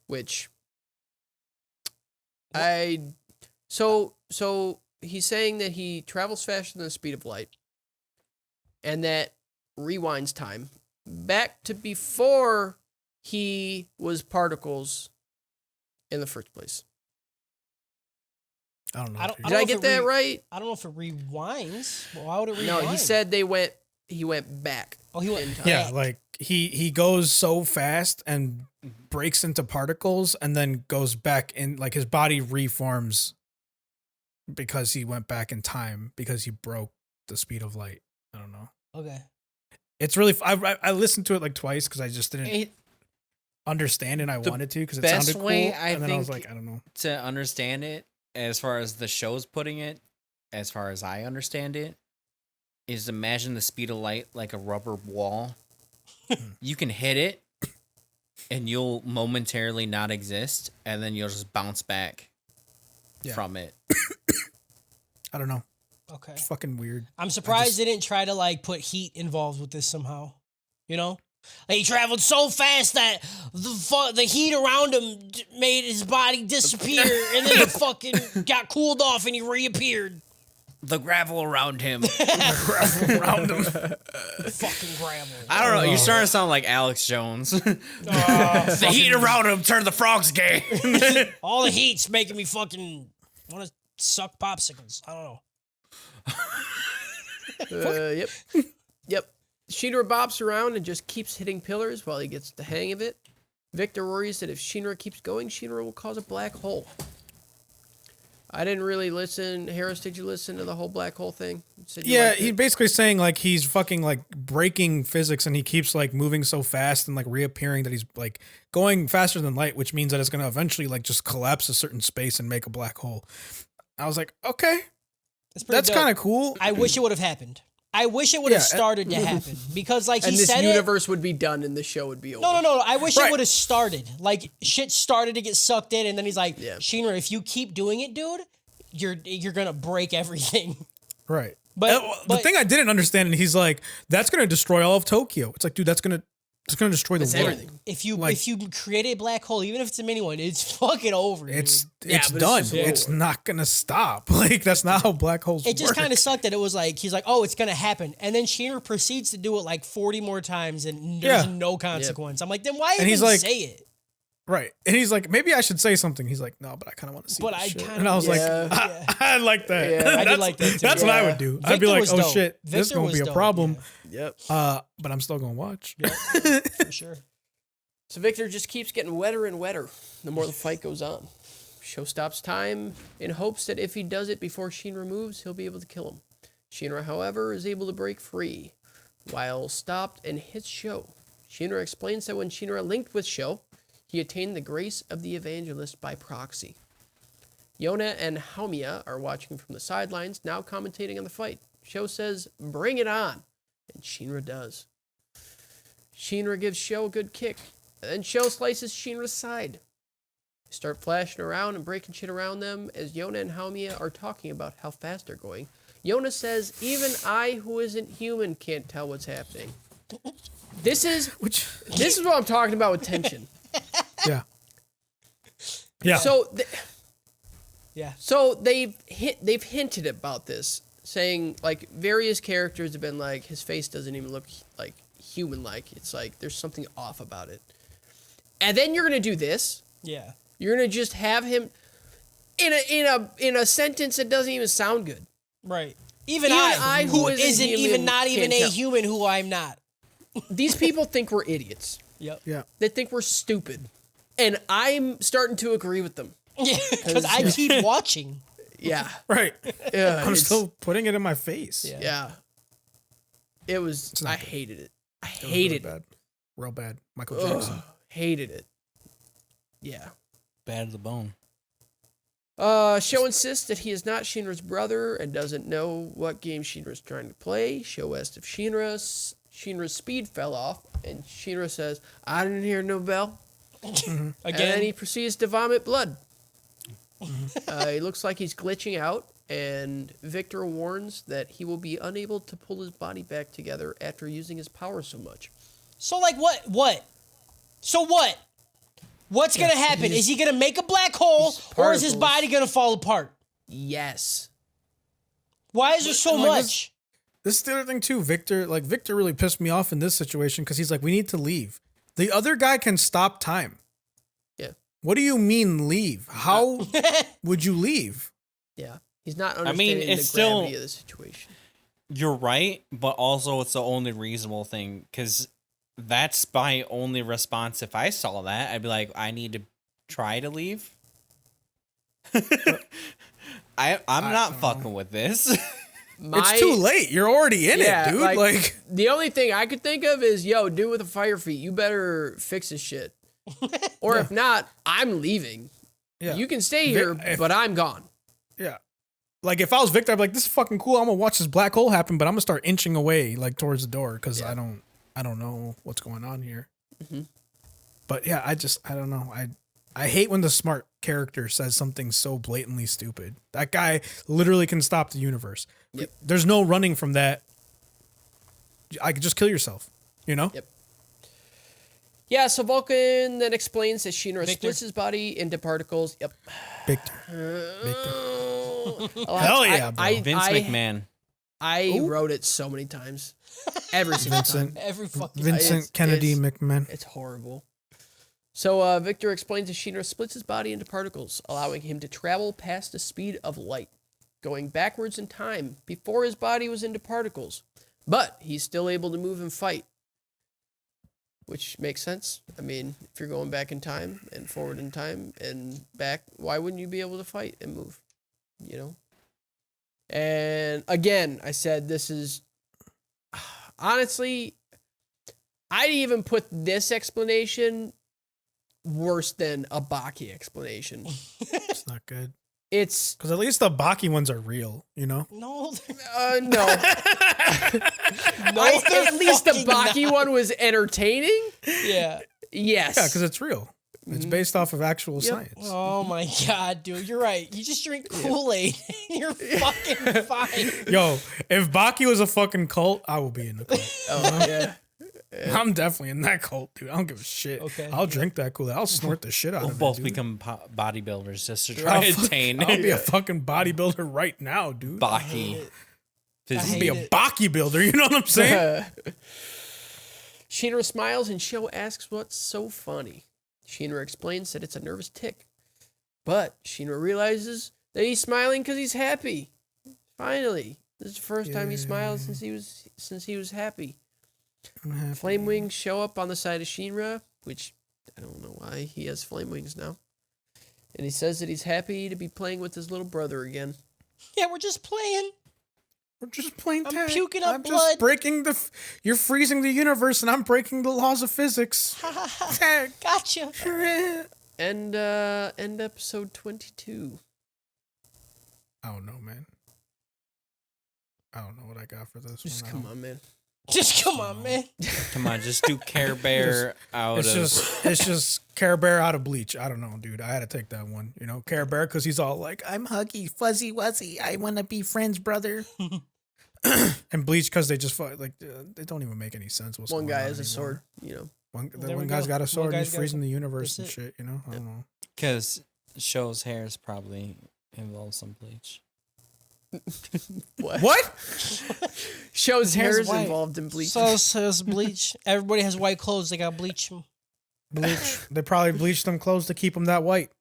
Which So he's saying that he travels faster than the speed of light. And that rewinds time back to before he was particles in the first place.
I don't know.
Did I get that right?
I don't know if it rewinds. Well, why would it rewind?
No, he said he went back.
Oh, he went
in time.
Yeah, like he goes so fast and breaks into particles and then goes back in, like his body reforms because he went back in time because he broke the speed of light. I don't know.
Okay.
It's really I listened to it like twice because I just didn't understand, and I wanted to because it sounded cool. And then I was like, I don't know.
To understand it, as far as the show's putting it, as far as I understand it, is imagine the speed of light like a rubber wall. You can hit it, and you'll momentarily not exist, and then you'll just bounce back from it.
I don't know.
Okay.
It's fucking weird.
I'm surprised they didn't try to like put heat involved with this somehow. You know? Like, he traveled so fast that the heat around him made his body disappear, and then it fucking got cooled off and he reappeared.
The gravel around him.
Fucking gravel.
I don't know. You're starting to sound like Alex Jones. The heat around him turned the frogs gay.
All the heat's making me fucking want to suck popsicles. I don't know.
Yep. Shinra bops around and just keeps hitting pillars while he gets the hang of it. Victor worries that if Shinra keeps going, Shinra will cause a black hole. I didn't really listen. Harris, did you listen to the whole black hole thing?
He's basically saying like he's fucking like breaking physics and he keeps like moving so fast and like reappearing that he's like going faster than light, which means that it's going to eventually like just collapse a certain space and make a black hole. I was like, okay, that's kind of cool.
I wish it would have happened. I wish it would have started to happen because, like, he said,
this universe would be done and the show would be over.
No. I wish it would have started. Like, shit started to get sucked in, and then he's like, Shinra, if you keep doing it, dude, you're gonna break everything.
Right. But the thing I didn't understand, and he's like, that's gonna destroy all of Tokyo. It's like, dude, that's gonna It's gonna destroy the
It's
world.
everything.
If you create a black hole, even if it's a mini one, it's fucking over.
It's
dude.
done.
just
It's not gonna stop. Like that's not how black holes work.
It just kind of sucked that it was like he's like, oh, it's gonna happen, and then Shinra proceeds to do it like 40 more times, and there's no consequence. I'm like, then why even
he's like,
say it?
Right. And he's like, maybe I should say something. He's like, no, but I kind of want to see
But
this
I
shit.
kinda-
And I was like,
Yeah.
I like that.
Yeah, I
did like that too.
That's what I would do. I'd be
Victor
like,
was
oh
dope.
shit, this is
Victor
going to
was
be a
dope,
problem.
Yep.
But I'm still going to watch.
For sure.
So Victor just keeps getting wetter and wetter the more the fight goes on. Show stops time in hopes that if he does it before Shinra moves, he'll be able to kill him. Shinra, however, is able to break free. While stopped and hits Sho. Shinra explains that when Shinra linked with Sho, he attained the grace of the evangelist by proxy. Yona and Haomiya are watching from the sidelines, now commentating on the fight. Sho says, "Bring it on," and Shinra does. Shinra gives Sho a good kick, and then Sho slices Shinra's side. They start flashing around and breaking shit around them as Yona and Haomiya are talking about how fast they're going. Yona says, "Even I, who isn't human, can't tell what's happening." This is what I'm talking about with tension.
Yeah. Yeah.
So,
Yeah.
so they've hinted about this, saying like various characters have been like his face doesn't even look like human-like. It's like there's something off about it. And then you're gonna do this.
Yeah.
You're gonna just have him in a sentence that doesn't even sound good.
Right. Even
Even
I,
I,
who
who isn't
isn't
human,
even not even
can't
a
tell.
human, who I'm not.
These people think we're idiots.
Yep.
Yeah.
They think we're stupid, and I'm starting to agree with them.
Yeah, because I keep watching.
Yeah,
Right.
yeah.
I'm
it's-
still putting it in my face.
Yeah.
Yeah. It was.
not
I
good.
hated it. I
It was
hated
really
it.
bad. Real bad. Michael Jackson.
Ugh, hated it. Yeah.
Bad to the bone.
Sho insists that he is not Shinra's brother and doesn't know what game Shinra's trying to play. Sho asks if Shinra's speed fell off, and Shinra says, "I didn't hear no bell." And then
Again,
he proceeds to vomit blood. He looks like he's glitching out, and Victor warns that he will be unable to pull his body back together after using his power so much.
so like what? So what? What's gonna happen? Is he gonna make a black hole, or is his
particles.
body gonna fall apart?
Yes.
Why is there so
like
much?
This is the other thing too. Victor really pissed me off in this situation because he's like, we need to leave. The other guy can stop time.
Yeah.
What do you mean leave? How would you leave?
Yeah. He's not
mean,
understanding
it's
the gravity
still-
of the situation.
You're right, but also it's the only reasonable thing because that's my only response. If I saw that, I'd be like, I need to try to leave. I'm not fucking with this.
It's too late. You're already in it, dude. Like
the only thing I could think of is, yo, dude with a fire feet, you better fix this shit. Or if not, I'm leaving.
yeah.
You can stay here, but I'm gone.
Yeah. Like if I was Victor, I'd be like, this is fucking cool. I'm gonna watch this black hole happen, but I'm gonna start inching away like towards the door because I don't know what's going on here.
Mm-hmm.
But yeah, I don't know. I hate when the smart character says something so blatantly stupid. That guy literally can stop the universe.
Yep.
There's no running from that. I could just kill yourself, you know?
Yep. Yeah, so Vulcan then explains that Shinra
Victor?
splits his body into particles. Yep.
Victor.
Oh,
Hell yeah, bro.
Vince McMahon.
I wrote it so many times. Every single time.
Every fucking
Vincent
It's-
Kennedy
it's-
McMahon.
It's horrible. So Victor explains that Shinra splits his body into particles, allowing him to travel past the speed of light, going backwards in time before his body was into particles. But he's still able to move and fight, which makes sense. I mean, if you're going back in time and forward in time and back, why wouldn't you be able to fight and move? You know? And again, I said this is honestly, I'd even put this explanation worse than a Baki explanation.
It's not good.
It's
Because at least the Baki ones are real, you know?
No,
no. At least the Baki one was entertaining.
yeah.
Yes.
Yeah, because it's real. It's based off of actual science.
Oh my god, dude, you're right. You just drink Kool-Aid and you're fucking fine.
Yo, if Baki was a fucking cult, I would be in the cult.
Oh yeah.
I'm definitely in that cult, dude. I don't give a shit.
Okay.
I'll drink that Kool-Aid. I'll snort the shit out
We'll
of it.
both
dude.
become bodybuilders just to try to attain
I'll be a fucking bodybuilder right now, dude.
Baki.
I'll be a Baki builder. You know what I'm saying?
Shinra smiles and Sho asks what's so funny. Shinra explains that it's a nervous tick. But Shinra realizes that he's smiling because he's happy. Finally. This is the first time he smiled since he was happy. Flame wings show up on the side of Shinra, which I don't know why he has flame wings now. And he says that he's happy to be playing with his little brother again.
Yeah, we're just playing.
We're just playing tag.
I'm puking up
I'm
blood.
just breaking you're freezing the universe, and I'm breaking the laws of physics. Tag.
Gotcha.
End episode 22.
I don't know, man. I don't know what I got for this
Just
one.
come on, man.
Just come on, man.
Come on, just do Care Bear out
It's
of.
just Care Bear out of Bleach. I don't know, dude. I had to take that one. You know, Care Bear, because he's all like, I'm huggy, fuzzy, wuzzy. I want to be friends, brother. And Bleach, because they just they don't even make any sense. What's
One
going
guy
on
has a
anymore.
sword, you know.
One guy's got a sword and he's freezing the universe and
That's it.
shit, you know? I don't know.
Because Sho's hairs probably involve some bleach.
What?
Shows hair is
white.
involved in bleach.
So says bleach. Everybody has white clothes. They got bleach.
Bleach. They probably bleached them clothes to keep them that white.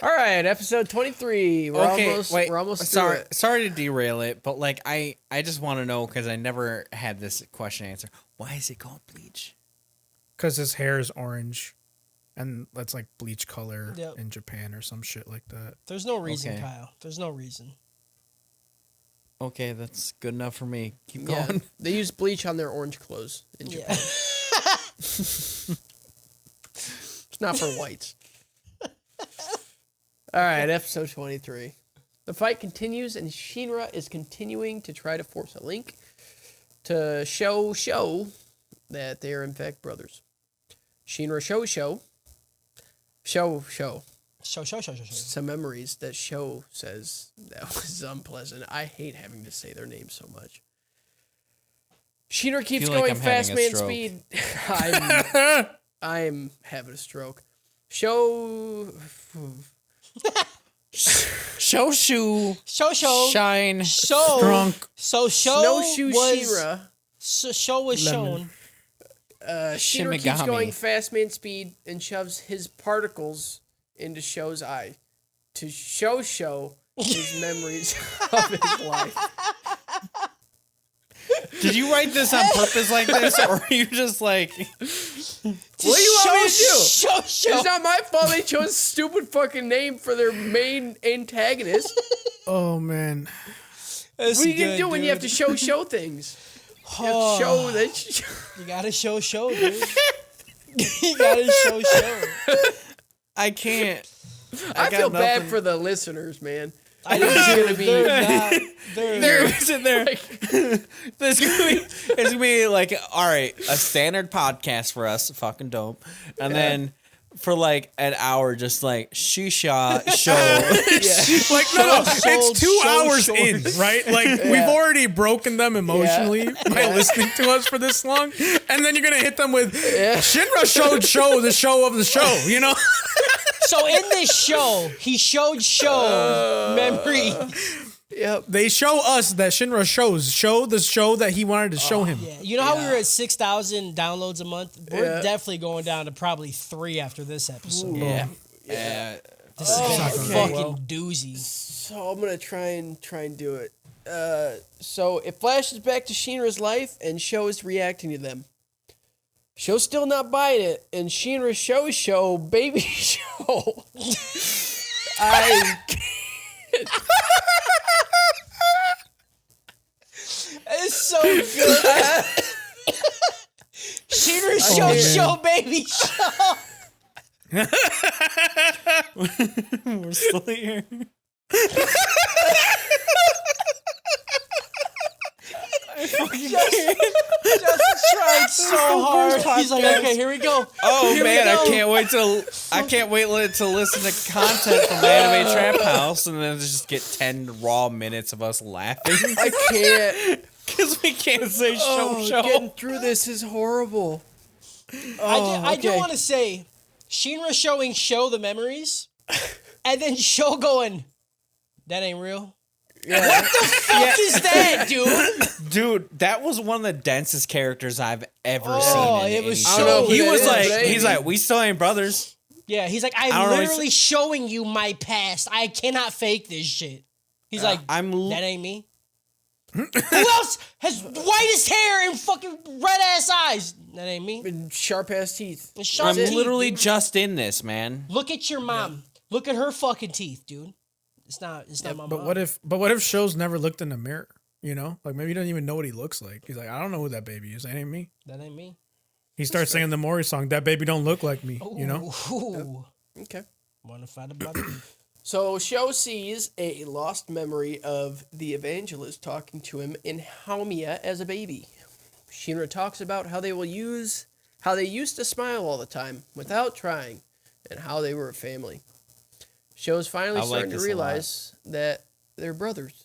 All right, episode 23. We're almost
sorry,
through it.
sorry to derail it, but like I just want to know because I never had this question answered. Why is it called bleach?
Because his hair is orange. And that's like bleach color
Yep.
in Japan or some shit like that.
There's no reason,
Okay.
Kyle. There's no reason.
Okay, that's good enough for me. Keep
Yeah,
going.
they use bleach on their orange clothes in Japan.
Yeah.
It's not for whites. All right, episode 23. The fight continues, and Shinra is continuing to try to force a link to show that they are in fact brothers. Shinra show
Show.
some memories that Sho says that was unpleasant. I hate having to say their names so much. Shinra keeps
Feel like
going
I'm
fast
having a
man
stroke.
speed. I'm having a stroke. Sho
Show shoe
Show.
shine.
So
Drunk.
So show
Snowshoe
was
Shinra.
show was shown.
Shinra keeps
Shimigami.
going fast man speed and shoves his particles into Sho's eye to show his memories of his life.
Did you write this on purpose like this, or are you just like?
What do you want me to do?
Show.
It's not my fault they chose a stupid fucking name for their main antagonist.
Oh, man.
What are you gonna do when you have to show things? You have to show that.
You gotta show, dude. You gotta show.
I can't.
I feel
got
bad
nothing.
for the listeners, man.
I
This is gonna be.
They're sitting there. It's gonna be like, all right, a standard podcast for us, fucking dope, and then for like an hour, just like shisha show.
Like, no,
Sold,
it's 2
show
hours
short.
in, right? Like, we've already broken them emotionally by listening to us for this long. And then you're going to hit them with Shinra showed show, the show of the show, you know?
So in this show, he showed show memory.
Yep.
They show us that Shinra show the show that he wanted to show him.
Yeah, you know how we were at 6,000 downloads a month? We're
Yeah.
definitely going down to probably 3 after this episode.
Yeah.
This has been a
okay.
fucking doozy.
So I'm gonna try and do it. So it flashes back to Shinra's life, and Sho is reacting to them. Sho's still not buying it, and Shinra show baby show. I
It's so good. Shinra show baby show.
We're still here.
Justin's trying so hard. He's like, okay, here we go.
Oh
Here we
man,
go.
I can't wait to listen to content from Anime Trap House and then just get 10 raw minutes of us laughing.
can't.
Because we can't say show.
Getting through this is horrible.
I do want to say, Shinra showing Sho the memories, and then Sho going, that ain't real. Yeah. What the fuck is that, dude?
Dude, that was one of the densest characters I've ever seen.
It was
so.
He was like, he's like, we still ain't brothers.
Yeah, he's like, I'm literally showing you my past. I cannot fake this shit. He's like, that ain't me. Who else has whitest hair and fucking red ass eyes? That ain't me.
And sharp ass teeth.
I'm literally just in this, man.
Look at your mom. Yeah. Look at her fucking teeth, dude. It's not my mom.
But what if Sho's never looked in the mirror? You know, like maybe he doesn't even know what he looks like. He's like, I don't know who that baby is. That ain't me.
That ain't me.
He starts singing the Maury song. That baby don't look like me.
Ooh.
You know.
Yep. Okay.
Wanna fight about it?
So Sho sees a lost memory of the evangelist talking to him in Haomiya as a baby. Shinra talks about how they used to smile all the time without trying, and how they were a family. Sho's finally starting to realize that they're brothers,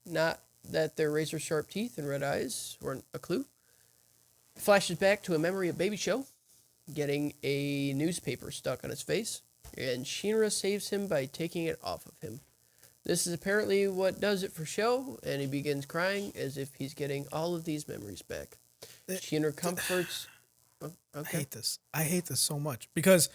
not that their razor sharp teeth and red eyes weren't a clue. Flashes back to a memory of Baby Sho getting a newspaper stuck on his face, and Shinra saves him by taking it off of him. This is apparently what does it for Sho, and he begins crying as if he's getting all of these memories back. Shinra comforts... Okay.
I hate this so much because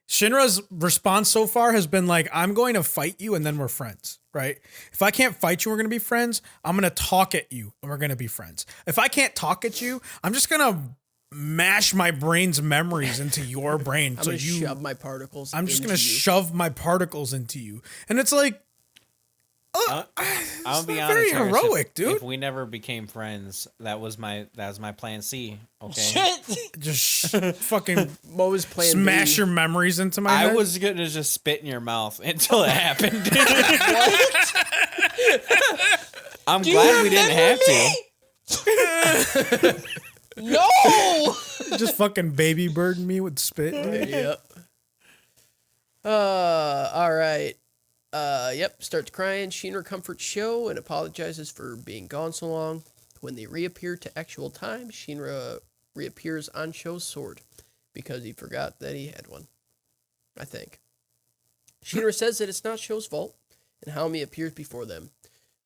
Shinra's response so far has been like, I'm going to fight you and then we're friends, right? If I can't fight you, we're going to be friends. I'm going to talk at you and we're going to be friends. If I can't talk at you, I'm just going to mash my brain's memories into your brain.
I'm going to shove my particles
I'm just going to shove my particles into you. And it's like,
I'll be honest.
Very heroic, dude.
If we never became friends, that was my plan C. Okay.
Shit.
Just fucking
what was plan
smash
B?
your memories into my head.
I was gonna just spit in your mouth until it happened. I'm glad we didn't have to.
No.
Just fucking baby burden me with spit. Dude.
Yep. All right. Starts crying. Shinra comforts Sho and apologizes for being gone so long. When they reappear to actual time, Shinra reappears on Sho's sword because he forgot that he had one. I think. Shinra says that it's not Sho's fault, and Haomi appears before them.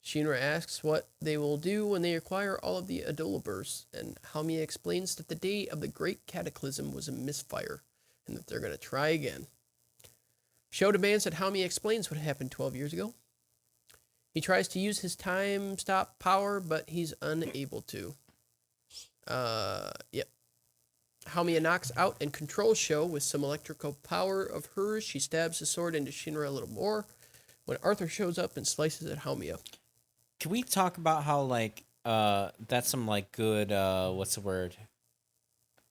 Shinra asks what they will do when they acquire all of the Adola bursts, and Haomi explains that the day of the Great Cataclysm was a misfire, and that they're going to try again. Sho demands that Haomi explains what happened 12 years ago. He tries to use his time stop power, but he's unable to. Haomi knocks out and controls Sho with some electrical power of hers. She stabs the sword into Shinra a little more when Arthur shows up and slices at Haomi.
Can we talk about how that's some good what's the word?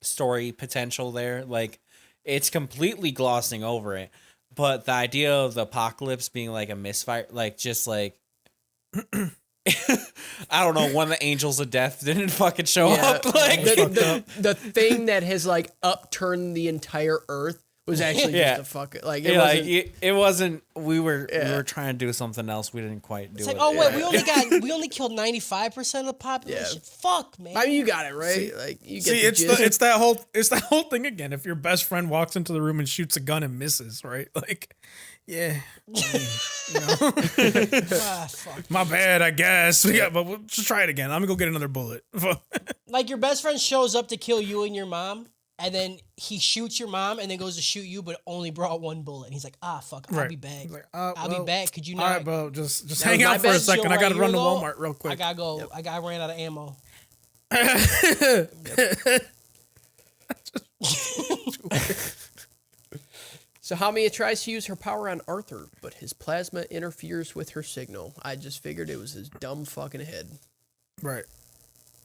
Story potential there? Like it's completely glossing over it. But the idea of the apocalypse being like a misfire, I don't know, one of the angels of death didn't fucking show up. Like
the thing that has upturned the entire earth was actually just a fucking
it wasn't. We were trying to do something else. We didn't quite do
it's
it.
We only killed 95% of the population. Yeah. Fuck, man.
I mean, you got it right.
It's that whole thing again. If your best friend walks into the room and shoots a gun and misses, right? Yeah.
Fuck.
My bad, I guess. Yeah, but we'll just try it again. I'm gonna go get another bullet.
Your best friend shows up to kill you and your mom. And then he shoots your mom and then goes to shoot you, but only brought one bullet. And he's like, fuck, I'll be back. I'll be back. Could you not?
All right, bro, just hang out for a second. I got to run to Walmart real quick.
I got to go. Yep. I ran out of ammo.
So Haomi tries to use her power on Arthur, but his plasma interferes with her signal. I just figured it was his dumb fucking head.
Right.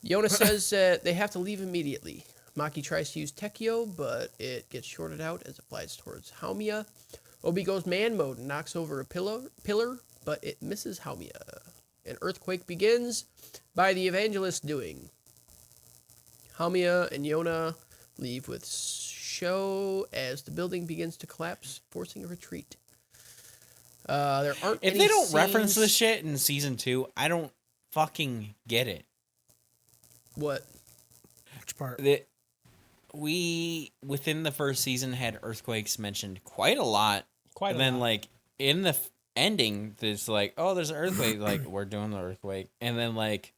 Yona says that they have to leave immediately. Maki tries to use Tekio, but it gets shorted out as it flies towards Haomi. Obi goes man mode and knocks over a pillar, but it misses Haomi. An earthquake begins by the evangelist doing. Haomi and Yona leave with Sho as the building begins to collapse, forcing a retreat. There aren't
if
any
they don't
scenes...
reference this shit in season 2, I don't fucking get it.
What?
Which part?
We within the first season had earthquakes mentioned quite a lot. And then like in the ending, there's like, oh, there's an earthquake. Like we're doing the earthquake, and then like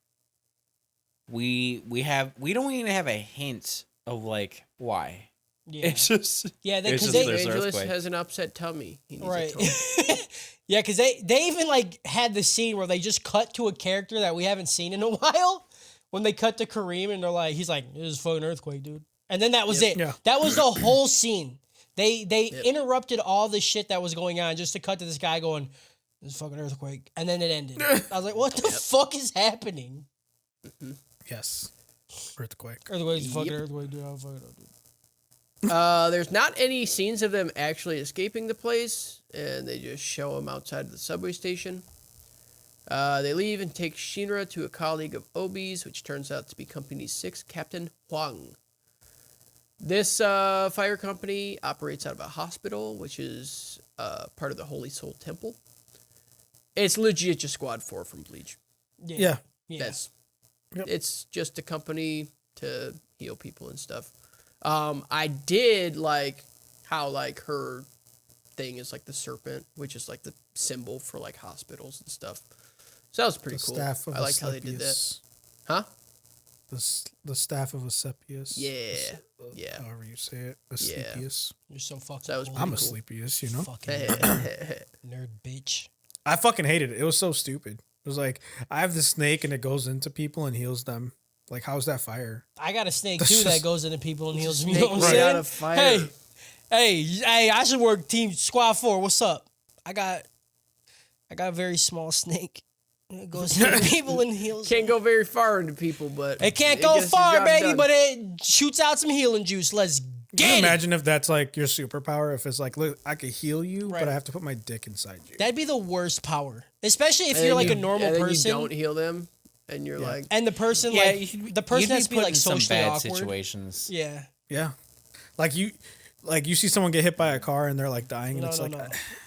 we don't even have a hint of like why.
Yeah.
It's just
because
Angeles has an upset tummy. He needs
right.
a tummy.
Yeah, because they even like had the scene where they just cut to a character that we haven't seen in a while. When they cut to Kareem and they're like, he's like, "This is a fucking earthquake, dude," and then that was it. Yeah. That was the whole scene. They interrupted all the shit that was going on just to cut to this guy going, "This is a fucking earthquake," and then it ended. I was like, "What the fuck is happening?"
Mm-hmm. Yes, earthquake.
Earthquake's a fucking earthquake, dude. I'll fuck it up, dude.
There's not any scenes of them actually escaping the place, and they just show them outside of the subway station. They leave and take Shinra to a colleague of Obi's, which turns out to be Company 6, Captain Huang. This fire company operates out of a hospital, which is part of the Holy Soul Temple. It's legit just Squad 4 from Bleach.
Yeah.
It's just a company to heal people and stuff. I did like how like her thing is like the serpent, which is like the symbol for like hospitals and stuff. So that was pretty cool. I like how they did that. Huh?
The staff of Asclepius.
Yeah.
However you say it. Asclepius.
You're so fucking
that was
I'm
cool.
Asclepius, you know?
Fucking nerd bitch.
I fucking hated it. It was so stupid. It was like, I have this snake and it goes into people and heals them. Like, how's that fire?
I got a snake too that goes into people and heals them. You know what I'm saying?
Out of fire.
Hey, I should work Team Squad 4. What's up? I got a very small snake. It goes into people and heals.
Can't go very far into people, but
it can't go far, baby. But it shoots out some healing juice. Let's get it.
Imagine if that's like your superpower. If it's like, look, I could heal you, but I have to put my dick inside you.
That'd be the worst power, especially if you're like a normal person.
You don't heal them, and you're like,
and the person the person has to be like socially
bad
awkward.
Situations.
Yeah.
Like you see someone get hit by a car and they're like dying, and it's like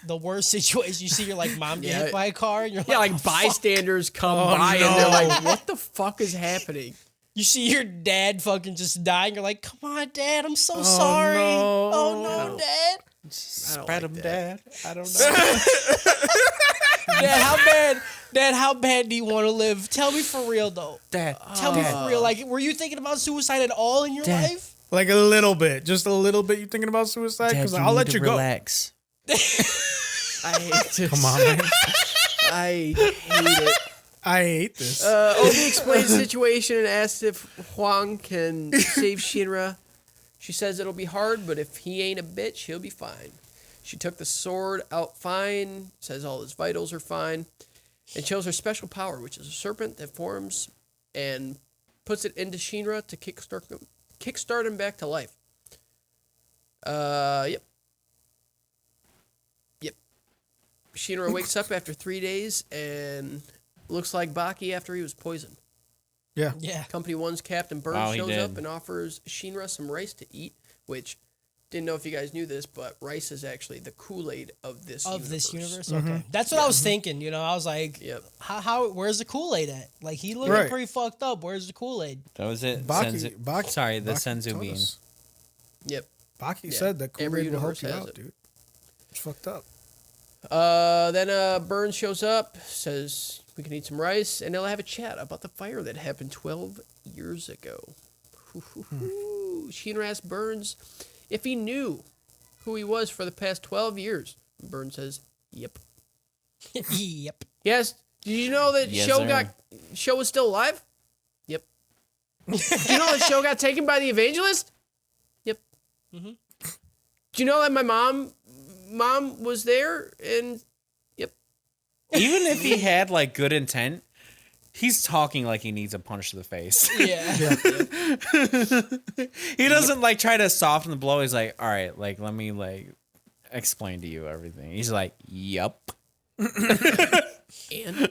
the worst situation. You see your like mom get hit by a car, and you're
like,
oh,
bystanders come by and they're like, what the fuck is happening?
You see your dad fucking just dying. You're like, come on, Dad, I'm so sorry.
No.
Oh no, Dad.
Spread them, Dad. I don't know.
Dad, how bad do you want to live? Tell me for real though.
Dad,
tell me for real. Like, were you thinking about suicide at all in your life?
Like a little bit, just a little bit. You thinking about suicide? Because I'll let you
relax.
I hate this.
Come on, man.
I hate it.
I hate this.
Obi explains the situation and asks if Huang can save Shinra. She says it'll be hard, but if he ain't a bitch, he'll be fine. She took the sword out fine, says all his vitals are fine, and shows her special power, which is a serpent that forms and puts it into Shinra to kickstart him back to life. Yep. Shinra wakes up after 3 days and looks like Baki after he was poisoned.
Yeah.
Company 1's Captain Burns shows up and offers Shinra some rice to eat, which, didn't know if you guys knew this, but rice is actually the Kool-Aid of this universe.
Okay. That's what I was thinking, you know. I was like, where's the Kool-Aid at? Like, he looking pretty fucked up. Where's the Kool-Aid?
That was it.
Baki,
sorry, the
Baki
senzu bean.
Yep.
Baki said that Kool-Aid will help you out, dude. It's fucked up.
Then Burns shows up, says we can eat some rice, and they'll have a chat about the fire that happened 12 years ago. Shinra asks Burns if he knew who he was for the past 12 years. Burns says, yep.
Yep.
Yes. Did you know that Show was still alive? Yep. Did you know that Show got taken by the evangelist? Yep. Mm-hmm. Do you know that my mom was there? And yep.
Even if he had like good intent, he's talking like he needs a punch to the face.
Yeah.
He doesn't like try to soften the blow. He's like, all right, like let me like explain to you everything. He's like, yup.
And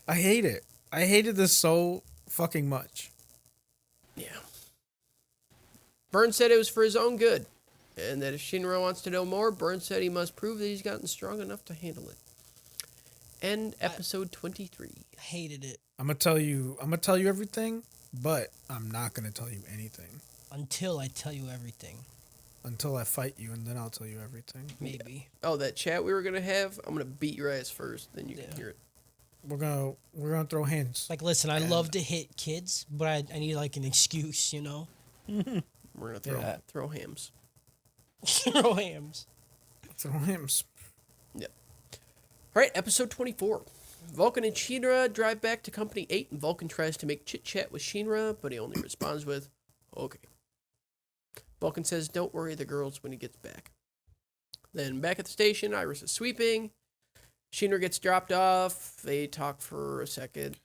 I hate it. I hated this so fucking much.
Yeah. Burns said it was for his own good, and that if Shinra wants to know more, Burns said he must prove that he's gotten strong enough to handle it. End episode 23.
Hated it.
I'm gonna tell you everything, but I'm not gonna tell you anything
Until I tell you everything.
until I fight you, and then I'll tell you everything.
Maybe.
Oh, that chat we were gonna have. I'm gonna beat your ass first, then you can hear it.
We're gonna throw hands.
Like, listen, I love to hit kids, but I need like an excuse, you know?
We're gonna throw hams.
Throw hams.
Throw hands.
Yep. All right, episode 24. Vulcan and Shinra drive back to Company 8, and Vulcan tries to make chit-chat with Shinra, but he only responds with, okay. Vulcan says, don't worry the girls when he gets back. Then back at the station, Iris is sweeping. Shinra gets dropped off. They talk for a second.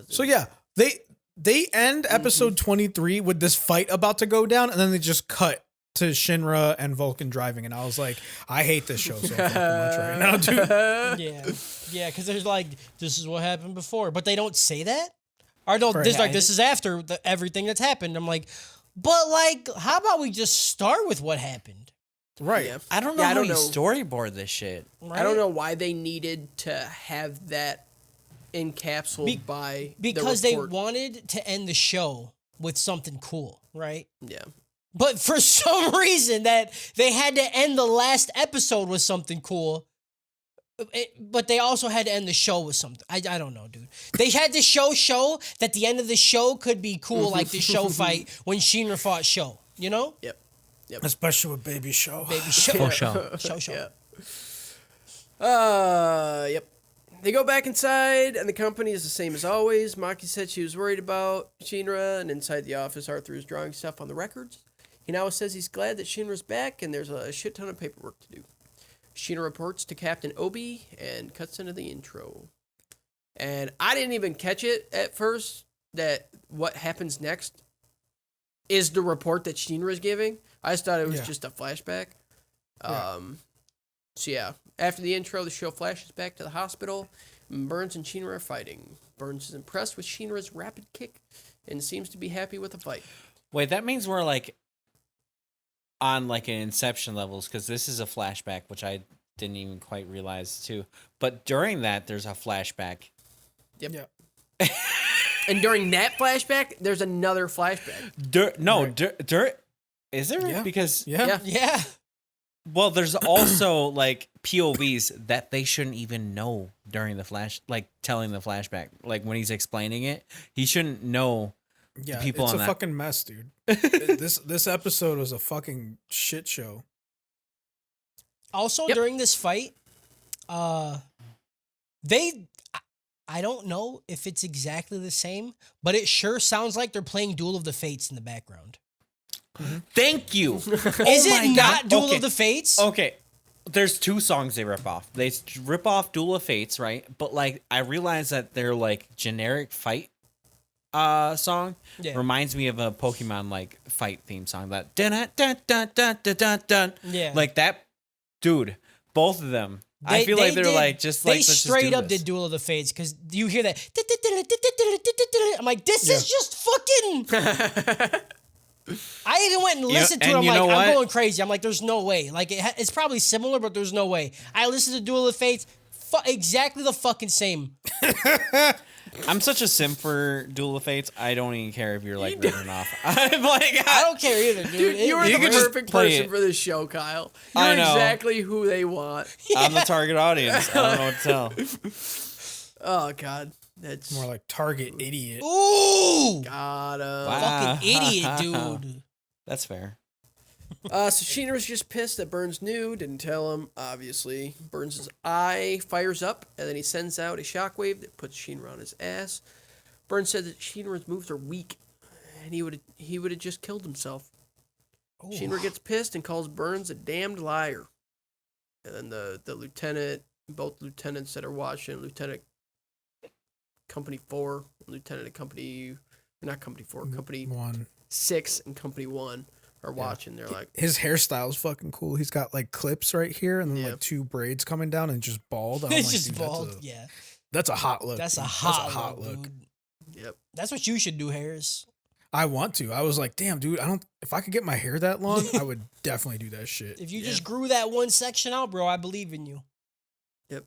So yeah, they end episode 23 with this fight about to go down, and then they just cut to Shinra and Vulcan driving, and I was like, I hate this show so fucking much right now, dude.
Yeah, because there's like, this is what happened before, but they don't say that? Or no, there's like, this is after everything that's happened. I'm like, but like, how about we just start with what happened?
Right.
Yeah.
I don't know how you storyboard this shit.
Right?
I don't know why they needed to have that encapsulated by
because
the
they
report.
wanted to end the show with something cool, right?
Yeah.
But for some reason that they had to end the last episode with something cool. But they also had to end the show with something. I don't know, dude. They had to show that the end of the show could be cool, like the show fight when Shinra fought Show. You know?
Yep.
Especially with Baby Show.
Baby Show.
For sure.
Show.
Yep. They go back inside, and the company is the same as always. Maki said she was worried about Shinra, and inside the office, Arthur is drawing stuff on the records. He now says he's glad that Shinra's back, and there's a shit ton of paperwork to do. Shinra reports to Captain Obi and cuts into the intro. And I didn't even catch it at first that what happens next is the report that Shinra's giving. I just thought it was just a flashback. So yeah, after the intro, the show flashes back to the hospital. And Burns and Shinra are fighting. Burns is impressed with Shinra's rapid kick and seems to be happy with the fight.
Wait, that means we're like on like an Inception levels, because this is a flashback, which I didn't even quite realize too. But during that, there's a flashback.
Yep. And during that flashback, there's another flashback.
Is there?
Yeah.
Because
Yeah.
well, there's also like POVs that they shouldn't even know during the flash, like telling the flashback, like when he's explaining it, he shouldn't know.
Yeah,
people
it's
on
a
that.
fucking mess, dude. This episode was a fucking shit show.
Also, during this fight, I don't know if it's exactly the same, but it sure sounds like they're playing Duel of the Fates in the background.
Thank you.
Is it not Duel of the Fates?
Okay. There's two songs they rip off. They rip off Duel of Fates, right? But like, I realize that they're like generic fight song.
Yeah.
Reminds me of a Pokemon like fight theme song. That dun dun dun dun dun dun dun.
Yeah.
Like that, dude. Both of them. I feel like they're like just like
they
let's
straight
just do
up
this.
did Duel of the Fates because you hear that. I'm like, this is just fucking. I even went and listened to it. I'm like, I'm going crazy. I'm like, there's no way. Like, it's probably similar, but there's no way. I listened to Duel of the Fates, exactly the fucking same.
I'm such a simp for Duel of Fates. I don't even care if you're like ripping off. I'm like,
I don't care either, dude.
You're
You
the
can just
perfect
play
person
it.
for this show, Kyle. You're
I know.
exactly who they want.
I'm the target audience. I don't know what to tell.
Oh, God. That's
More like Target idiot.
Ooh,
God.
Wow.
fucking idiot, dude.
That's fair.
So Sheener's just pissed that Burns knew, didn't tell him, obviously. Burns' eye fires up, and then he sends out a shockwave that puts Sheener on his ass. Burns said that Sheener's moves are weak, and he would have just killed himself. Sheener gets pissed and calls Burns a damned liar. And then the lieutenant, both lieutenants that are watching, Lieutenant Company 4, Lieutenant of Company, not Company 4, Company
1.
6 and Company 1 are watching. They're like,
His hairstyle is fucking cool. He's got like clips right here and then like two braids coming down and just bald. I'm
It's
like,
just
dude,
bald. Yeah,
That's a hot look.
that's a
dude.
hot look. Dude.
yep.
That's what you should do, Harris.
I want to. I was like, damn, dude, if I could get my hair that long, I would definitely do that shit.
If you just grew that one section out, bro, I believe in you.
Yep.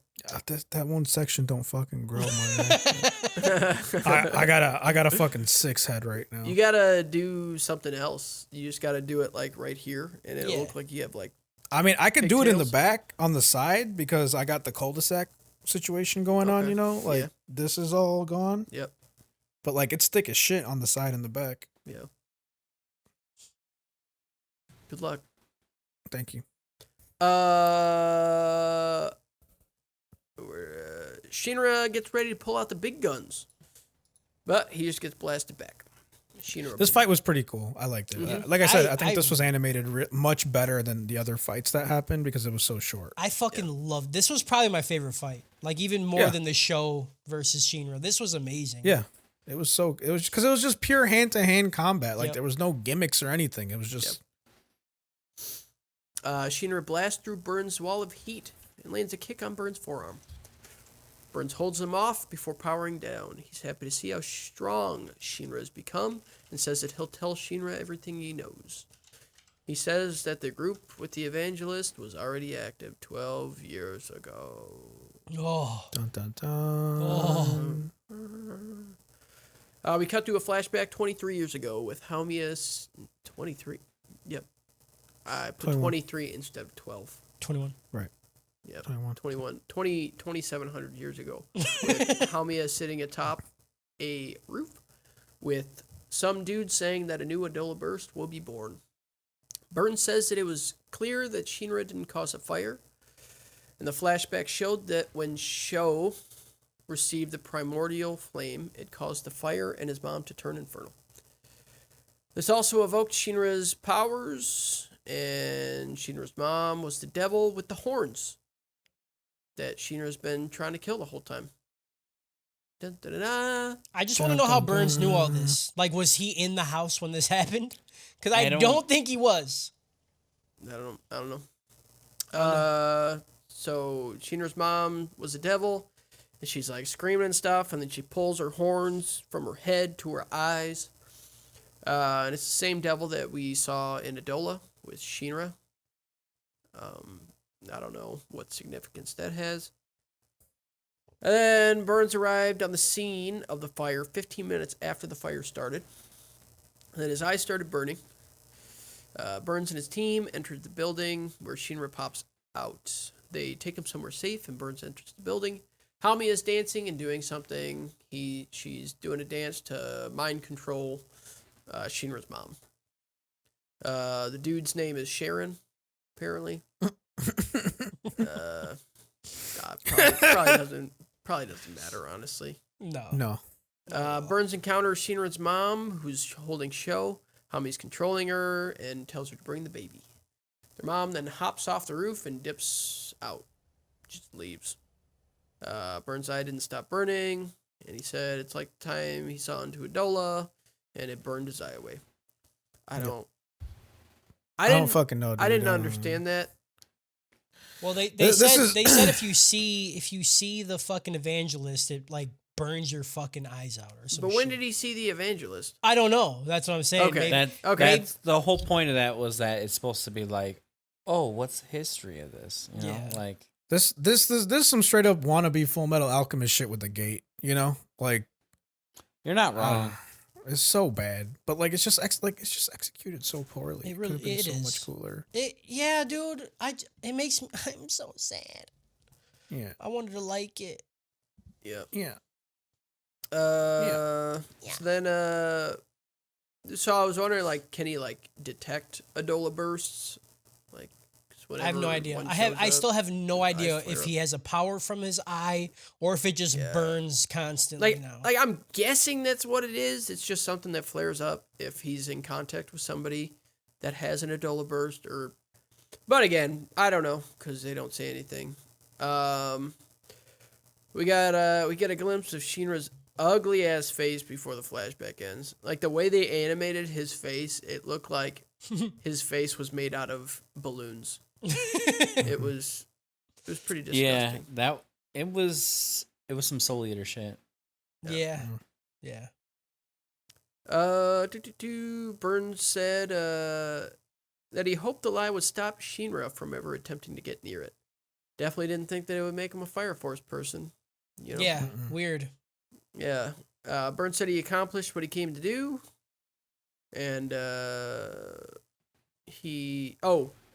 That one section don't fucking grow, man. I got a fucking 6 head right now.
You gotta do something else. You just gotta do it like right here, and it'll look like you have like.
I mean, I could do it in the
pigtails.
back on the side because I got the cul-de-sac situation going on. You know, like this is all gone.
Yep.
But like it's thick as shit on the side and the back.
Yeah. Good luck.
Thank you.
Shinra gets ready to pull out the big guns, but he just gets blasted back. Shinra.
This fight was pretty cool. I liked it.
Mm-hmm.
Like I said, I think this was animated much better than the other fights that happened because it was so short.
I fucking loved this. Was probably my favorite fight. Like even more than the show versus Shinra. This was amazing.
Yeah. It was because it was just pure hand-to-hand combat. Like there was no gimmicks or anything. It was just
Shinra blasts through Burns' wall of heat and lands a kick on Burns' forearm. Burns holds him off before powering down. He's happy to see how strong Shinra has become and says that he'll tell Shinra everything he knows. He says that the group with the evangelist was already active 12 years ago.
Oh.
Dun, dun, dun.
We cut to a flashback 23 years ago with Haumia's 23. Yep. I put 23 instead of 12.
21.
Right.
Yeah, 2,700 years ago. With Haumia sitting atop a roof with some dude saying that a new Adola burst will be born. Burns says that it was clear that Shinra didn't cause a fire. And the flashback showed that when Sho received the primordial flame, it caused the fire and his mom to turn infernal. This also evoked Shinra's powers, and Shinra's mom was the devil with the horns that Shinra's been trying to kill the whole time. Dun, dun, dun, dun.
I just want to know how Burns knew all this. Like, was he in the house when this happened? Because I don't think he was.
I don't know. So Shinra's mom was a devil, and she's like screaming and stuff, and then she pulls her horns from her head to her eyes. And it's the same devil that we saw in Adola with Shinra. I don't know what significance that has. And then Burns arrived on the scene of the fire 15 minutes after the fire started. And then his eyes started burning. Burns and his team entered the building where Shinra pops out. They take him somewhere safe, and Burns enters the building. Haumi is dancing and doing something. She's doing a dance to mind control Shinra's mom. The dude's name is Sharon, apparently. Probably doesn't matter, honestly.
No.
Burns encounters Shinra's mom, who's holding Sho. Hami's controlling her and tells her to bring the baby. Their mom then hops off the roof and dips out. Just leaves. Burns' eye didn't stop burning, and he said it's like the time he saw into Adola, and it burned his eye away. I don't
fucking know. Dude.
I didn't understand that.
Well, they said if you see the fucking evangelist, it like burns your fucking eyes out or something.
But when did he see the evangelist?
I don't know. That's what I'm saying.
Okay.
That's the whole point of that was that it's supposed to be like, oh, what's the history of this? You know, like
this some straight up wannabe Full Metal Alchemist shit with the gate. You know, like
you're not wrong.
It's so bad, but like it's just executed so poorly.
It really
could have been so
is.
much cooler.
Yeah, dude. It makes me. I'm so sad.
Yeah.
I wanted to like it.
Yeah. So then, so I was wondering, like, can he like detect Adola bursts? Like,
I have no idea. I still have no idea if he has a power from his eye or if it just burns constantly now.
Like I'm guessing that's what it is. It's just something that flares up if he's in contact with somebody that has an Adola burst. But again, I don't know because they don't say anything. We get a glimpse of Shinra's ugly ass face before the flashback ends. Like the way they animated his face, it looked like his face was made out of balloons. It was pretty disgusting.
Yeah, it was some Soul Eater shit.
Yeah.
Burns said that he hoped the lie would stop Shinra from ever attempting to get near it. Definitely didn't think that it would make him a Fire Force person. You know?
Yeah, weird.
Yeah. Burns said he accomplished what he came to do. And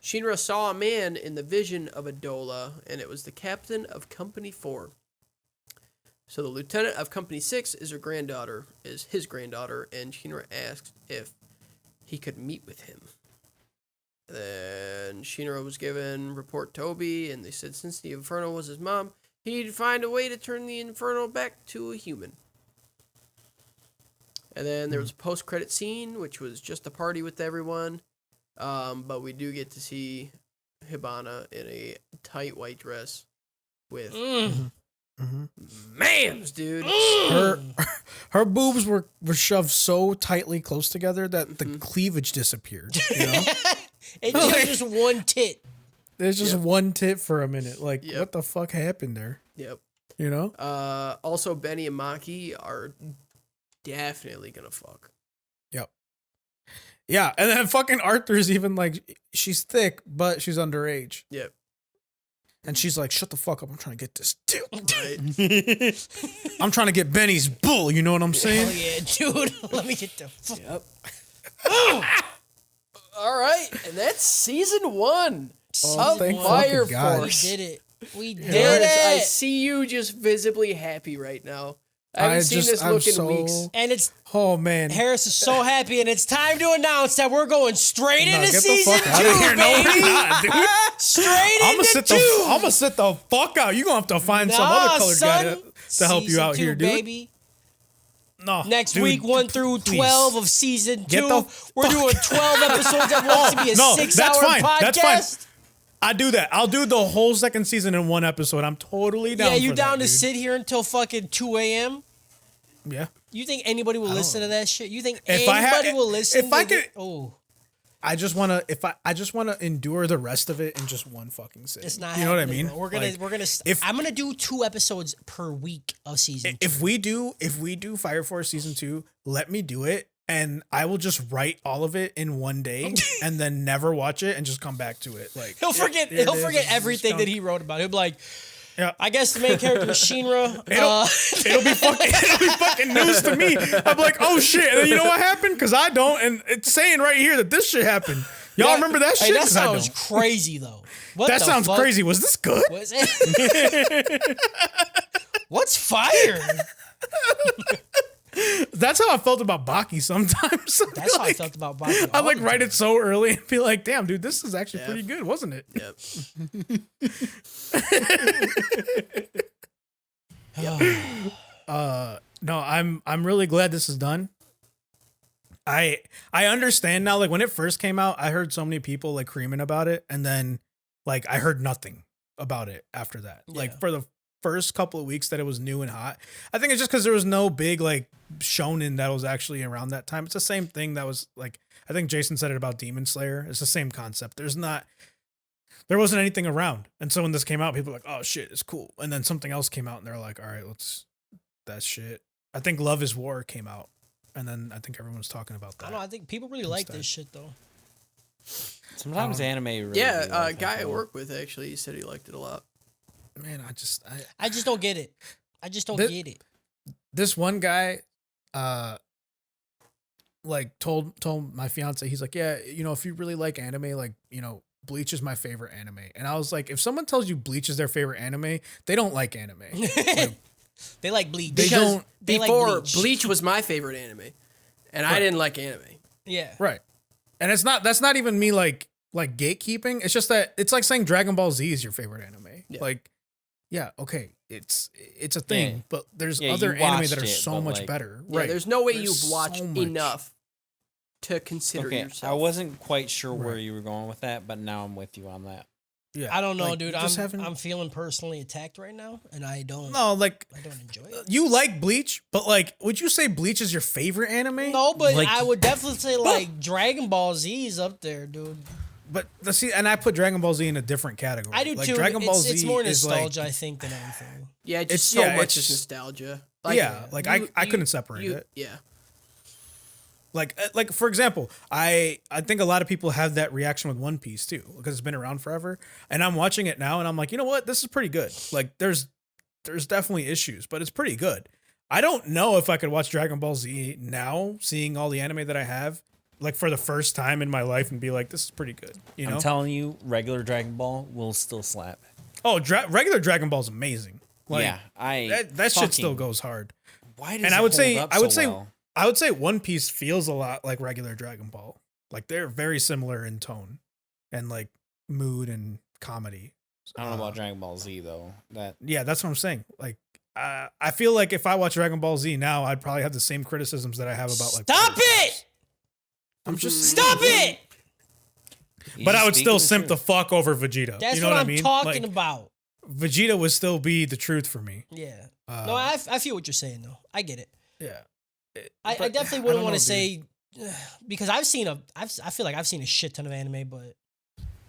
Shinra saw a man in the vision of Adola, and it was the captain of Company 4. So the lieutenant of Company 6 is his granddaughter, and Shinra asked if he could meet with him. Then Shinra was given report Toby, and they said since the Inferno was his mom, he'd find a way to turn the Inferno back to a human. And then there was a post-credit scene, which was just a party with everyone. But we do get to see Hibana in a tight white dress with mams, dude.
Her boobs were shoved so tightly close together that the cleavage disappeared. You know?
It was just one tit.
There's just one tit for a minute. Like, what the fuck happened there?
Yep.
You know?
Also, Benny and Maki are definitely gonna fuck.
Yep. Yeah, and then fucking Arthur's even like, she's thick, but she's underage.
Yep.
And she's like, shut the fuck up. I'm trying to get this deal.
Right.
I'm trying to get Benny's bull. You know what I'm saying?
Hell yeah, dude. Let me get the fuck.
Yep. All right, and that's season 1 of
thank
Fire
fucking God.
Force.
We did it. We did
Harris, I
it.
see you just visibly happy right now. I haven't seen this look in weeks.
And it's
Oh man.
Harris is so happy, and it's time to announce that we're going straight into
get the
season
fuck
2,
outta here. No,
baby.
we're not, dude.
Straight
I'm
into 2.
gonna sit the fuck out. You're gonna have to find some other colored guy to help you
Season
out
2,
here, dude.
baby.
No.
Next
dude,
week, 1 through
please.
12 of season 2.
Get the
We're doing 12 episodes at once to be a
No,
6-hour
that's fine.
podcast.
That's fine. I do that. I'll do the whole second season in one episode. I'm totally down.
Yeah, you
for
down
that,
to
dude.
sit here until fucking 2 a.m.?
Yeah.
You think anybody will listen to that shit? You think
If I
anybody
had-
will listen?
if I could-
oh,
I just wanna endure the rest of it in just one fucking sitting.
it's not.
You know what I
happening,
mean?
bro. We're gonna.
if-
I'm gonna do 2 episodes per week of season 2.
If we do Fire Force season 2, let me do it, and I will just write all of it in one day, and then never watch it, and just come back to it. Like
He'll forget.
here it
He'll
is,
forget
this is
everything that
junk.
he wrote about. He'll be like,
Yeah.
I guess the main character is Shinra.
It'll be fucking news to me. I'm like, oh shit, and then you know what happened? Because I don't, and it's saying right here that this shit happened. Y'all remember that shit?
Hey, that
'Cause I
sounds
don't.
crazy though. What
That
the
sounds
fuck?
crazy. Was this good?
Was it? What's fire?
That's how I felt about Baki sometimes.
That's how I felt about Baki.
I
all
like
the
write
time.
it so early and be like, damn, dude, this is actually pretty good, wasn't it?
Yep.
No, I'm really glad this is done. I understand now. Like when it first came out, I heard so many people like creaming about it, and then like I heard nothing about it after that. Like for the first couple of weeks that it was new and hot. I think it's just because there was no big like shonen that was actually around that time. It's the same thing that was like, I think Jason said it about Demon Slayer. It's the same concept. There wasn't anything around. And so when this came out, people were like, oh shit, it's cool. And then something else came out and they're like, all right, that shit. I think Love is War came out. And then I think everyone's talking about that.
I don't know. I think people really like this shit though.
Sometimes anime really
Yeah,
do like
guy
that,
I
though.
work with actually, he said he liked it a lot.
Man, I just
don't get it. I just don't get it.
This one guy, like told my fiance, he's like, yeah, you know, if you really like anime, like, you know, Bleach is my favorite anime. And I was like, if someone tells you Bleach is their favorite anime, they don't like anime. Like,
They like Bleach.
They
Because
don't-
They like
before
Bleach.
Bleach was my favorite anime, and I didn't like anime.
Yeah.
right. And that's not even me like gatekeeping. It's just that it's like saying Dragon Ball Z is your favorite anime.
Yeah.
Like, yeah, okay, it's a thing,
Yeah.
but there's
Yeah,
other
you
anime
watched
that are
it,
so
but,
much
like-
better.
Yeah,
Right.
there's no way
There's
you've
so
watched
much.
enough to consider
Okay,
yourself.
I wasn't quite sure where you were going with that, but now I'm with you on that.
Yeah.
I don't know,
like,
dude.
you just haven't-
I'm feeling personally attacked right now, and I don't.
No, like
I don't enjoy it.
you like Bleach, but like, would you say Bleach is your favorite anime?
No, but
Like-
I would definitely say like Dragon Ball Z is up there, dude.
But see, and I put Dragon Ball Z in a different category.
I do
like,
too.
Dragon Ball
It's
Z
more
is
nostalgia, I think, than anything.
Yeah, just
It's-
so
yeah,
much
it's-
is nostalgia.
yeah, like I couldn't separate it.
Yeah,
Like for example, I think a lot of people have that reaction with One Piece too, because it's been around forever. And I'm watching it now, and I'm like, you know what, this is pretty good. Like there's definitely issues, but it's pretty good. I don't know if I could watch Dragon Ball Z now, seeing all the anime that I have, like for the first time in my life, and be like, this is pretty good. You know,
I'm telling you, regular Dragon Ball will still slap.
Oh, regular Dragon Ball is amazing. Like,
yeah,
that shit still goes hard.
Why does
And
it
I would say,
hold up so well?
I would say One Piece feels a lot like regular Dragon Ball. Like they're very similar in tone and like mood and comedy.
I don't know about Dragon Ball Z though.
Yeah, that's what I'm saying. Like I feel like if I watch Dragon Ball Z now, I'd probably have the same criticisms that I have about like.
Stop it!
I'm just
Stop it!
But I would still simp the fuck over Vegeta.
That's
you know
what
I
I'm
mean?
talking
Like,
about.
Vegeta would still be the truth for me.
Yeah. No, I feel what you're saying though. I get it.
Yeah.
I definitely wouldn't want to say because I feel like I've seen a shit ton of anime, but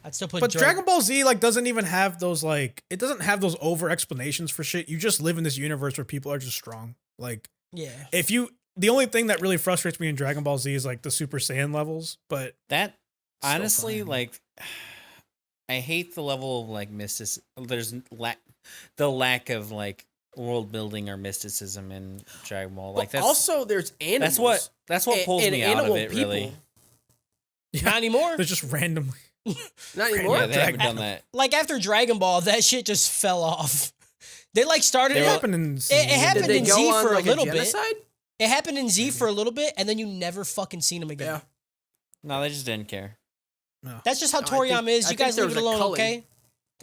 I'd still put.
But Dragon Ball Z like doesn't even have those like it doesn't have those over explanations for shit. You just live in this universe where people are just strong. Like the only thing that really frustrates me in Dragon Ball Z is like the Super Saiyan levels. But
that honestly, like, I hate the level of like There's the lack of like world building or mysticism in Dragon Ball. Like that's
also there's animals.
That's what pulls me out of it.
People.
Really,
not anymore.
They're just randomly.
Not anymore.
Yeah, they haven't done that.
Like after Dragon Ball, that shit just fell off. They like started.
It happened in Z.
It happened in Z for
like
a little
bit.
It happened in Z for a little bit, and then you never fucking seen them again.
Yeah.
No, they just didn't care.
No.
That's just how Toriyama is. You guys leave it alone, okay?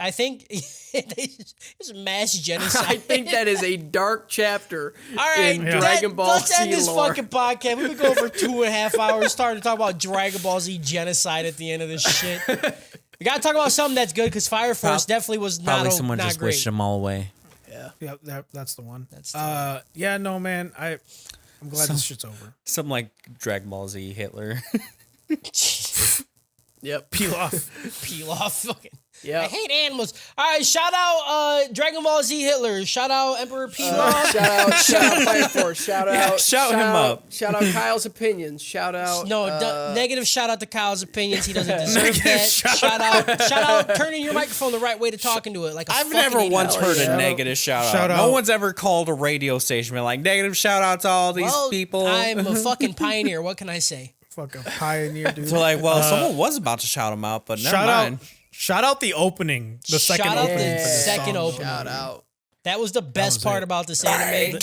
I think it's mass genocide.
I think that is a dark chapter
All right,
in Dragon Ball
let's
Z
end this
lore.
fucking podcast. We've been going for 2.5 hours, starting to talk about Dragon Ball Z genocide at the end of this shit. We gotta talk about something that's good because Fire Force definitely was
Probably someone
not
just
great.
wished them all away.
Yeah, that's the one.
That's the
yeah, no, man. I'm glad this shit's over.
Something like Dragon Ball Z Hitler.
Yep.
Peel off.
Peel off. Fucking.
Yeah.
I hate animals. All right, shout out Dragon Ball Z Hitler. Shout out Emperor Pilaf.
Shout out Fire Force. Shout out.
shout him up.
Shout out Kyle's opinions. Shout out.
Negative shout out to Kyle's opinions. He doesn't deserve that. Shout out turning your microphone the right way to talk into it. Like
I've never once heard a negative shout out. No one's ever called a radio station and like negative shout out to all these people.
I'm a fucking pioneer. What can I say?
Fucking pioneer, dude.
So like, well, someone was about to shout him out, but never mind.
Shout out the opening. The second
Shout out
opening.
the second
song.
opening.
Shout out.
That was the best part about this anime.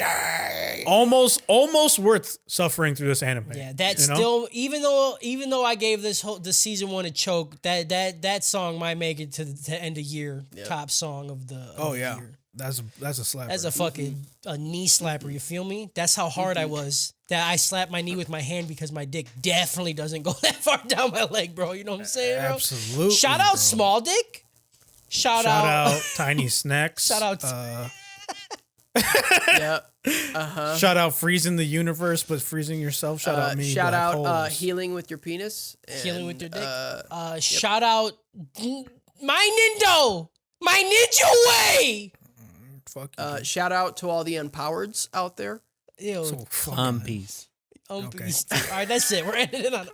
Almost worth suffering through this anime.
Yeah, that's still even though I gave this season 1 a choke, that song might make it to the end of year top song of the year.
That's a slapper.
That's a fucking knee slapper, you feel me? That's how hard I was. That I slapped my knee with my hand because my dick definitely doesn't go that far down my leg, bro. You know what I'm saying, bro?
Absolutely.
Shout out
bro.
Small Dick. Shout
out Tiny Snacks.
Shout out.
Yeah.
Shout out freezing the universe, but freezing yourself. Shout out me.
Shout
Black
out
Holes.
healing with your penis.
Healing with your dick. Shout out my Nindo. My Ninja Way.
Fuck you.
Shout out to all the empowereds out there.
Ew.
So fucking
Peace.
All right, that's it. We're ending it on